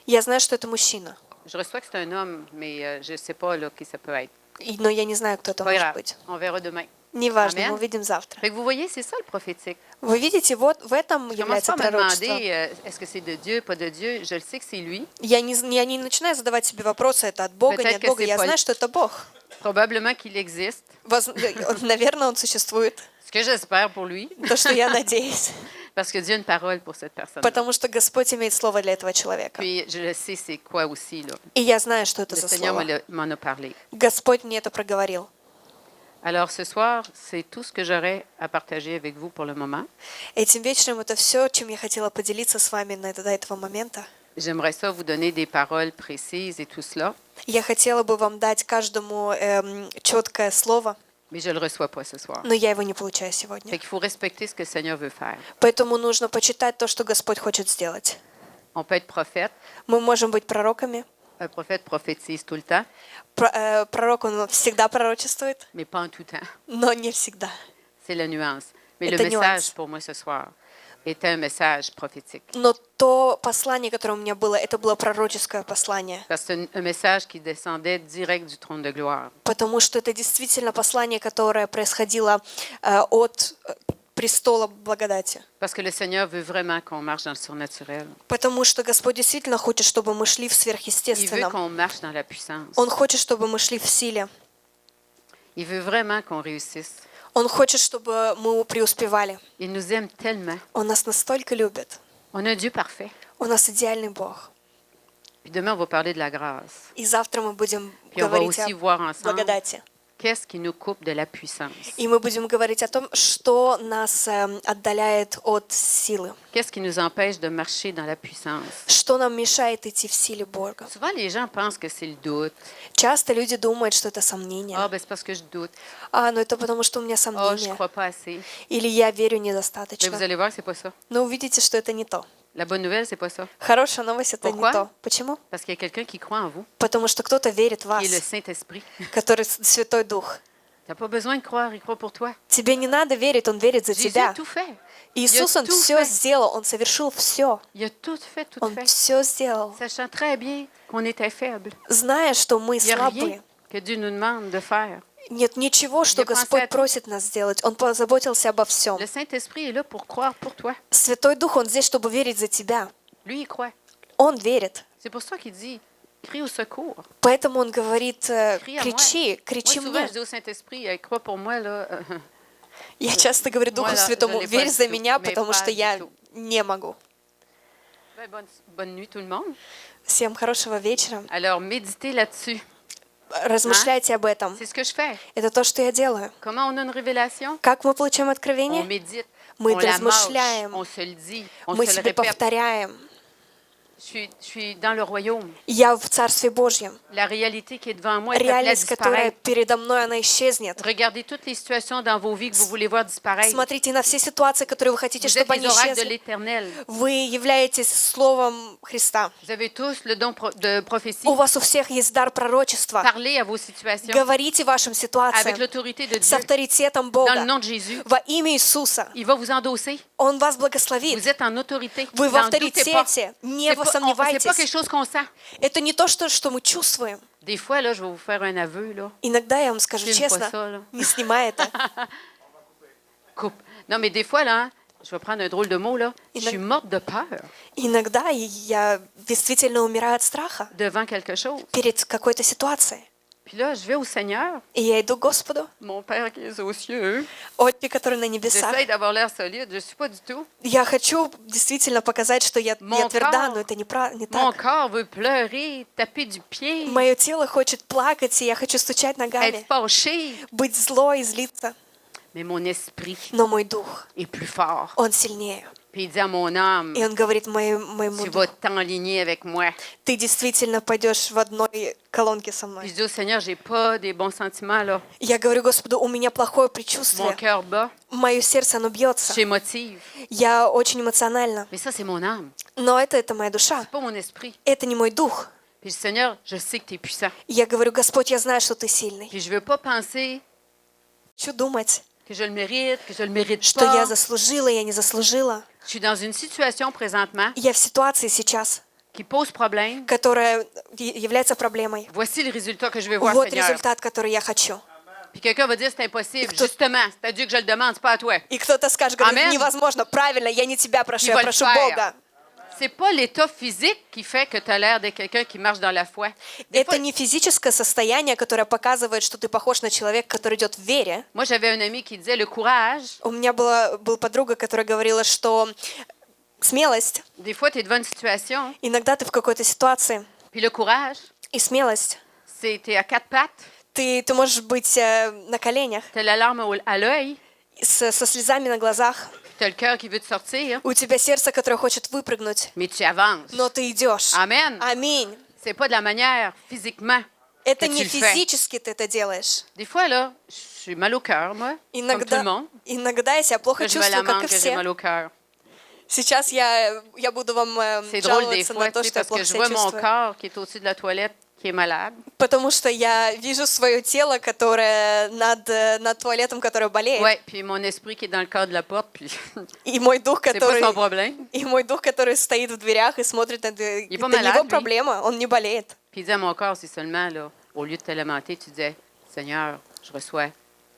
Я знаю, что это мужчина, Je reçois que c'est un homme, mais je ne sais pas là, qui ça peut être. но я не знаю, кто это Pas может grave. быть. On verra demain. Неважно, Amen. мы увидим завтра. Fait que vous voyez, c'est ça le prophétique. Вы видите, вот в этом Je commence является pas à me пророчество. demander est-ce que c'est de Dieu, pas de Dieu. Je le sais que c'est lui. Я не начинаю задавать себе вопросы, это от Бога, не от Peut-être que Бога. c'est Я pas- знаю, что это Бог. Probablement qu'il existe. Наверное, он существует. Ce que j'espère pour lui. То, что я надеюсь. Parce que Dieu a une parole pour cette personne. Потому что Господь имеет слово для этого человека. Puis je le sais c'est quoi aussi. Là. И я знаю, что это Le за Seigneur слово. m'en a parlé. Господь мне это проговорил. Alors ce soir, c'est tout ce que j'aurais à partager avec vous pour le moment. Этим вечером это все, чем я хотела поделиться с вами до этого момента. J'aimerais ça vous donner des paroles précises et tout cela, Я хотела бы вам дать каждому четкое слово, mais je ne le reçois pas ce soir. но я его не получаю Fait сегодня. qu'il faut respecter ce que le Seigneur veut faire. Поэтому нужно почитать то, что Господь хочет сделать. On peut être prophète. Мы можем быть пророками. Un prophète prophétise tout le temps, Пророк, он всегда пророчествует, mais pas en tout temps. но не всегда. C'est la nuance. Mais Это le message nuance. pour moi ce soir était un message prophétique. Но то послание, которое у меня было, это было пророческое послание. Parce que c'est un message qui descendait direct du trône de gloire. Потому что это действительно послание, которое происходило от престола благодати. Parce que le Seigneur veut vraiment qu'on marche dans le surnaturel. Потому что Господь действительно хочет, чтобы мы шли в Il veut сверхъестественном. qu'on marche dans la puissance. Он хочет, чтобы мы шли в силе. Il veut vraiment qu'on réussisse. Он хочет, чтобы мы преуспевали. Il nous aime tellement. Он нас настолько любит. On a un Dieu parfait. У нас идеальный Бог. Puis demain, on va parler de la grâce. И завтра мы будем Puis on va говорить aussi о voir ensemble благодати. qu'est-ce qui nous coupe de la puissance. И мы будем говорить о том, что нас отдаляет от силы. Qu'est-ce qui nous empêche de marcher dans la puissance. Что нам мешает идти в силе Бога. Souvent, les gens pensent que c'est le doute. Часто люди думают, что это сомнение. Ah, ben c'est parce que je doute. Ну это потому, что у меня Ah, je сомнения. crois pas assez. Или я верю Mais vous недостаточно. allez voir, c'est pas ça. Но увидите, что это не то. La bonne nouvelle, c'est pas ça. Хорошая новость — это Pourquoi? не то. Почему? Parce qu'il y a quelqu'un qui croit en vous, Потому что кто-то верит в вас, qui est le Saint-Esprit. который Святой Дух. Tu n'as pas besoin de croire, il croit pour toi. Тебе не надо верить, Он верит за Jésus a тебя. tout fait. Иисус, Il a Он tout все fait. сделал, Он совершил все. Il a tout fait, tout Он fait. все сделал. Sachant très bien qu'on était faibles. Зная, что мы Il n'y a слабые, rien que Dieu nous demande de faire. нет ничего, что Я pensé à Господь tout. просит нас сделать. Он позаботился обо всем. Le Saint-Esprit est là pour croire pour toi. Святой Дух, Он здесь, чтобы верить за тебя. Lui, il croit. Он верит. C'est pour ça qu'il dit, crie au secours. Поэтому Он говорит, Crie à moi. кричи, Moi, кричи souvent, мне. je dis au Saint-Esprit, crois pour moi, là. Я часто говорю Духу Moi, là, Святому, je l'ai верь pas за du tout, меня, mais потому pas что du я tout. не могу. Bonne nuit, tout le monde. Всем хорошего вечера. Alors, méditez là-dessus. Размышляйте об этом. C'est ce que je fais. Это то, что я делаю. Comment on a une révélation? Как мы получаем On откровение? médite. Мы On la mâche, размышляем. on se le dit, on Мы se le себе répète. повторяем. Je suis dans le royaume. Я в Царстве Божьем. La réalité qui est devant moi est appelée à Реальность, которая disparaître. передо мной, она исчезнет. Regardez toutes les situations dans vos vies que vous voulez voir disparaître. Смотрите на все ситуации, которые вы хотите, Vous êtes чтобы les они oracles de исчезли. l'Éternel. Вы являетесь Словом Христа. Vous avez tous le don de prophétie. У вас у всех есть дар пророчества. Parlez à vos situations Говорите вашим avec ситуациям l'autorité de с Dieu. авторитетом Dans le Бога. nom de Jésus, Во имя Иисуса. il va vous endosser. Он вас благословит. Vous êtes en autorité. Вы в N'en doutez pas. авторитете. Не C'est pas сомневайтесь. quelque chose qu'on sent. Это не то, что мы чувствуем. Des fois, là, je vais vous faire un aveu. Là. Иногда, я вам скажу Filme pas честно, ça, là. не снимай это. Coupe. Non, mais des fois, là, je vais prendre un drôle de mot, là. Je suis morte de peur Иногда я действительно умираю от страха devant quelque chose. перед какой-то ситуацией. Puis là, je vais au Seigneur, И я иду к Господу, mon Père qui est aux cieux. Отче, который на небесах. J'essaie d'avoir l'air solide. Je ne suis pas du tout. Я хочу действительно показать, что я Mon тверда, corps- но это не Mon так. corps veut pleurer, taper du pied, Мое тело хочет плакать, и я хочу стучать être ногами, fâché. быть злой и злиться. Mais mon esprit Но мой дух, est plus fort. он сильнее. Puis il dit à mon âme, И он говорит моему tu духу, vas t'enligner avec moi. ты действительно пойдешь в одной колонке со Puis мной. je dis au Seigneur, j'ai pas des bons sentiments, là. Я говорю Господу, у меня плохое Mon предчувствие. cœur bat, Мое сердце, оно je бьется. suis émotive. Я очень эмоциональна. Mais ça, c'est mon âme, Но это моя душа. pas mon esprit. Это не мой дух. Puis je dis, Seigneur, je sais que tu es puissant. Я говорю, Господь, я знаю, что ты сильный. Puis je veux pas penser Хочу думать, que je le mérite что я pas. заслужила, я не заслужила. Je suis dans une situation présentement Я в ситуации сейчас, qui pose problème. которая является проблемой. Voici le résultat que je vais voir, Вот Seigneur. результат, который я хочу. Puis quelqu'un va dire c'est impossible. кто- Justement, c'est à Dieu que je le demande, c'est pas à toi. И кто-то скажет, говорит, Амен. невозможно, правильно, я не тебя прошу, Il я va le прошу faire. Бога. C'est pas l'état physique qui fait que tu as l'air de quelqu'un qui marche dans la foi. Des Это fois, не физическое состояние, которое показывает, что ты похож на человека, который идет в вере. moi, j'avais un ami qui disait le courage. У меня была подруга, которая говорила, что смелость, Des fois, tu es devant une situation, иногда ты в какой-то ситуации, puis le courage, и смелость, c'est tu es à quatre pattes, ты можешь быть на коленях, tu as la larme à l'œil, со слезами на глазах, tu as le cœur qui veut te sortir, у тебя сердце, которое хочет выпрыгнуть, mais tu avances. но ты идешь. Amen. Аминь. C'est pas de la manière physiquement Это que не tu le fais. физически ты это делаешь. Des fois, là, je suis mal au cœur, moi, comme tout le monde. Иногда я себя плохо Que je me чувствую, как lamente и que j'ai mal все. au cœur. Сейчас я буду вам C'est drôle des жаловаться fois, на то, tu sais, что я parce плохо que je себя vois mon чувствую. corps qui est au-dessus de la toilette, qui est malade. Потому что я вижу свое тело, которое над туалетом, которое болеет. Ouais, puis mon esprit qui est dans le cadre de la porte, puis И мой дух, c'est pas son который... problème. И мой дух, который стоит в дверях и смотрит, это pas не malade, его lui. проблема, он не болеет. Puis il dit à mon corps, c'est seulement, là, au lieu de te lamenter, tu disais, Seigneur, je reçois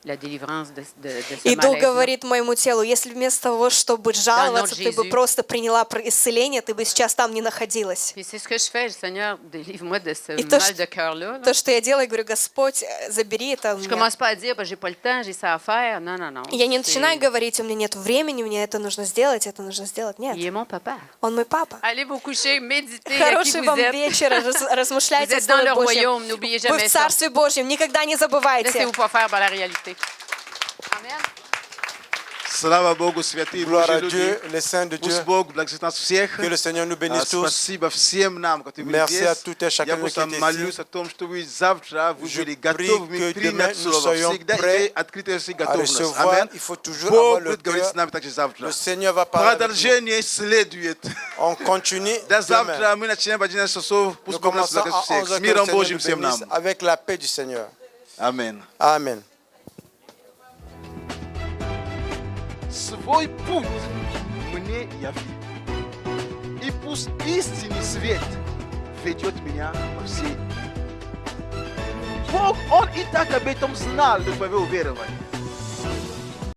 la délivrance de ce И дух malaise-là. говорит моему телу, если вместо того, чтобы жаловаться, ты бы Jésus. просто приняла исцеление, ты бы сейчас там не находилась. Puis c'est ce que je fais, Seigneur, délivre-moi de ce Et toi, mal je- de cœur-là. là. То, что я делаю, я говорю, Господь, забери это у Je меня. commence pas à dire, ben, j'ai pas le temps, j'ai ça à faire. Non, non, non. Я не C'est- начинаю говорить, у меня нет времени, мне это нужно сделать, это нужно сделать. Нет, Il est mon papa. он мой папа. Allez vous coucher, méditez à qui Хороший vous вам êtes. вечер, размышляйте Vous о êtes dans Слове le Божьем. royaume, n'oubliez Вы jamais в ça. Царстве Божьем, никогда не забывайте. Laissez-vous pas faire par la réalité. Amen. Слава Богу, святые Gloire à Божьи Dieu, люди. les saints de Dieu. Пусть Бог благословит нас всех. Que le Seigneur nous bénisse tous. Спасибо всем нам, которые были Merci à здесь. tout et chacun Я de nous qui просто était молюсь ici. о том, чтобы завтра вы Je были prie готовы que принять demain nous Слово. soyons Всегда prêts имей открытая à готовность. recevoir. Аминь. Il faut toujours avoir Бог le будет говорить cœur. с нами также завтра. Le Seigneur va parler avec nous. Продолжение следует. On continue До demain. завтра. Мы начинаем в 11 часов. Nous Пусть Бог нас commençons à благословит всех. 11 С миром que le Seigneur Божьим nous всем нам. bénisse avec la paix du Seigneur. Аминь. Amen. Свой путь мне яви. И пусть истинный свет ведет меня по всей. Бог, Он и так об этом знал, но повел веровать.